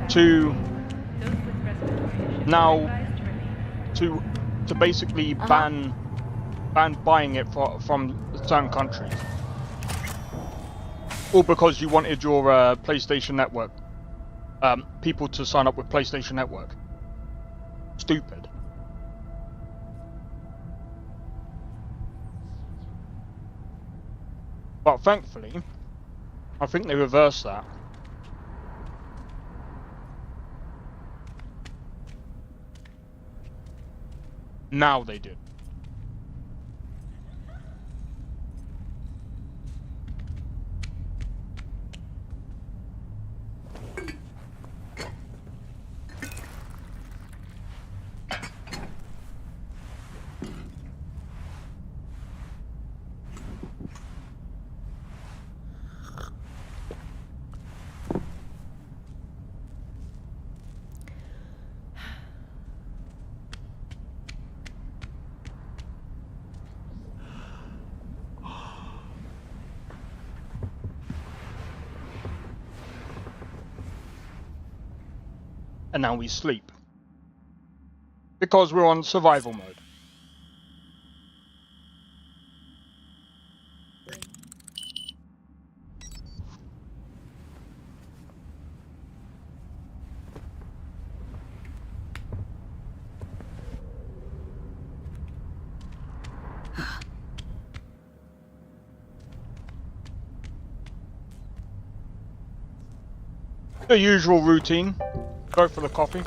to now to basically ban buying it from certain countries, all because you wanted your PlayStation Network people to sign up with PlayStation Network? Stupid. But thankfully, I think they reversed that. Now they do. And now we sleep. Because we're on survival mode. The usual routine. Go for the coffee.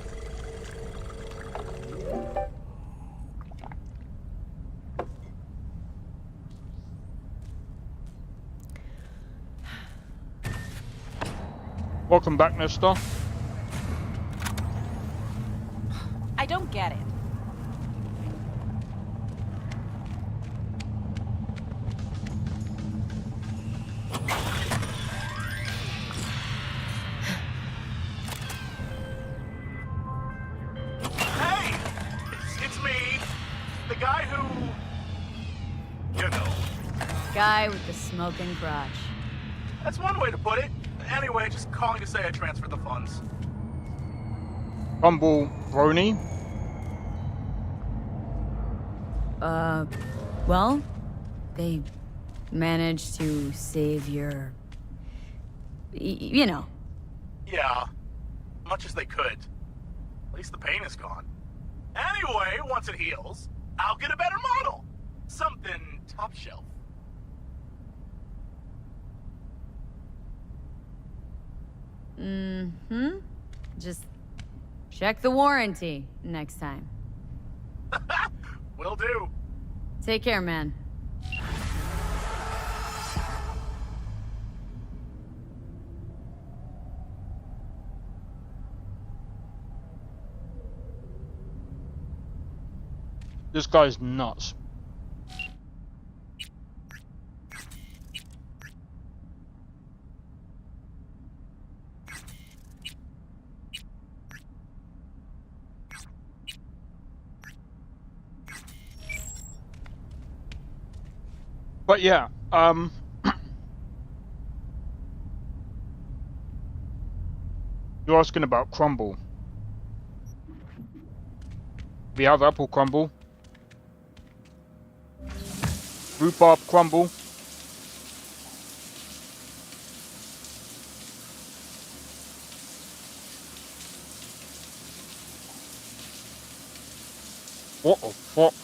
Welcome back, Nesta. I don't get it. Guy with the smoking crotch. That's one way to put it. Anyway, just calling to say I transferred the funds. Rumble Brony? Well, they managed to save your... you know. Yeah, much as they could. At least the pain is gone. Anyway, once it heals, I'll get a better model. Something top shelf. Mm-hmm. Just check the warranty next time. Will do. Take care, man. This guy's nuts. But yeah, you're asking about crumble. We have apple crumble, rhubarb crumble, what the fuck?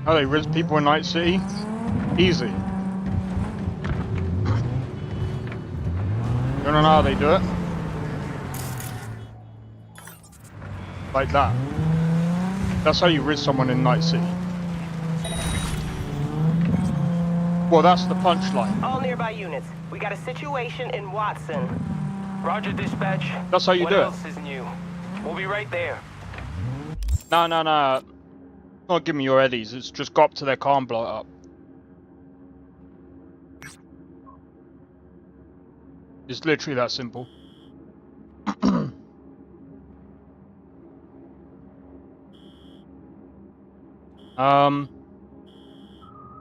Oh, they riz people in Night City? Easy. You don't know how they do it? Like that. That's how you riz someone in Night City. Well, that's the punchline. All nearby units. We got a situation in Watson. Roger, dispatch. That's how you do it. What else is new? We'll be right there. No. Don't give me your eddies. It's just go up to their car and blow it up. It's literally that simple.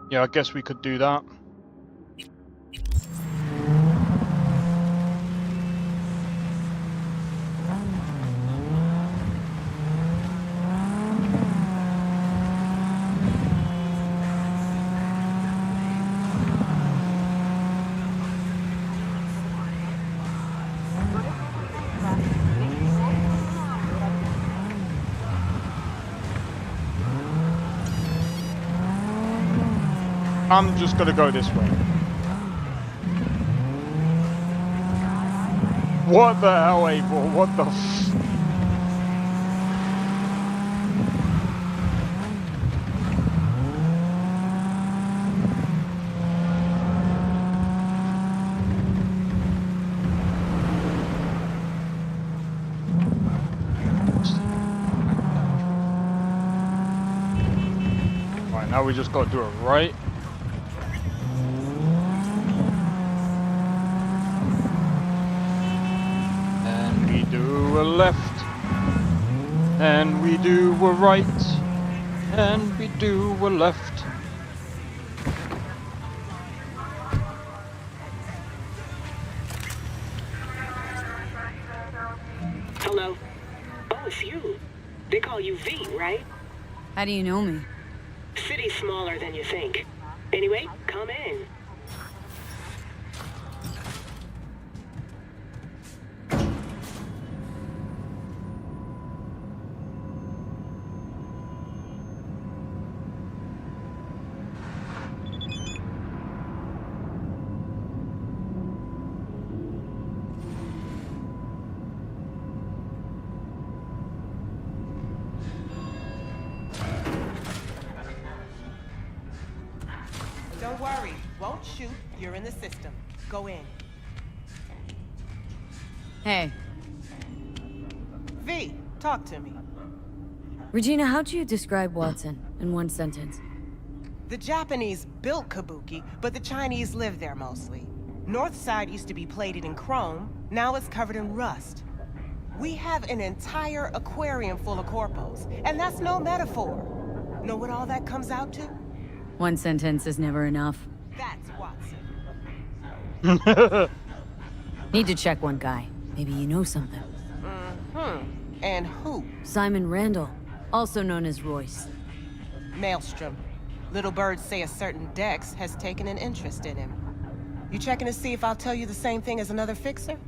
Yeah, I guess we could do that. I'm just gonna go this way. What the hell, April? What the f... Alright, now we just gotta do it right. A left, and we do a right, and we do a left. Hello. Oh, it's you. They call you V, right? How do you know me? City's smaller than you think. Anyway, come in. Don't worry, won't shoot. You're in the system. Go in. Hey. V, talk to me. Regina, how'd you describe Watson in one sentence? The Japanese built Kabuki, but the Chinese live there mostly. North side used to be plated in chrome, now it's covered in rust. We have an entire aquarium full of corpos, and that's no metaphor. Know what all that comes out to? One sentence is never enough. That's Watson. Need to check one guy. Maybe you know something. Mm-hmm. And who? Simon Randall, also known as Royce. Maelstrom. Little birds say a certain Dex has taken an interest in him. You checking to see if I'll tell you the same thing as another fixer?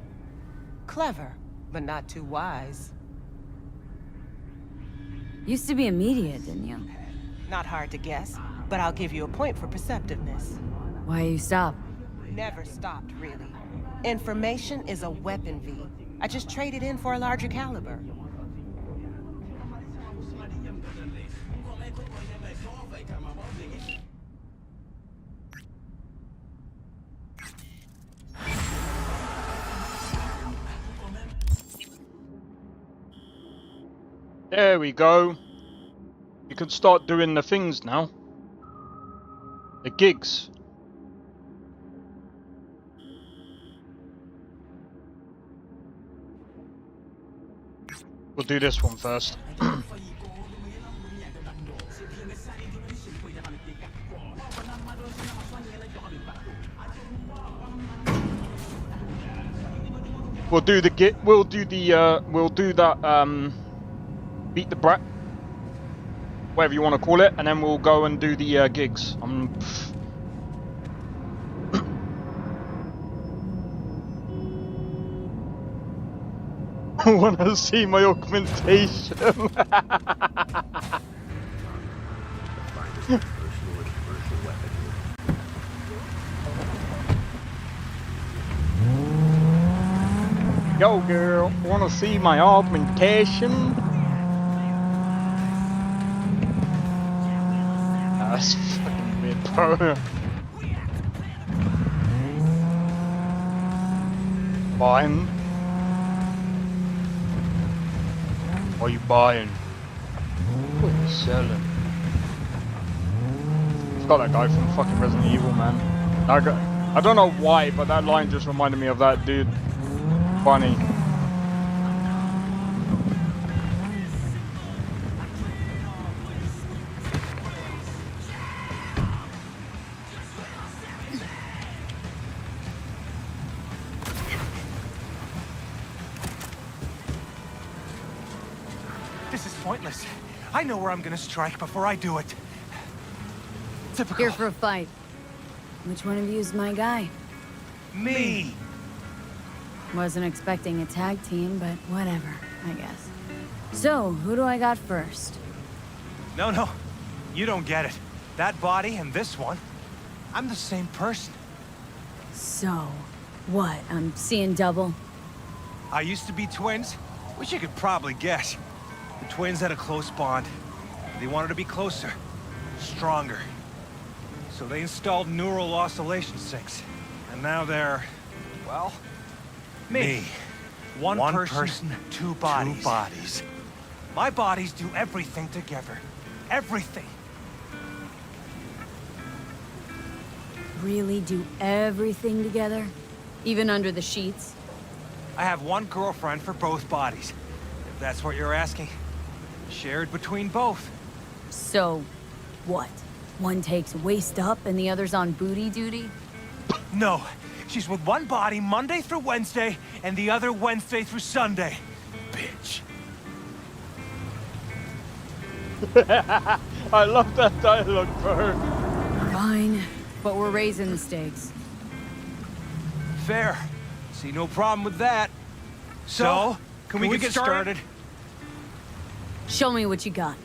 Clever, but not too wise. Used to be immediate, didn't you? Not hard to guess, but I'll give you a point for perceptiveness. Why you stop? Never stopped, really. Information is a weapon, V. I just traded in for a larger caliber. There we go. You can start doing the things now. The gigs. We'll do this one first. We'll do the git. We'll do that. Beat the brat, whatever you want to call it, and then we'll go and do the gigs. I want to see my augmentation. wanna see my augmentation? That's fucking weird, bro. Buying? What are you buying? What are you selling? It's got that guy from fucking Resident Evil, man. I don't know why, but that line just reminded me of that dude. Funny. This is pointless. I know where I'm gonna strike before I do it. Typical. Here for a fight. Which one of you is my guy? Me! Wasn't expecting a tag team, but whatever, I guess. So, who do I got first? No. You don't get it. That body and this one, I'm the same person. So, what? I'm seeing double? I used to be twins, which you could probably guess. The twins had a close bond. They wanted to be closer, stronger. So they installed neural oscillation sinks. And now they're, well, me. One person, two bodies. My bodies do everything together. Everything. Really do everything together? Even under the sheets? I have one girlfriend for both bodies, if that's what you're asking. Shared between both. So, what? One takes waist up and the other's on booty duty? No. She's with one body Monday through Wednesday, and the other Wednesday through Sunday. Bitch. I love that dialogue, bro. Fine, but we're raising the stakes. Fair. See no problem with that. So, can we get started? Show me what you got.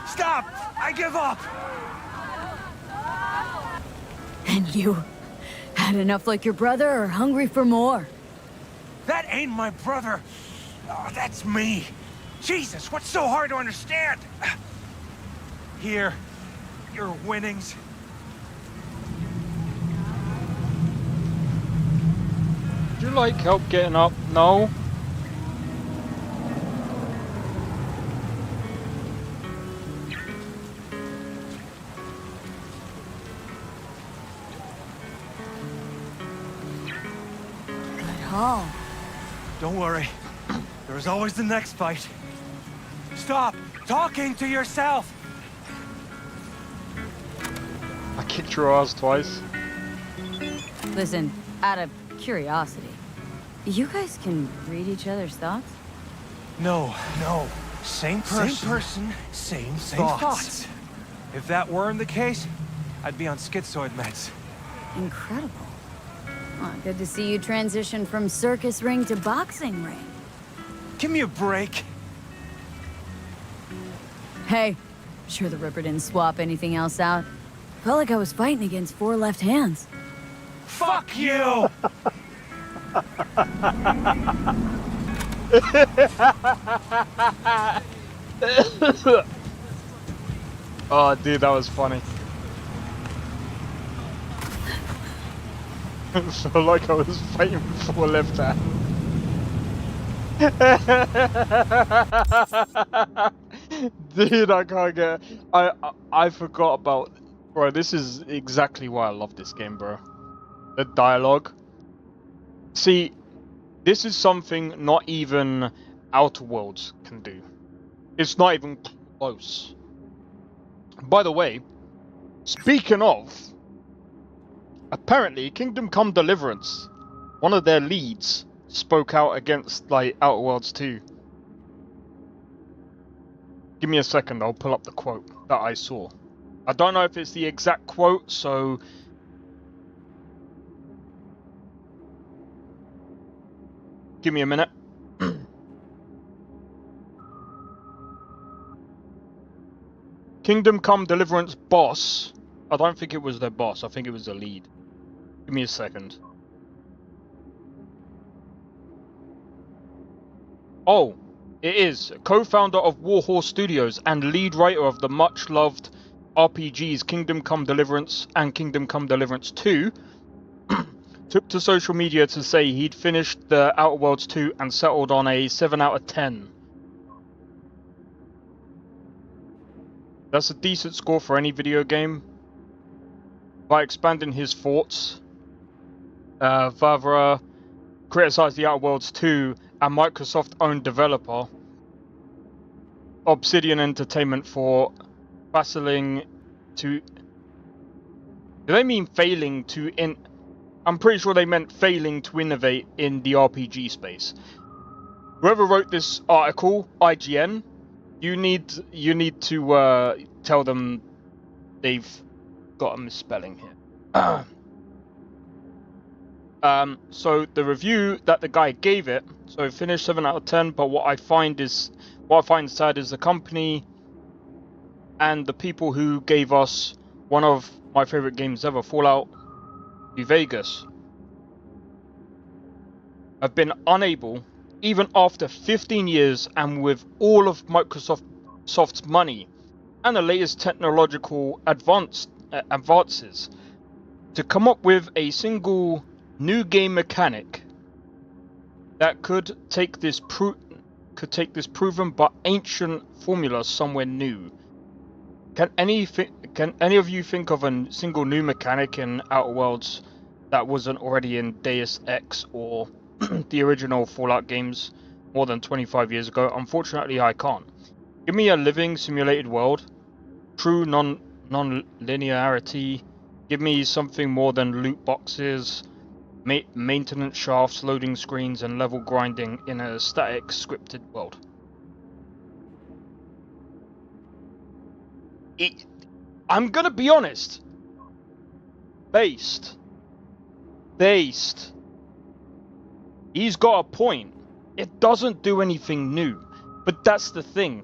Stop! I give up! And you? Had enough like your brother or hungry for more? That ain't my brother. Oh, that's me. Jesus, what's so hard to understand? Here, your winnings. Would you like help getting up? No? Oh. Don't worry. There's always the next fight. Stop talking to yourself! I kicked your ass twice. Listen, out of curiosity, you guys can read each other's thoughts? No. Same person, same thoughts. If that weren't the case, I'd be on schizoid meds. Incredible. Well, good to see you transition from circus ring to boxing ring. Give me a break. Hey, sure the Ripper didn't swap anything else out. Felt like I was fighting against four left hands. Fuck you! Oh, dude, that was funny. I felt like I was fighting for left hand. Dude, I can't get. I forgot about. Bro, this is exactly why I love this game, bro. The dialogue. See, this is something not even Outer Worlds can do. It's not even close. By the way, speaking of, apparently Kingdom Come Deliverance, one of their leads spoke out against like Outer Worlds 2. Give me a second, I'll pull up the quote that I saw. I don't know if it's the exact quote, so... Give me a minute. Kingdom Come Deliverance boss. I don't think it was their boss, I think it was the lead. Give me a second. Oh, it is. Co-founder of Warhorse Studios and lead writer of the much-loved RPGs Kingdom Come Deliverance and Kingdom Come Deliverance 2, took to social media to say he'd finished the Outer Worlds 2 and settled on a 7 out of 10. That's a decent score for any video game. By expanding his thoughts, Vavra criticized the Outer Worlds 2 and Microsoft-owned developer Obsidian Entertainment for failing to... Do they mean failing to... I'm pretty sure they meant failing to innovate in the RPG space. Whoever wrote this article, IGN, you need to tell them they've got a misspelling here. So the review that the guy gave it, so it finished 7 out of 10, but what I find sad is the company and the people who gave us one of my favorite games ever, Fallout New Vegas, have been unable, even after 15 years and with all of Microsoft's money and the latest technological advances, to come up with a single new game mechanic that could take this proven but ancient formula somewhere new. Can any of you think of a single new mechanic in Outer Worlds that wasn't already in Deus Ex or the original Fallout games more than 25 years ago? Unfortunately, I can't. Give me a living simulated world, true non-linearity. Give me something more than loot boxes, maintenance shafts, loading screens, and level grinding in a static, scripted world. I'm gonna be honest. Based. He's got a point. It doesn't do anything new. But that's the thing.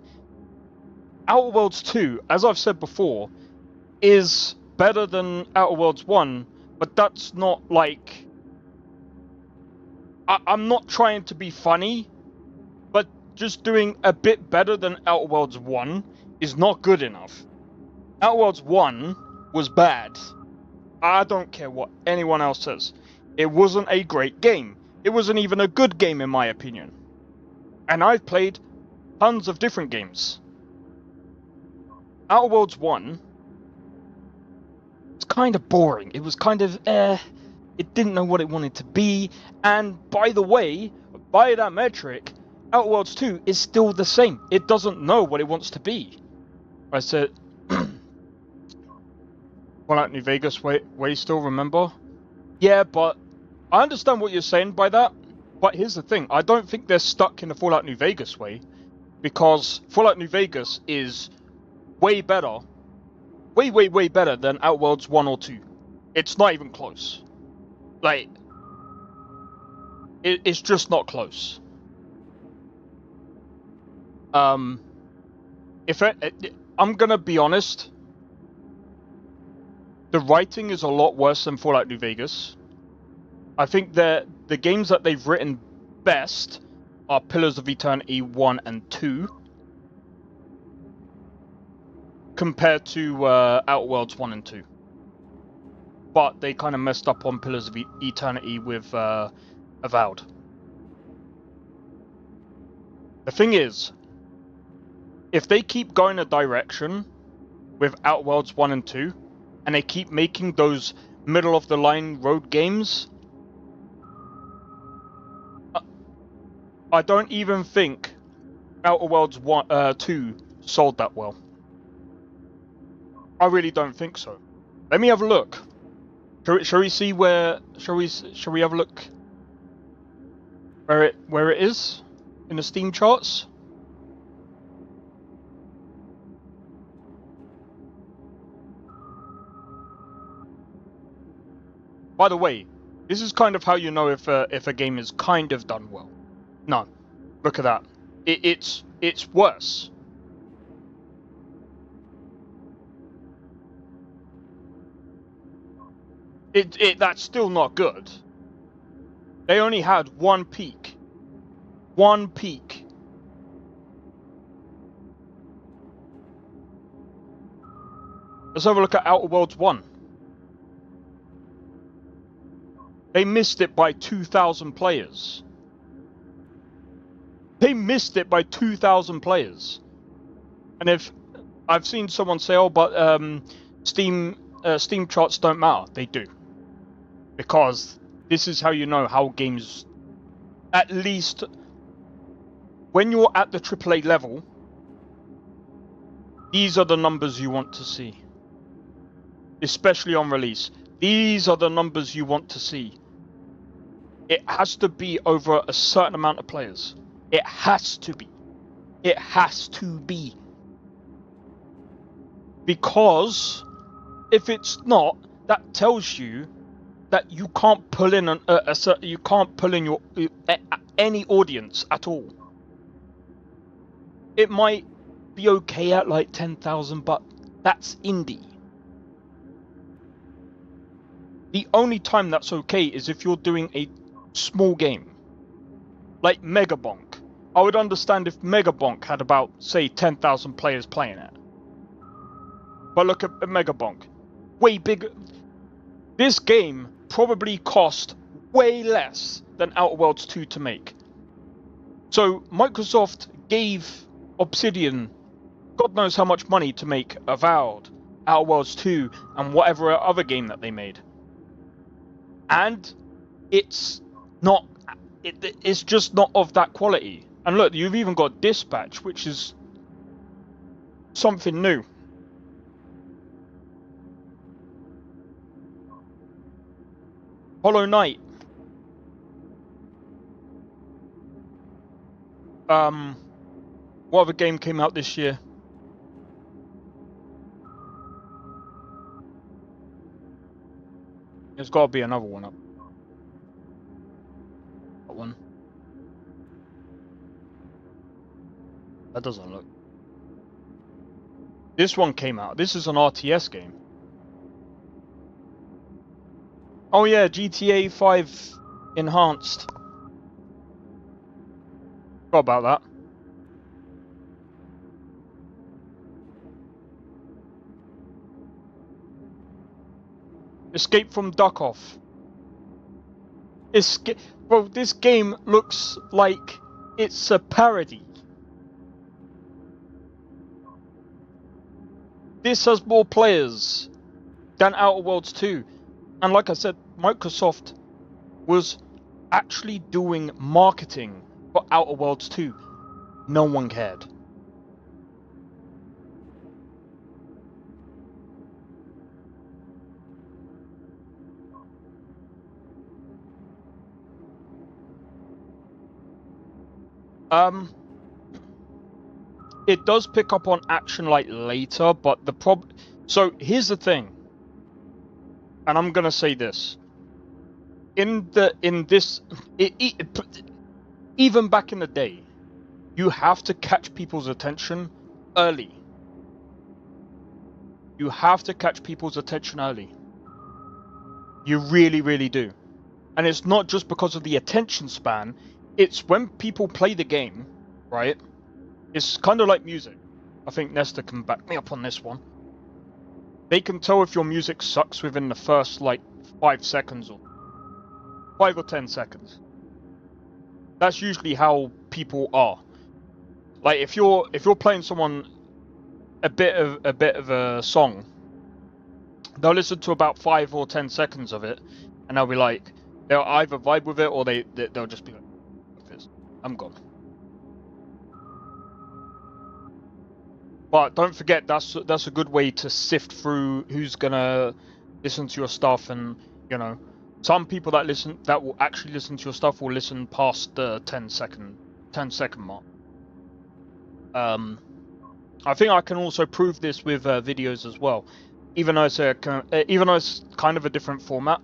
Outer Worlds 2, as I've said before, is better than Outer Worlds 1, but that's not like... I'm not trying to be funny, but just doing a bit better than Outer Worlds 1 is not good enough. Outer Worlds 1 was bad. I don't care what anyone else says. It wasn't a great game. It wasn't even a good game in my opinion. And I've played tons of different games. Outer Worlds 1 was kind of boring. It was kind of it didn't know what it wanted to be. And by the way, by that metric, Outer Worlds 2 is still the same. It doesn't know what it wants to be. I said... Fallout New Vegas way still, remember? Yeah, but I understand what you're saying by that. But here's the thing. I don't think they're stuck in the Fallout New Vegas way. Because Fallout New Vegas is way better. Way better than Outer Worlds 1 or 2. It's not even close. Like... It's just not close. I'm gonna be honest. The writing is a lot worse than Fallout New Vegas. I think that the games that they've written best are Pillars of Eternity 1 and 2. Compared to Outer Worlds 1 and 2. But they kind of messed up on Pillars of Eternity with Avowed. The thing is, if they keep going a direction with Outer Worlds 1 and 2, and they keep making those middle-of-the-line road games, I don't even think Outer Worlds 2 sold that well. I really don't think so. Let me have a look. Shall we see where? Shall we have a look? Where it is in the Steam charts? By the way, this is kind of how you know if a game is kind of done well. No, look at that. It's worse. That's still not good. They only had one peak. One peak. Let's have a look at Outer Worlds 1. They missed it by 2,000 players. They missed it by 2,000 players. And if I've seen someone say, "Oh, but Steam charts don't matter," they do, because this is how you know how games, at least when you're at the AAA level, these are the numbers you want to see, especially on release. These are the numbers you want to see. It has to be over a certain amount of players. It has to be. It has to be. Because if it's not, that tells you that you can't pull in you can't pull in your any audience at all. It might be okay at like 10,000, but that's indie. The only time that's okay is if you're doing a small game, like Megabonk. I would understand if Megabonk had about, say, 10,000 players playing it. But look at Megabonk. Way bigger. This game probably cost way less than Outer Worlds 2 to make. So Microsoft gave Obsidian God knows how much money to make Avowed, Outer Worlds 2, and whatever other game that they made. And it's not... It's just not of that quality. And look, you've even got Dispatch, which is something new. Hollow Knight. What other game came out this year? There's got to be another one up. That one. That doesn't look. This one came out. This is an RTS game. Oh yeah, GTA 5 Enhanced. Forgot about that. Escape from Duckov. Bro, this game looks like it's a parody. This has more players than Outer Worlds 2. And like I said, Microsoft was actually doing marketing for Outer Worlds 2. No one cared. It does pick up on action like later, but the so here's the thing, and I'm gonna say this. Even back in the day, you have to catch people's attention early. You have to catch people's attention early. You really, really do. And it's not just because of the attention span. It's when people play the game, right? It's kind of like music. I think Nesta can back me up on this one. They can tell if your music sucks within the first, like, 5 seconds or 5 or 10 seconds. That's usually how people are. Like, if you're playing someone a bit of a song, they'll listen to about 5 or 10 seconds of it, and they'll be like, they'll either vibe with it or they'll just be like, I'm gone. But don't forget, that's a good way to sift through who's gonna listen to your stuff, and you know, some people that will actually listen to your stuff will listen past the 10 second mark. I think I can also prove this with videos as well, even though it's kind of a different format.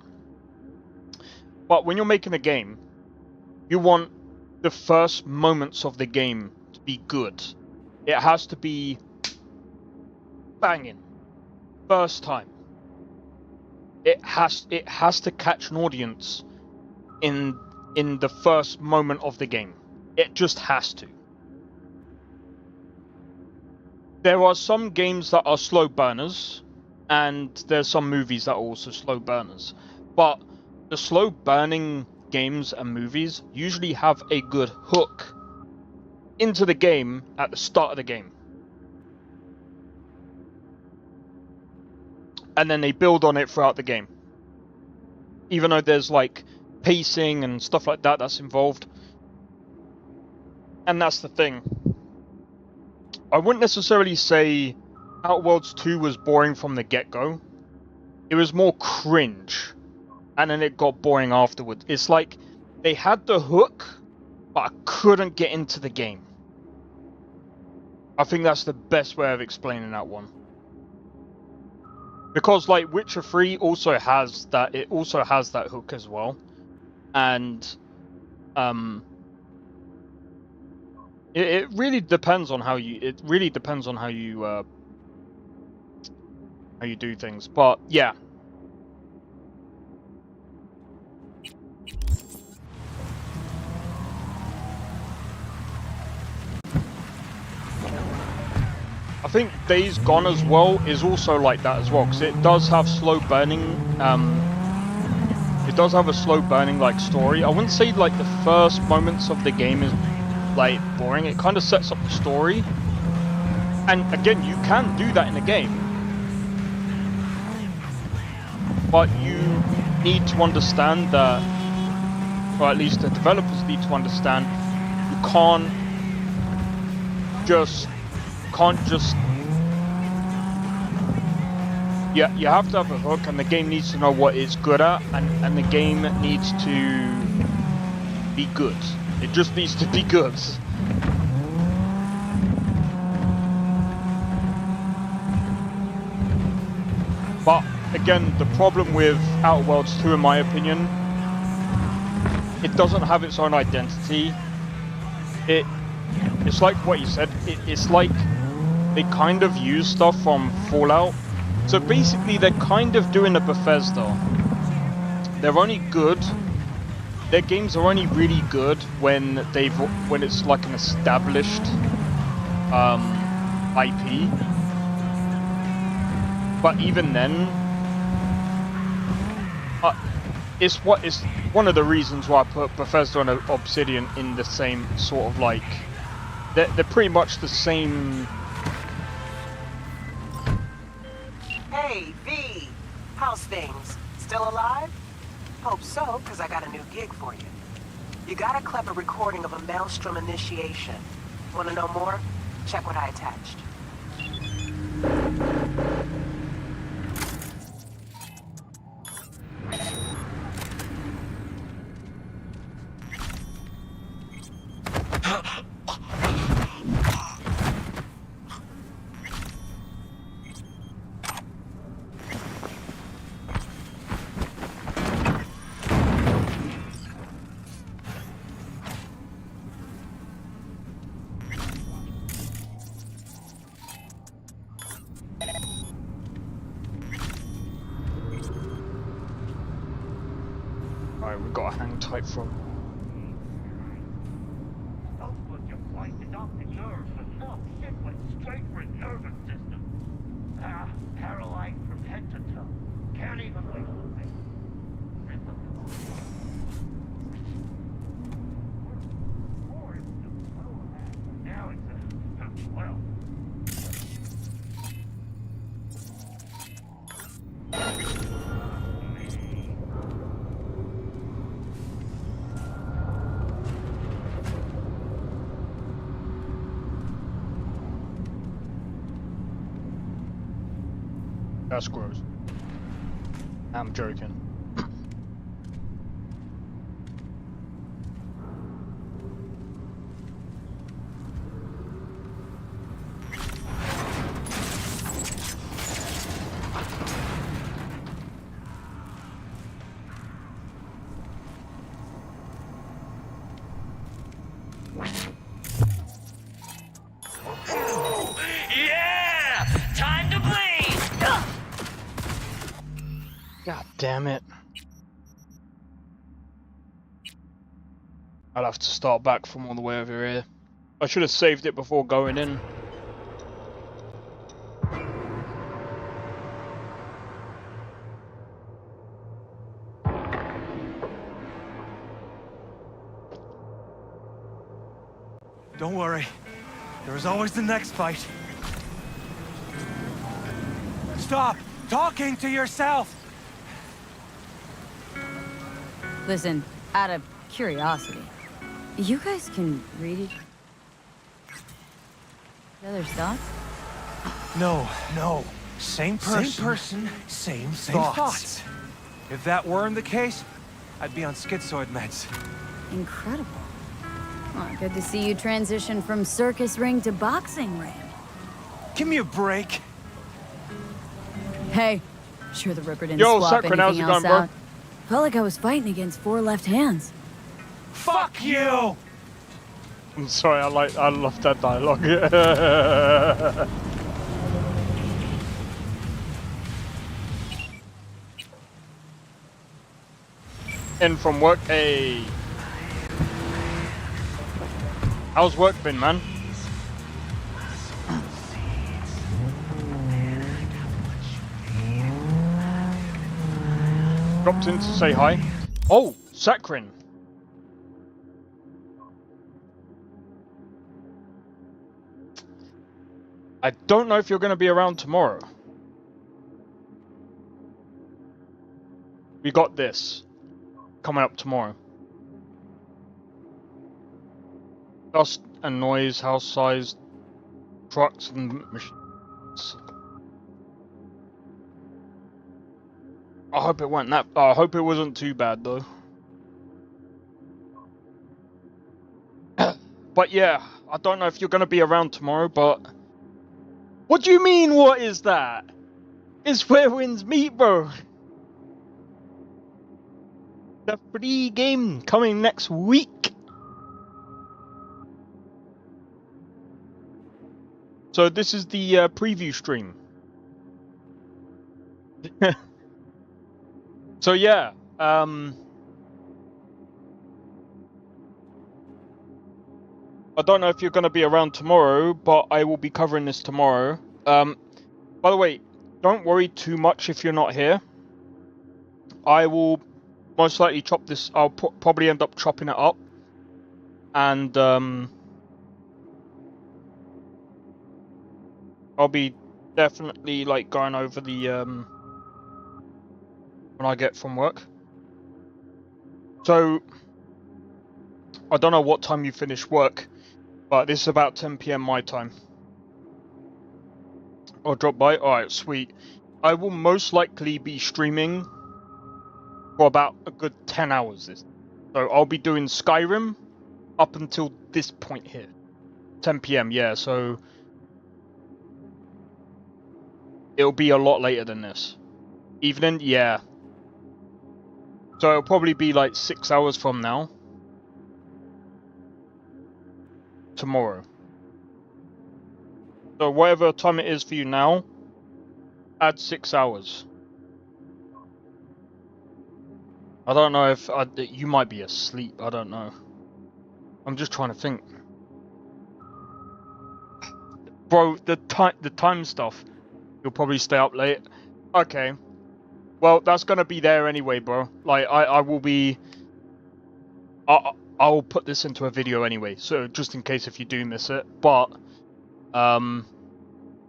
But when you're making a game, you want the first moments of the game to be good. It has to be banging. First time. It has to catch an audience in the first moment of the game. It just has to. There are some games that are slow burners, and there's some movies that are also slow burners. But the slow burning games and movies usually have a good hook into the game at the start of the game. And then they build on it throughout the game. Even though there's like pacing and stuff like that that's involved. And that's the thing. I wouldn't necessarily say Outer Worlds 2 was boring from the get-go. It was more cringe. And then it got boring afterwards. It's like they had the hook, but I couldn't get into the game. I think that's the best way of explaining that one. Because like Witcher 3 also has that, it also has that hook as well. And it really depends on how you do things. But yeah. I think Days Gone as well is also like that as well, because it does have slow burning. It does have a slow burning like story. I wouldn't say like the first moments of the game is like boring. It kind of sets up the story, and again, you can do that in a game, but you need to understand that, or at least the developers need to understand, you can't just you have to have a hook, and the game needs to know what it's good at, and the game needs to be good. It just needs to be good. But again, the problem with Outer Worlds 2, in my opinion, it doesn't have its own identity. It's like what you said, it's like they kind of use stuff from Fallout. So basically they're kind of doing a Bethesda. They're only good, their games are only really good when it's like an established IP. But even then, it's one of the reasons why I put Bethesda and Obsidian in the same sort of like, they're pretty much the same. Hey, V. How's things? Still alive? Hope so, because I got a new gig for you. You got a clever recording of a Maelstrom initiation. Want to know more? Check what I attached. Alright, we've got to hang tight from. Don't put your pointed off the nerves, but no shit went straight for his nervous system. Paralyzed from head to toe. Can't even wait to think. Now it's well. That's gross. I'm joking. damn it. I'll have to start back from all the way over here. I should have saved it before going in. Don't worry. There's always the next fight. Stop talking to yourself! Listen, out of curiosity, you guys can read each other's thoughts? No. Same person, same thoughts. If that weren't the case, I'd be on schizoid meds. Incredible. Well, good to see you transition from circus ring to boxing ring. Give me a break. Hey, sure the Ripper didn't Yo, swap Sakura, how's anything it else going, bro? out. Felt like I was fighting against 4 left hands. Fuck you! I'm sorry, I love that dialogue. In from work, hey. How's work been, man? Dropped in to say hi. Oh, Sakrin. I don't know if you're going to be around tomorrow. We got this coming up tomorrow. Dust and noise, house size, trucks and machines. I hope it wasn't that. I hope it wasn't too bad though. But yeah, I don't know if you're gonna be around tomorrow. But what do you mean? What is that? It's where wins meet, bro. The free game coming next week. So this is the preview stream. So yeah, I don't know if you're going to be around tomorrow, but I will be covering this tomorrow. By the way, don't worry too much if you're not here. I will most likely chop this. I'll probably end up chopping it up, and I'll be definitely like going over the when I get from work. So I don't know what time you finish work, but this is about 10 PM my time. I'll drop by. Alright, sweet. I will most likely be streaming for about a good 10 hours. So I'll be doing Skyrim up until this point here. 10 PM, yeah, so it'll be a lot later than this. Evening, yeah. So it'll probably be like 6 hours from now. Tomorrow. So whatever time it is for you now, add 6 hours. I don't know if you might be asleep. I don't know. I'm just trying to think. Bro, the time stuff. You'll probably stay up late. Okay. Well, that's gonna be there anyway, bro. Like I will be. I'll put this into a video anyway, so just in case if you do miss it. But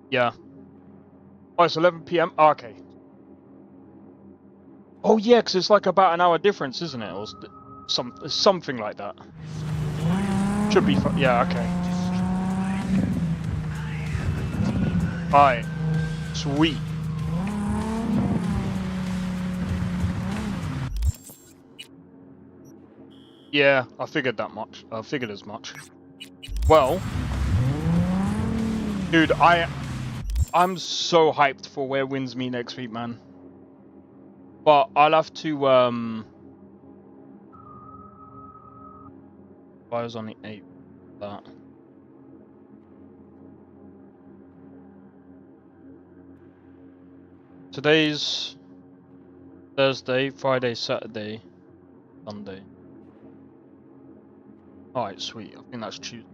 yeah. Oh, it's 11 PM. Oh, okay. Oh yeah, because it's like about an hour difference, isn't it? Or something like that. Should be fun. Yeah. Okay. Alright. Sweet. Yeah, I figured that much. I figured as much. Well, dude, I'm so hyped for where wins me next week, man. But I'll have to I was on the 8th. That. Today's Thursday, Friday, Saturday, Sunday. Alright, sweet. I think that's Tuesday.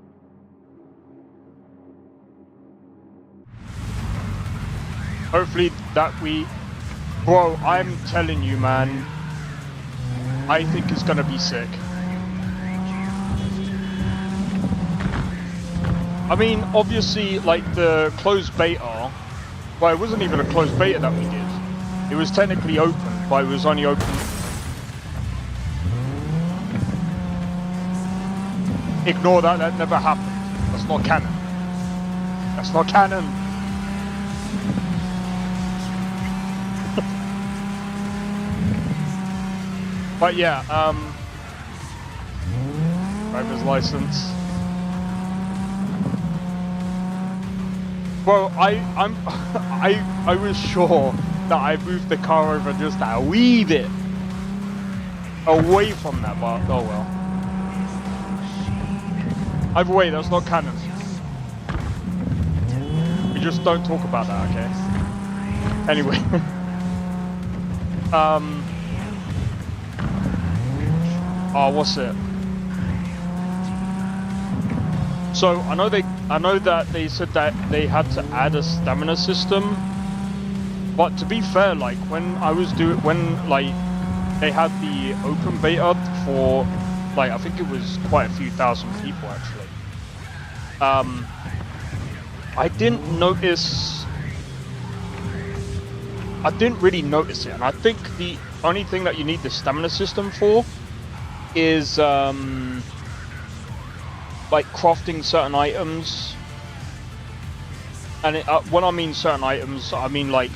Hopefully that week. Bro, I'm telling you, man. I think it's gonna be sick. I mean, obviously, like the closed beta. Well, it wasn't even a closed beta that we did. It was technically open, but it was only open. Ignore that. That never happened. That's not canon. That's not canon. But yeah, driver's license. Bro, I was sure that I moved the car over just a wee bit away from that, but oh well. Either way, that's not canon. We just don't talk about that, okay? Anyway. Oh, what's it? So I know that they said that they had to add a stamina system, but to be fair, like when like they had the open beta for like I think it was quite a few thousand people actually. I didn't really notice it, and I think the only thing that you need the stamina system for is like crafting certain items, and when I mean certain items, I mean like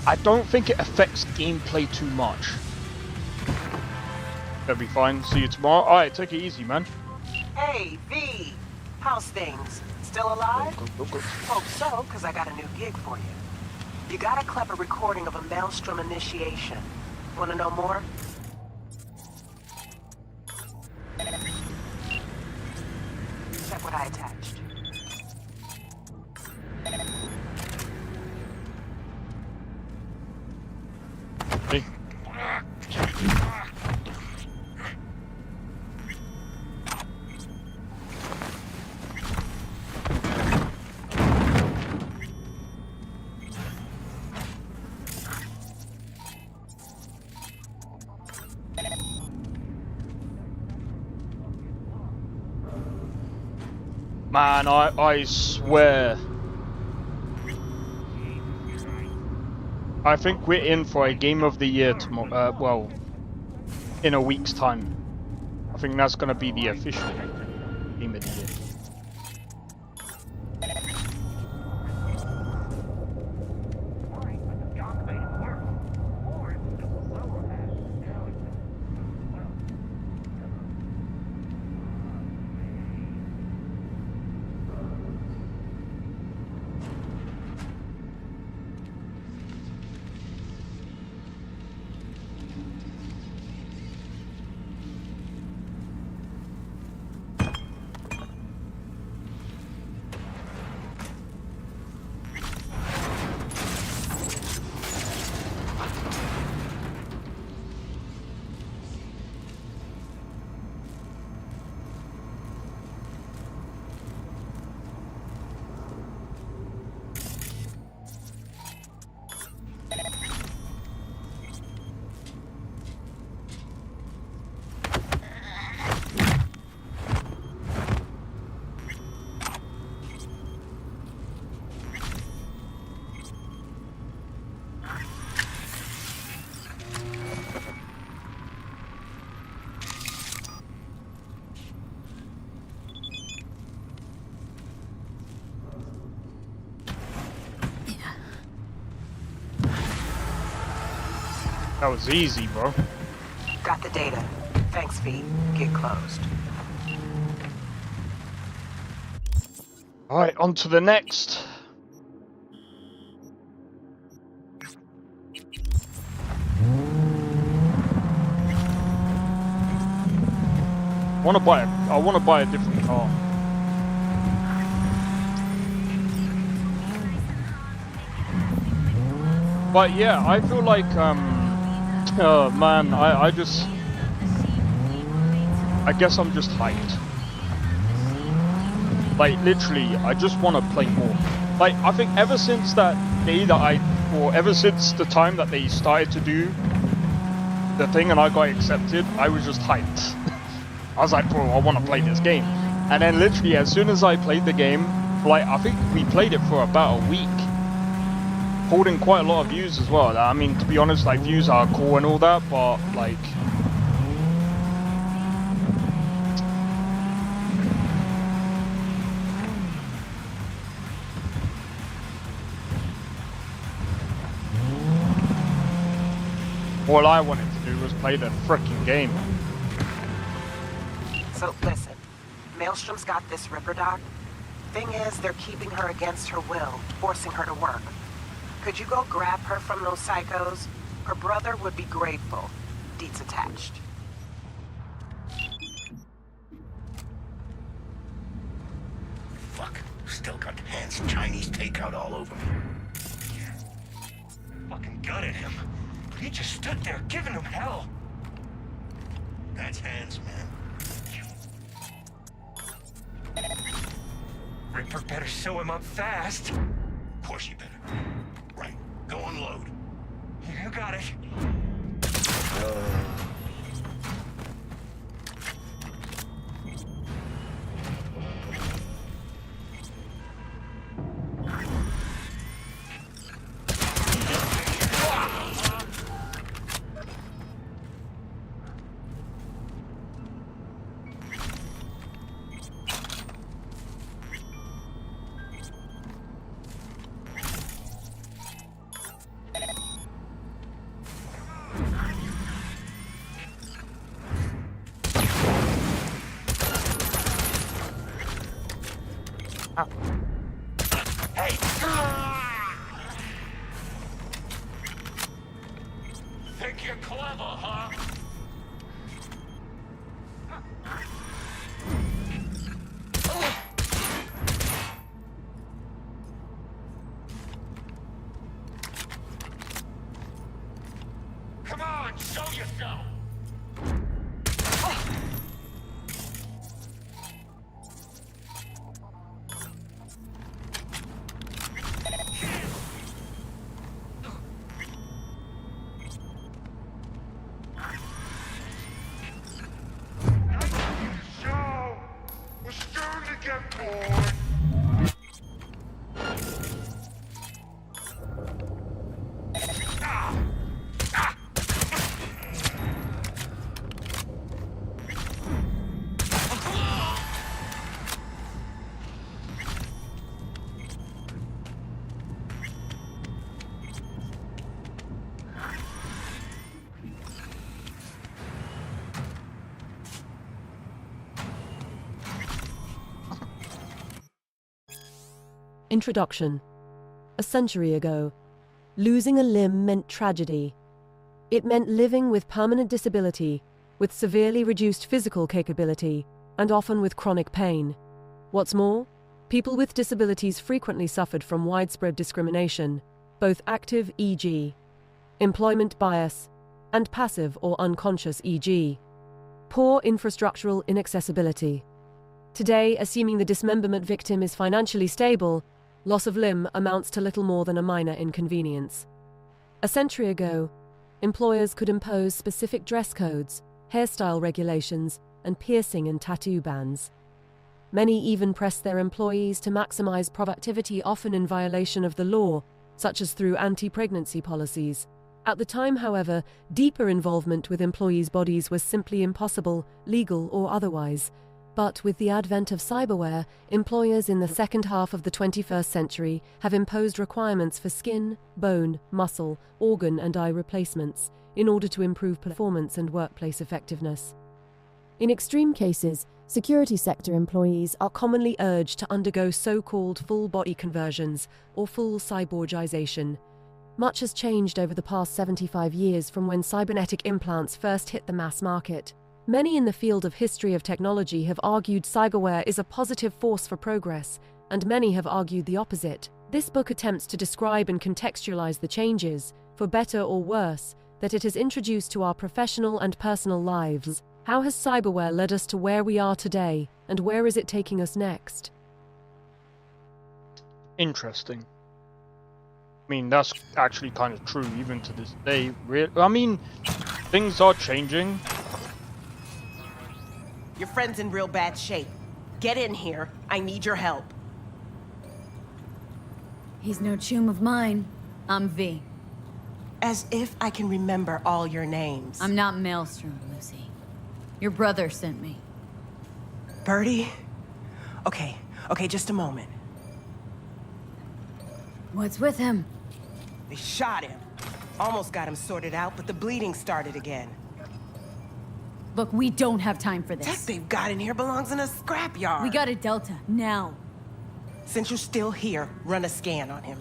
I don't think it affects gameplay too much. That'll be fine. See you tomorrow. All right, take it easy, man. Hey, V. How's things? Still alive? Go. Hope so, because I got a new gig for you. You got a clever recording of a Maelstrom initiation. Want to know more? Check what I attached. Hey. Man, I swear. I think we're in for a game of the year tomorrow. Well, in a week's time. I think that's going to be the official game of the year. That was easy, bro. Got the data. Thanks, V. Get closed. Alright, on to the next. I want to buy a different car. But yeah, I feel like Oh man, I guess I'm just hyped. Like literally, I just want to play more. Like I think ever since that day ever since the time that they started to do the thing and I got accepted, I was just hyped. I was like, bro, I want to play this game. And then literally as soon as I played the game, like I think we played it for about a week, holding quite a lot of views as well. I mean, to be honest, like views are cool and all that, but like all I wanted to do was play the frickin' game. So listen, Maelstrom's got this Ripper doc. Thing is, they're keeping her against her will, forcing her to work. Could you go grab her from those psychos? Her brother would be grateful. Deets attached. Fuck. Still got Han's Chinese takeout all over me. Fucking gutted him. He just stood there giving him hell. That's Han's man. Ripper better sew him up fast. Of course you better. Right. Go unload. You got it. Hey! Think you're clever, huh? Come on, show yourself! Introduction. A century ago, losing a limb meant tragedy. It meant living with permanent disability, with severely reduced physical capability, and often with chronic pain. What's more, people with disabilities frequently suffered from widespread discrimination, both active, e.g., employment bias, and passive or unconscious, e.g., poor infrastructural inaccessibility. Today, assuming the dismemberment victim is financially stable, loss of limb amounts to little more than a minor inconvenience. A century ago, employers could impose specific dress codes, hairstyle regulations, and piercing and tattoo bans. Many even pressed their employees to maximize productivity, often in violation of the law, such as through anti-pregnancy policies. At the time, however, deeper involvement with employees' bodies was simply impossible, legal or otherwise. But with the advent of cyberware, employers in the second half of the 21st century have imposed requirements for skin, bone, muscle, organ and eye replacements in order to improve performance and workplace effectiveness. In extreme cases, security sector employees are commonly urged to undergo so-called full-body conversions or full cyborgization. Much has changed over the past 75 years from when cybernetic implants first hit the mass market. Many in the field of history of technology have argued cyberware is a positive force for progress, and many have argued the opposite. This book attempts to describe and contextualize the changes, for better or worse, that it has introduced to our professional and personal lives. How has cyberware led us to where we are today, and where is it taking us next? Interesting. I mean, that's actually kind of true even to this day. I mean, things are changing. Your friend's in real bad shape. Get in here. I need your help. He's no chum of mine. I'm V. As if I can remember all your names. I'm not Maelstrom, Lucy. Your brother sent me. Birdie? Okay, just a moment. What's with him? They shot him. Almost got him sorted out, but the bleeding started again. Look, we don't have time for this. Tech they've got in here belongs in a scrapyard. We got a Delta, now. Since you're still here, run a scan on him.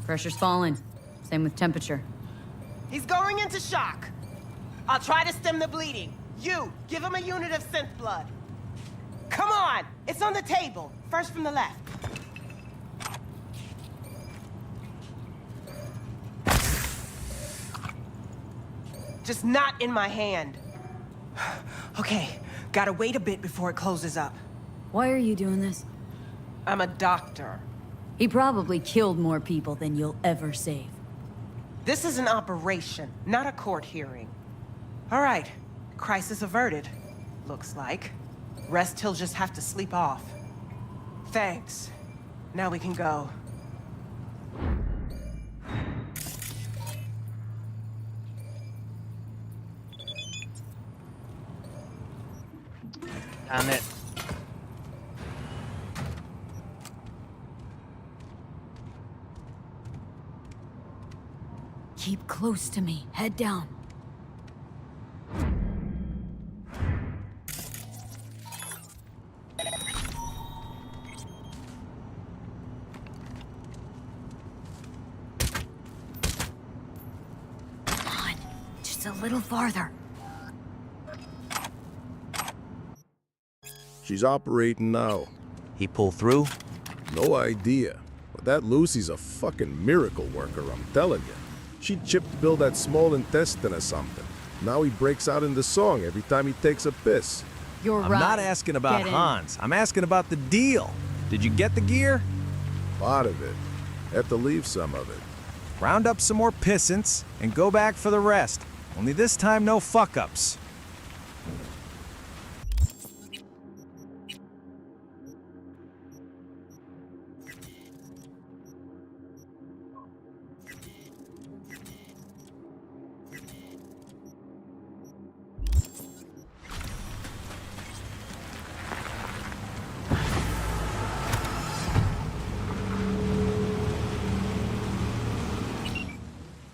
Pressure's falling. Same with temperature. He's going into shock. I'll try to stem the bleeding. You, give him a unit of synth blood. Come on! It's on the table. First from the left. Just not in my hand. Okay, gotta wait a bit before it closes up. Why are you doing this? I'm a doctor. He probably killed more people than you'll ever save. This is an operation, not a court hearing. All right, crisis averted, looks like. Rest he'll just have to sleep off. Thanks. Now we can go. Damn it. Keep close to me. Head down. Come on. Just a little farther. She's operating now. He pull through? No idea. But that Lucy's a fucking miracle worker, I'm telling you. She chipped Bill that small intestine or something. Now he breaks out in the song every time he takes a piss. You're I'm right. not asking about Get in. Hans. I'm asking about the deal. Did you get the gear? Part of it. Had to leave some of it. Round up some more pissants and go back for the rest. Only this time no fuck-ups.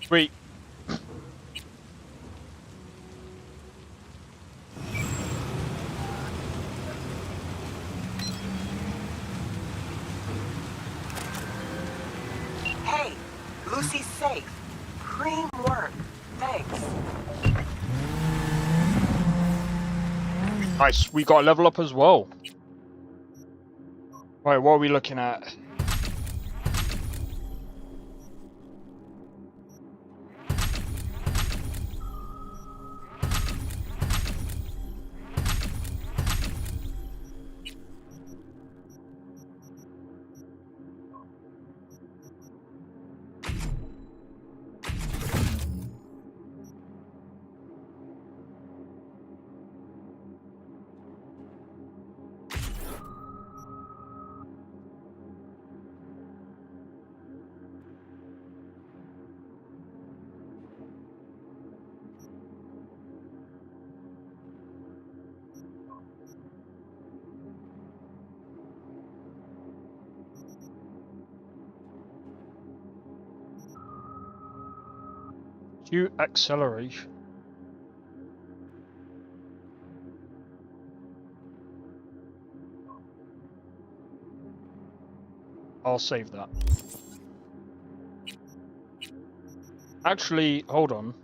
Sweet. Hey, Lucy's safe. Cream work. Thanks. Nice, we got a level up as well. Right, what are we looking at? Q acceleration. I'll save that. Actually, hold on.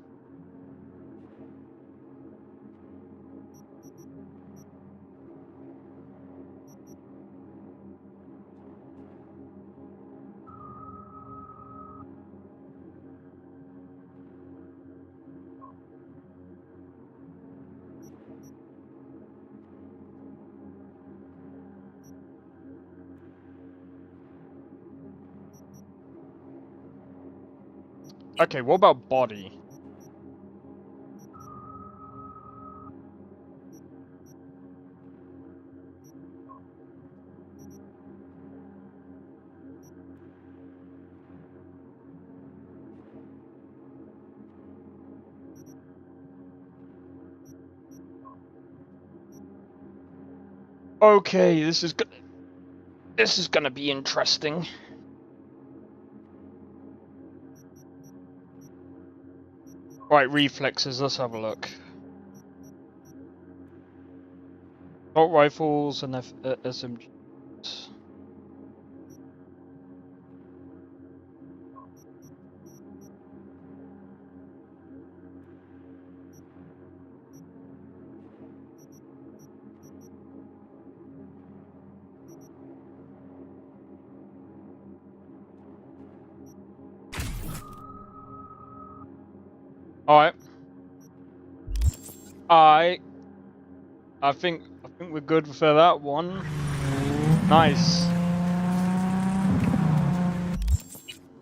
Okay, what about body? Okay, this is gonna be interesting. Right, reflexes, let's have a look. Assault rifles and SMGs. Alright. I think we're good for that one. Nice.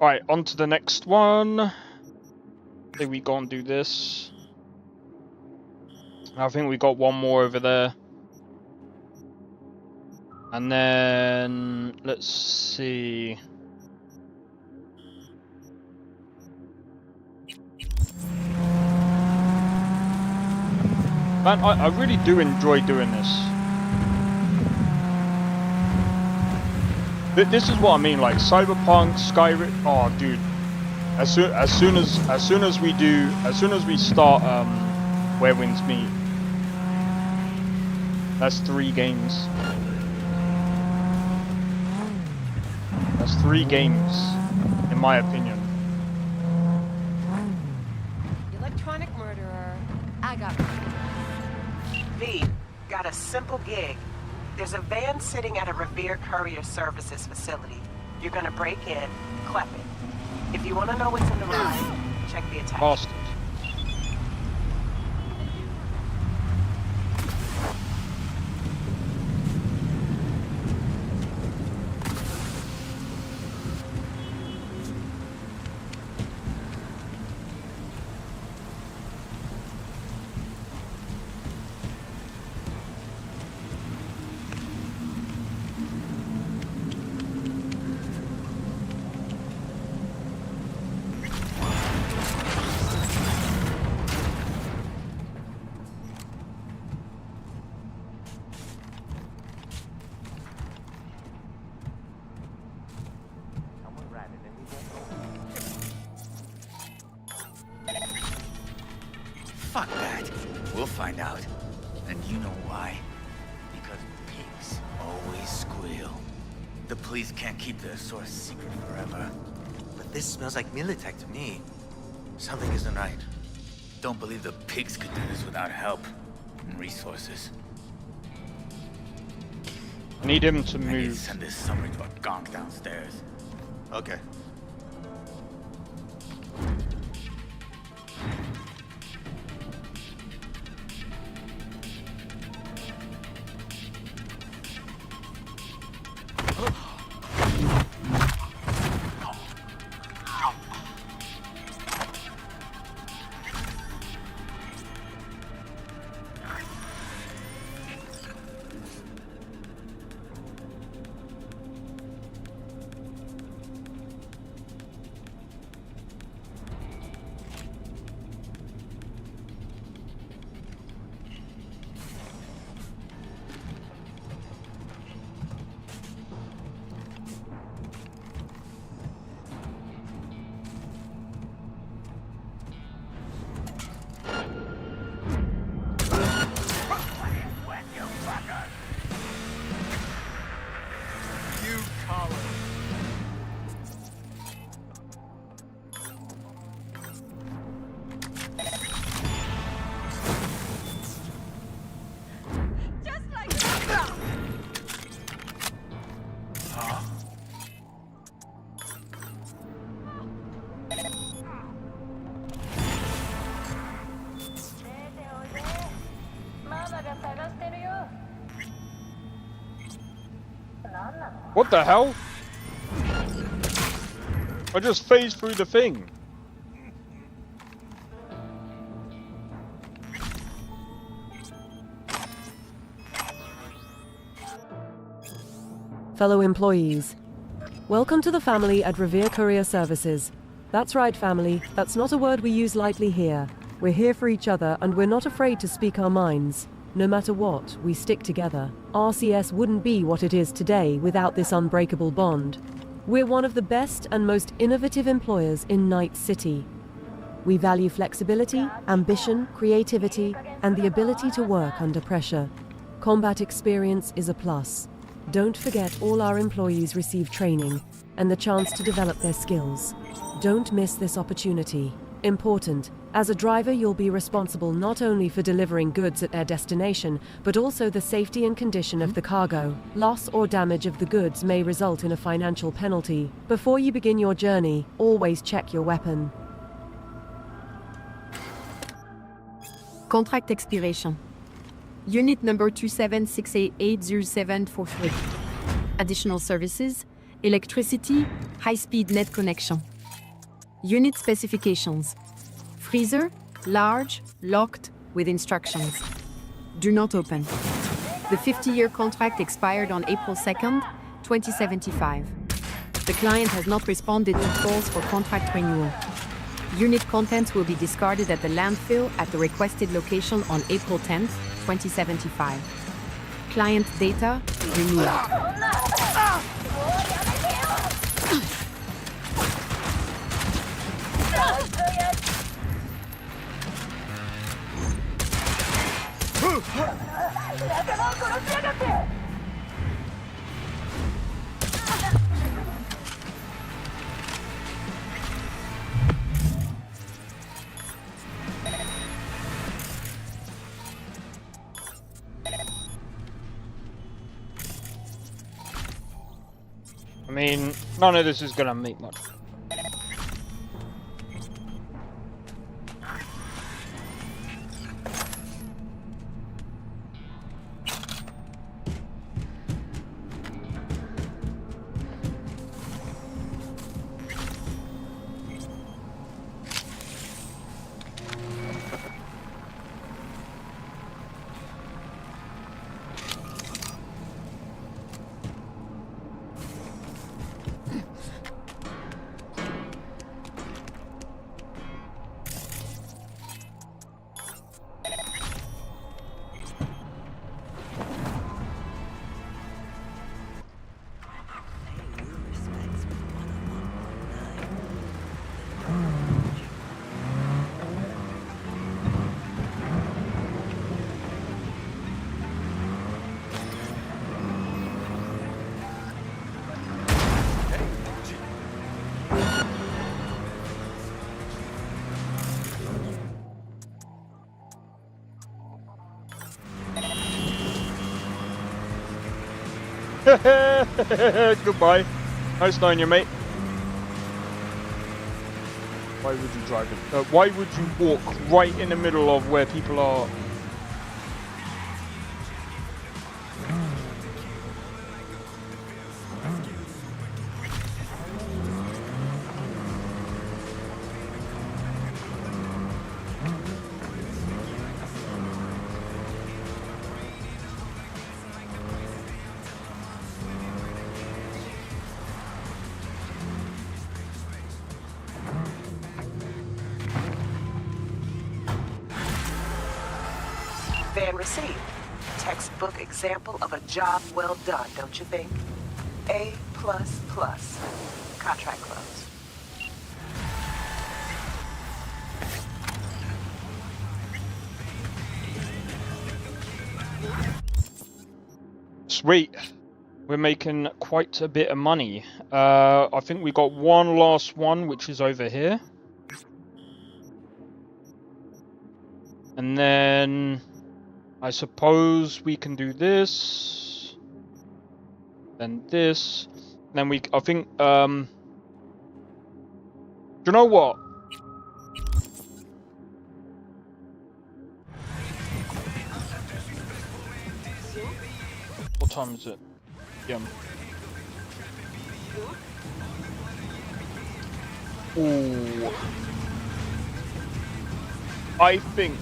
Alright, on to the next one. I think we go and do this. I think we got one more over there. And then let's see. Man, I really do enjoy doing this. This is what I mean, like Cyberpunk, Skyrim. Oh, dude! As soon as we start Where Winds Meet, that's 3 games. That's 3 games, in my opinion. Electronic murderer. I got V, got a simple gig. There's a van sitting at a Revere Courier Services facility. You're gonna break in, clep it. If you want to know what's in the ride, check the attachment. Bastard. Fuck that. We'll find out. And you know why? Because pigs always squeal. The police can't keep their source secret forever. But this smells like Militech to me. Something isn't right. Don't believe the pigs could do this without help and resources. Need him to I need to move. send this summary to a gonk downstairs. Okay. What the hell? I just phased through the thing. fellow employees. Welcome to the family at Revere Courier Services. That's right, family. That's not a word we use lightly here. We're here for each other, and we're not afraid to speak our minds. No matter what, we stick together. RCS wouldn't be what it is today without this unbreakable bond. We're one of the best and most innovative employers in Night City. We value flexibility, ambition, creativity, and the ability to work under pressure. Combat experience is a plus. Don't forget all our employees receive training and the chance to develop their skills. Don't miss this opportunity. Important. As a driver, you'll be responsible not only for delivering goods at their destination, but also the safety and condition of the cargo. Loss or damage of the goods may result in a financial penalty. Before you begin your journey, always check your weapon. Contract expiration. Unit number 27680743. Additional services, electricity, high-speed net connection. Unit specifications. Freezer, large, locked, with instructions. Do not open. The 50-year contract expired on April 2nd, 2075. The client has not responded to calls for contract renewal. Unit contents will be discarded at the landfill at the requested location on April 10th, 2075. Client data removed. I mean, none of this is gonna make much. Goodbye. Nice knowing you, mate. Why would you drive it? Why would you walk right in the middle of where people are? Van received. Textbook example of a job well done, don't you think? A++. Contract closed. Sweet. We're making quite a bit of money. I think we got one last one, which is over here. And then I suppose we can do this. Then this. Then we, I think, do you know what? What time is it? Yum. Ooh. I think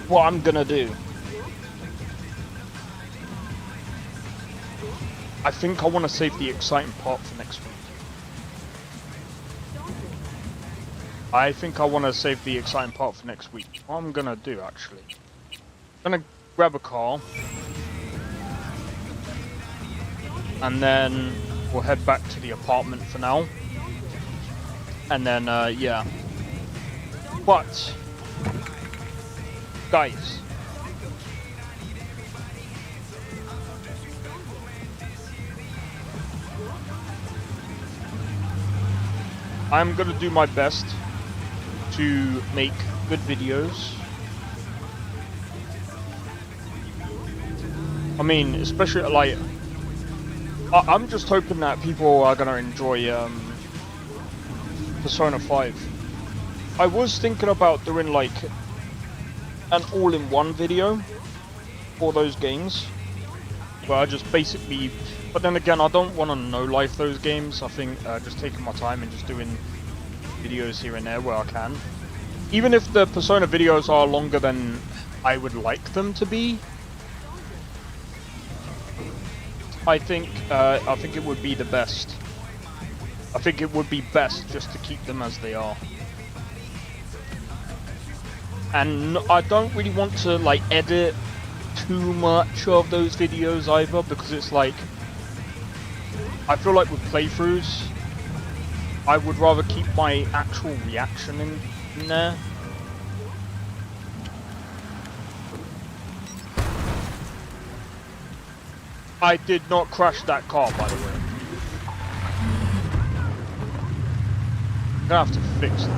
what I'm gonna do I think I want to save the exciting part for next week. I think I want to save the exciting part for next week. What I'm gonna do, actually, I'm gonna grab a car, and then we'll head back to the apartment for now. And then, yeah. But, guys, I'm gonna do my best to make good videos. I mean, especially like, I'm just hoping that people are gonna enjoy Persona 5. I was thinking about doing like an all-in-one video for those games, where I just basically. But then again, I don't want to no-life those games. I think just taking my time and just doing videos here and there where I can. Even if the Persona videos are longer than I would like them to be, I think it would be the best. I think it would be best just to keep them as they are. And I don't really want to like edit too much of those videos either, because it's like, I feel like with playthroughs, I would rather keep my actual reaction in there. I did not crash that car, by the way. I'm gonna have to fix it.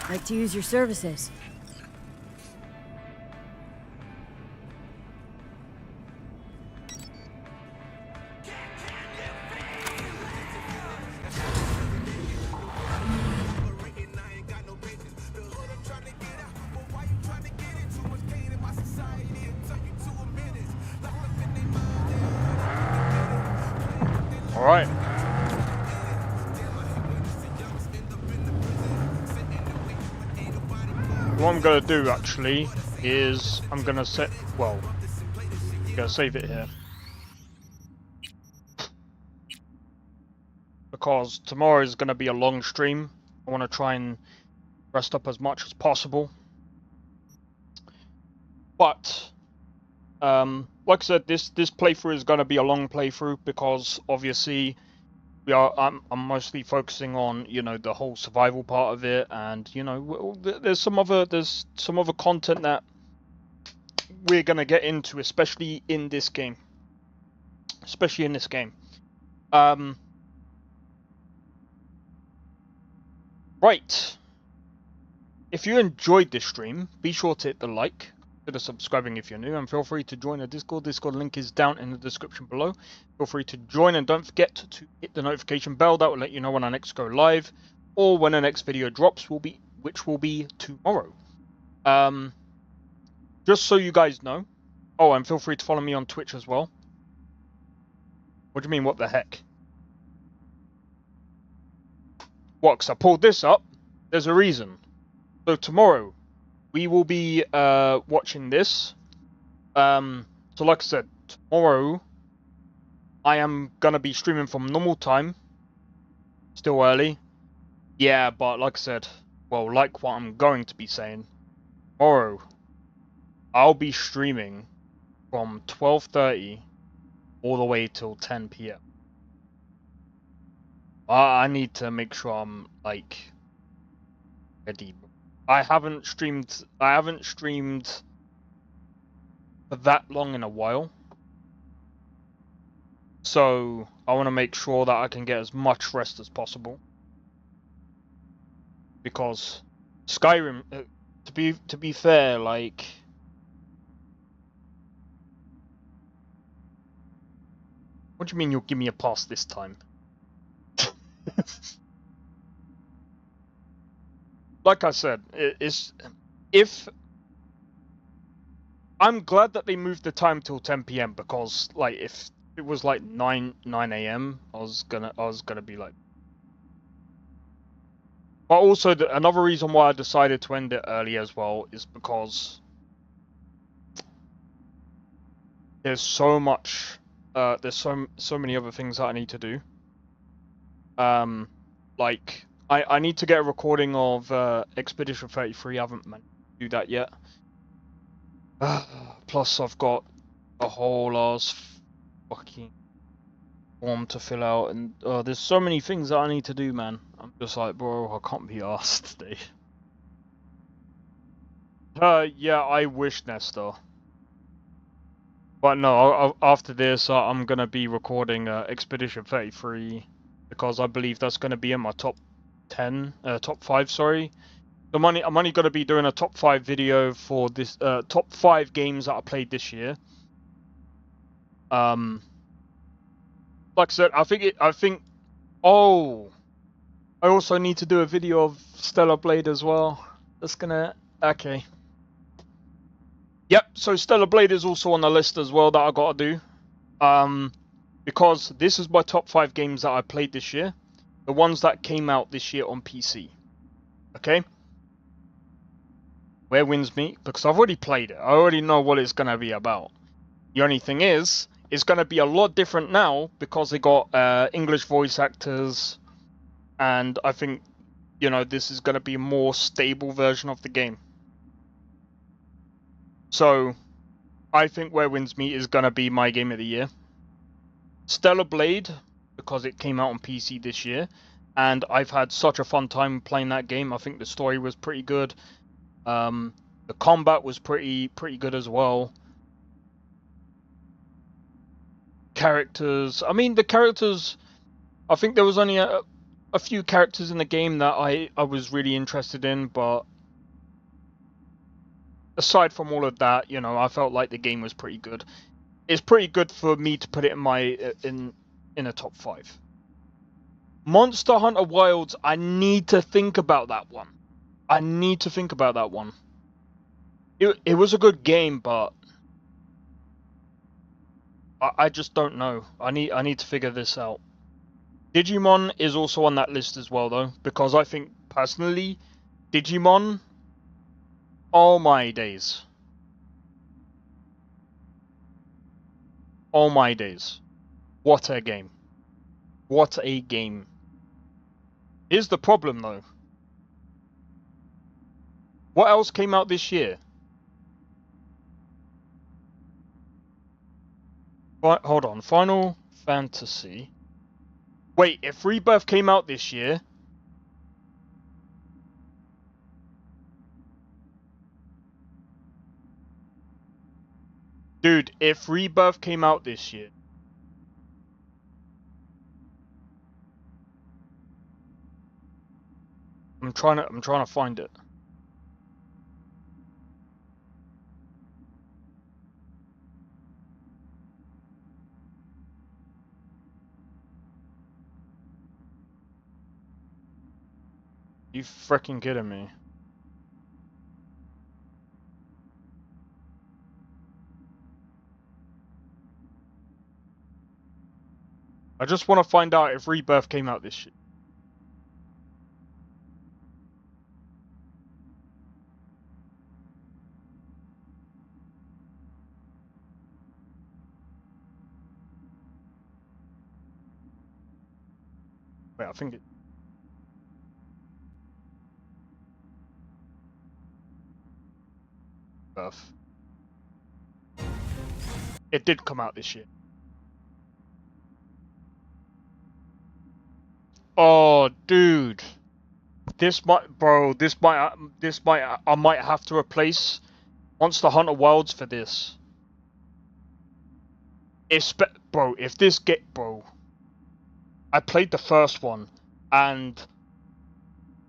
Like to use your services. All right. What I'm gonna do actually is I'm gonna save it here, because tomorrow is gonna be a long stream. I want to try and rest up as much as possible. But like I said, this playthrough is gonna be a long playthrough because obviously I'm mostly focusing on, you know, the whole survival part of it, and you know, there's some other content that we're gonna get into, especially in this game. Right. If you enjoyed this stream, be sure to hit the like. Consider subscribing if you're new, and feel free to join the Discord. Discord link is down in the description below. Feel free to join, and don't forget to hit the notification bell. That will let you know when I next go live, or when the next video drops, which will be tomorrow. Just so you guys know. Oh, and feel free to follow me on Twitch as well. What do you mean, what the heck? What, 'cause I pulled this up? There's a reason. So tomorrow, we will be watching this. So like I said, tomorrow, I am gonna be streaming from normal time. Still early. Yeah, but like I said, well, like what I'm going to be saying, tomorrow, I'll be streaming from 12:30 all the way till 10 p.m. I need to make sure I'm like ready. I haven't streamed for that long in a while. So I want to make sure that I can get as much rest as possible. Because Skyrim, to be fair, like, what do you mean you'll give me a pass this time? Like I said, if I'm glad that they moved the time till 10 p.m. because like if it was like 9 a.m. I was gonna be like. But also another reason why I decided to end it early as well is because there's so much, there's so many other things that I need to do. Like I need to get a recording of Expedition 33. I haven't managed to do that yet. Plus I've got a whole ass fucking form to fill out, and there's so many things that I need to do, man. I'm just like, bro, I can't be asked today. Yeah, I wish, Nestor. But no, after this, I'm gonna be recording Expedition 33 because I believe that's gonna be in my top 5. Sorry. I'm only gonna be doing a top 5 video for this top 5 games that I played this year. Like I said, I think. Oh, I also need to do a video of Stellar Blade as well. That's gonna. Okay. Yep. So Stellar Blade is also on the list as well that I gotta do. Because this is my top 5 games that I played this year. The ones that came out this year on PC. Okay. Where Wins Meet? Because I've already played it. I already know what it's gonna be about. The only thing is, it's gonna be a lot different now because they got English voice actors, and I think, you know, this is gonna be a more stable version of the game. So, I think Where Winds Meet is gonna be my game of the year. Stellar Blade, because it came out on PC this year, and I've had such a fun time playing that game. I think the story was pretty good. The combat was pretty good as well. Characters. I mean, the characters. I think there was only a few characters in the game that I was really interested in, but aside from all of that, you know, I felt like the game was pretty good. It's pretty good for me to put it in my in a top 5. Monster Hunter Wilds. I need to think about that one. I need to think about that one. It was a good game, but I just don't know. I need to figure this out. Digimon is also on that list as well, though, because I think personally, Digimon. Oh my days. Oh my days. What a game. What a game. Here's the problem, though. What else came out this year? Hold on. Final Fantasy. Wait, if Rebirth came out this year... Dude, if Rebirth came out this year... I'm trying to find it. You freaking kidding me? I just want to find out if Rebirth came out this year. Wait, I think it... Rebirth. It did come out this year. Oh, dude. This might, bro, I might have to replace Monster Hunter Wilds for this. Bro, if this bro, I played the first one, and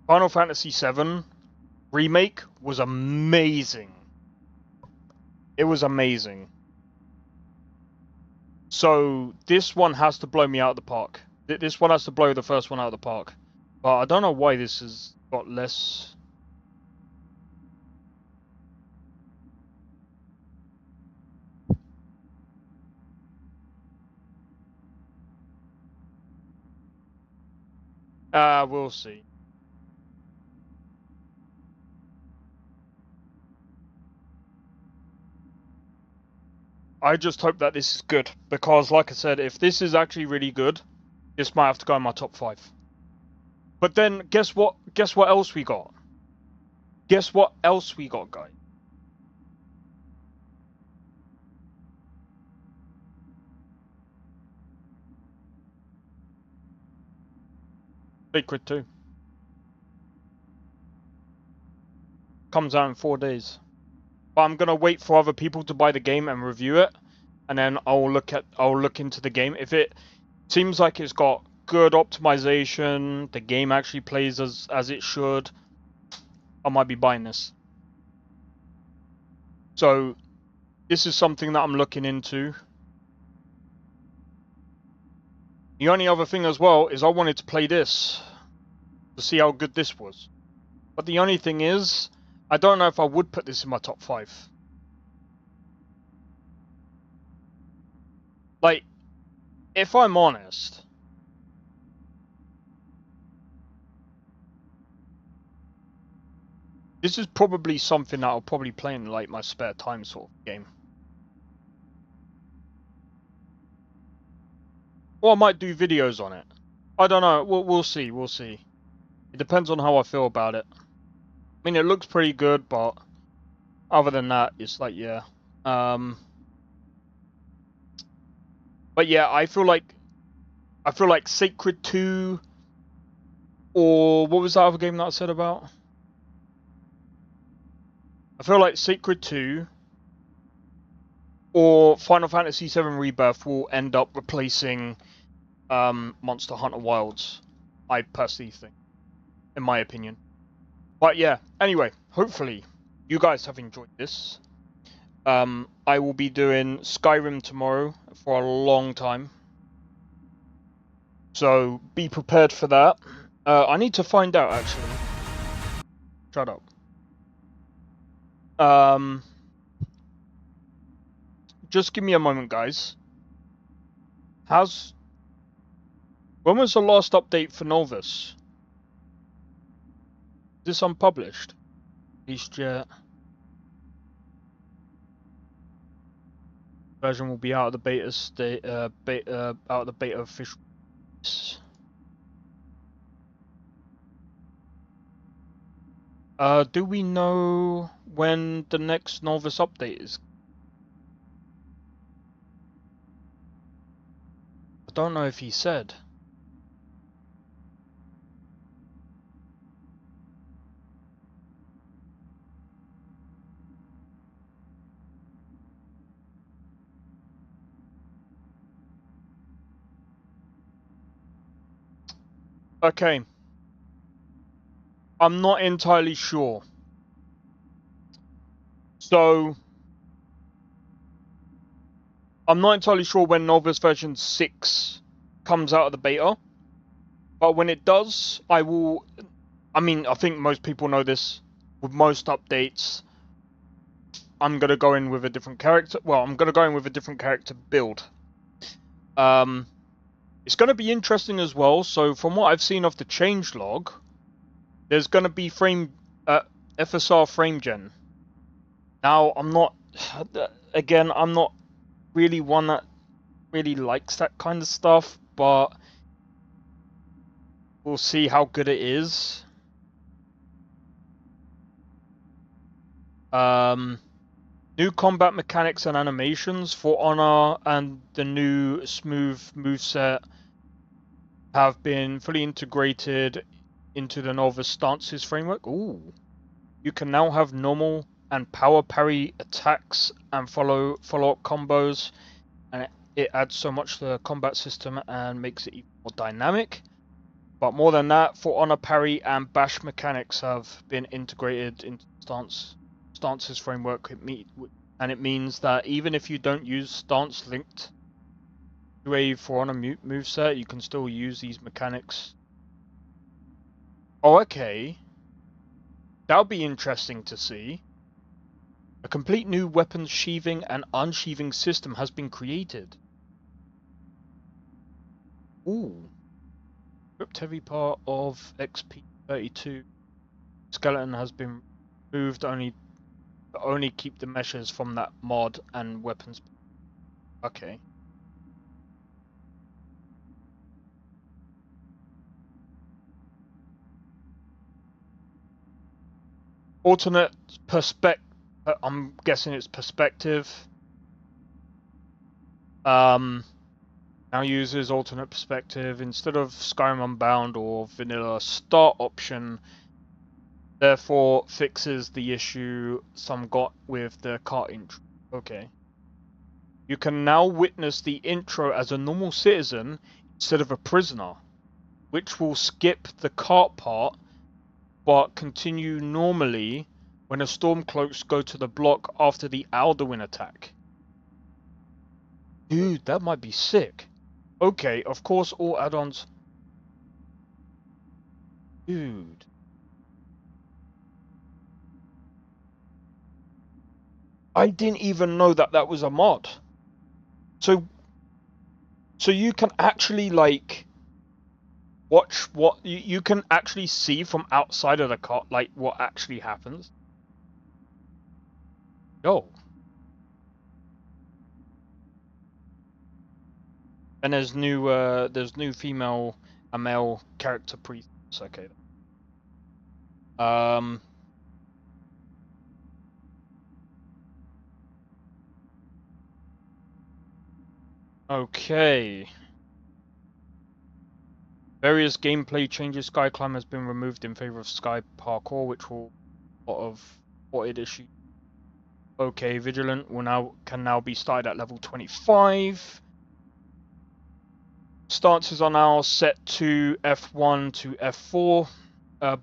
Final Fantasy VII Remake was amazing. It was amazing. So, this one has to blow me out of the park. This one has to blow the first one out of the park. But I don't know why this has got less... we'll see. I just hope that this is good, because like I said, if this is actually really good, this might have to go in my top 5. But then, guess what else we got? Guess what else we got, guys? Sacred 2. Comes out in 4 days. But I'm gonna wait for other people to buy the game and review it, and then I'll look into the game. If it seems like it's got good optimization, the game actually plays as it should, I might be buying this. So this is something that I'm looking into. The only other thing as well is I wanted to play this to see how good this was. But the only thing is, I don't know if I would put this in my top 5. Like, if I'm honest, this is probably something that I'll probably play in like my spare time sort of game. Or I might do videos on it. I don't know. We'll see. We'll see. It depends on how I feel about it. I mean, it looks pretty good, but other than that, it's like, yeah. But yeah, I feel like Sacred 2, or what was that other game that I said about? I feel like Sacred 2 or Final Fantasy VII Rebirth will end up replacing Monster Hunter Wilds, I personally think, in my opinion. But yeah, anyway, hopefully you guys have enjoyed this. I will be doing Skyrim tomorrow for a long time. So be prepared for that. I need to find out, actually. Shut up. Just give me a moment, guys. When was the last update for Novus? Is this unpublished? EastJet. Version will be out of the beta state. Out of the beta official. Do we know when the next Novus update is? I don't know if he said. Okay. I'm not entirely sure. So, I'm not entirely sure when Novus version 6 comes out of the beta. But when it does, I will... I mean, I think most people know this. With most updates, I'm going to go in with a different character. Well, I'm going to go in with a different character build. It's going to be interesting as well. So from what I've seen of the changelog, there's going to be FSR frame gen. Now I'm not, again, I'm not really one that really likes that kind of stuff, but we'll see how good it is. New combat mechanics and animations for Honor and the new smooth moveset have been fully integrated into the novice stances framework. Ooh. You can now have normal and power parry attacks and follow-up combos, and it adds so much to the combat system and makes it even more dynamic. But more than that, For Honor parry and bash mechanics have been integrated into stances framework, and it means that even if you don't use stance linked to a For Honor moveset, you can still use these mechanics. Oh, okay. That'll be interesting to see. A complete new weapons sheathing and unsheathing system has been created. Ooh. Ripped heavy part of XP32 skeleton has been moved only keep the meshes from that mod and weapons. Okay. Alternate perspective. I'm guessing it's perspective. Now uses alternate perspective instead of Skyrim Unbound or vanilla start option. Therefore, fixes the issue some got with the cart intro. Okay. You can now witness the intro as a normal citizen instead of a prisoner, which will skip the cart part, but continue normally when the Stormcloaks go to the block after the Alduin attack. Dude, that might be sick. Okay, of course all add-ons... Dude. I didn't even know that that was a mod. So you can actually, like, watch what... You can actually see from outside of the cart, like, what actually happens. Yo. And there's new female and male character priests. Okay. Okay. Various gameplay changes. Sky Climb has been removed in favor of Sky Parkour, which will a lot of ported issues. Okay, Vigilant can now be started at level 25. Stances are now set to F1 to F4.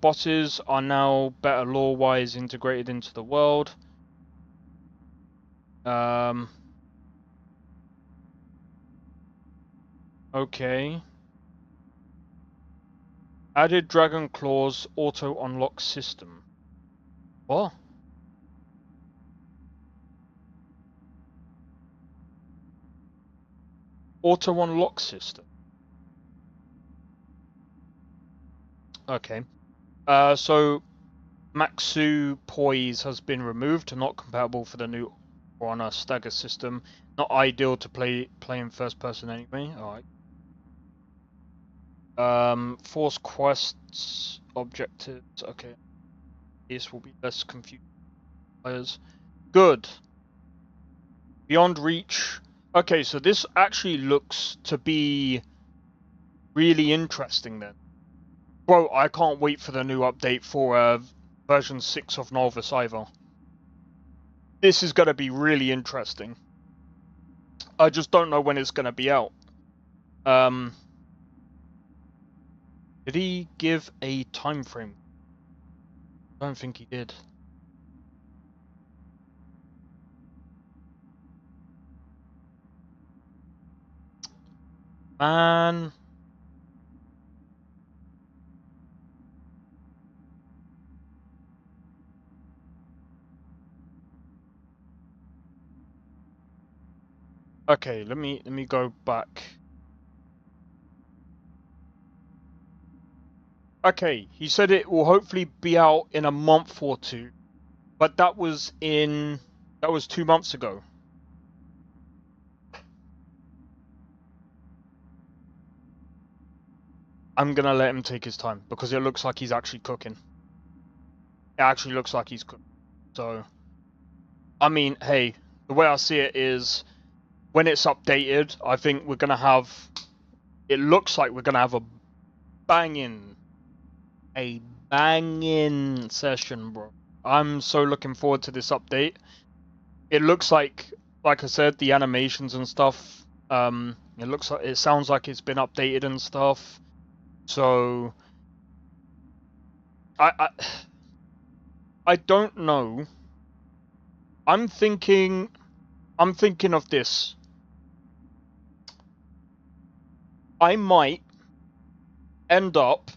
Bosses are now better lore-wise integrated into the world. Okay. Added Dragon Claws auto unlock system. What? Auto unlock system. Okay. So Maxu Poise has been removed, not compatible for the new Honor stagger system. Not ideal to play in first person anyway. Alright. Force quests, objectives, okay. This will be less confusing for players. Good. Beyond Reach. Okay, so this actually looks to be really interesting then. Bro, I can't wait for the new update for version 6 of Novice either. This is going to be really interesting. I just don't know when it's going to be out. Did he give a time frame? I don't think he did. Man. Okay, let me go back. Okay, he said it will hopefully be out in a month or two, but that was 2 months ago. I'm gonna let him take his time because it looks like he's actually cooking. It actually looks like he's cooking. So, I mean, hey, the way I see it is, when it's updated, I think we're gonna have. It looks like we're gonna have a banging session, bro. I'm so looking forward to this update. It looks like I said, the animations and stuff. It sounds like it's been updated and stuff. So I don't know. I'm thinking of this. I might end up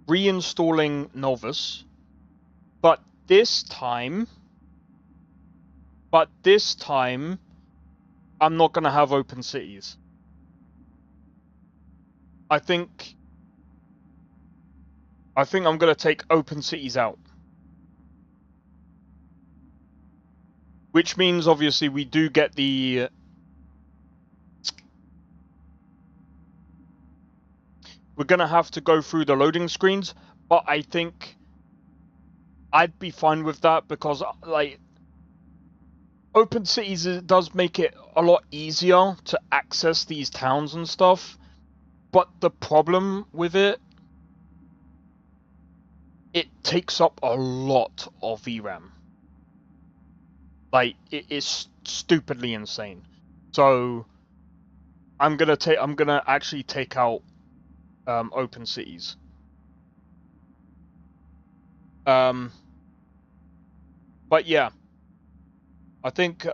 reinstalling Novus, but this time I'm not gonna have open cities. I think I'm gonna take open cities out. Which means obviously we do get the we're gonna have to go through the loading screens, but I think I'd be fine with that because, like, open cities does make it a lot easier to access these towns and stuff. But the problem with it takes up a lot of VRAM. Like, it is stupidly insane. So I'm gonna actually take out open cities. But yeah, I think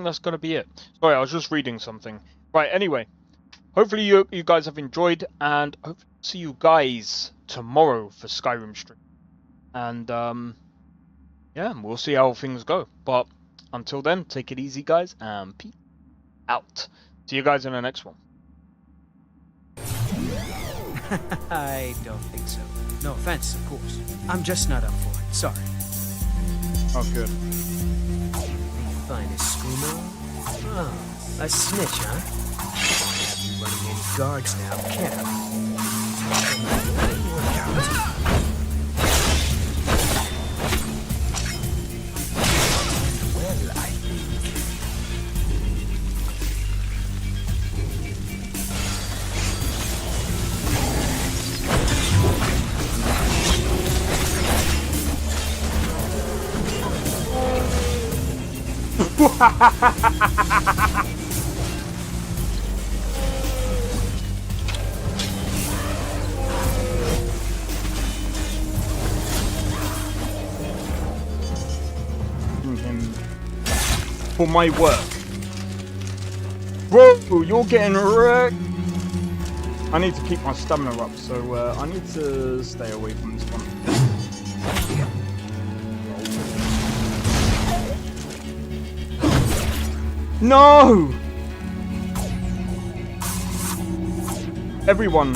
that's gonna be it. Sorry, I was just reading something. Right, anyway, hopefully you guys have enjoyed, and hope to see you guys tomorrow for Skyrim stream. And yeah, we'll see how things go. But until then, take it easy, guys, and peace out. See you guys in the next one. I don't think so. No offense, of course. I'm just not up for it. Sorry. Oh, good. Finest screamo? Oh, a snitch, huh? Won't have you running any guards now, can I? Well, I For my work. Bro, you're getting wrecked. I need to keep my stamina up, so I need to stay away from this one. No! Everyone.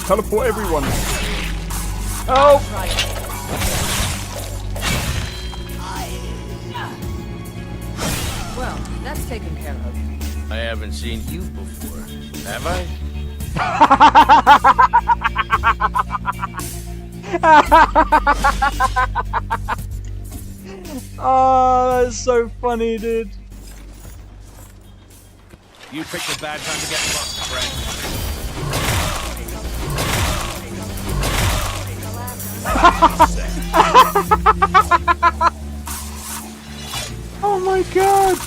Teleport everyone. Oh! Well, that's taken care of. I haven't seen you before, have I? Oh, that's so funny, dude. You picked a bad time to get fucked, friend. Oh my god!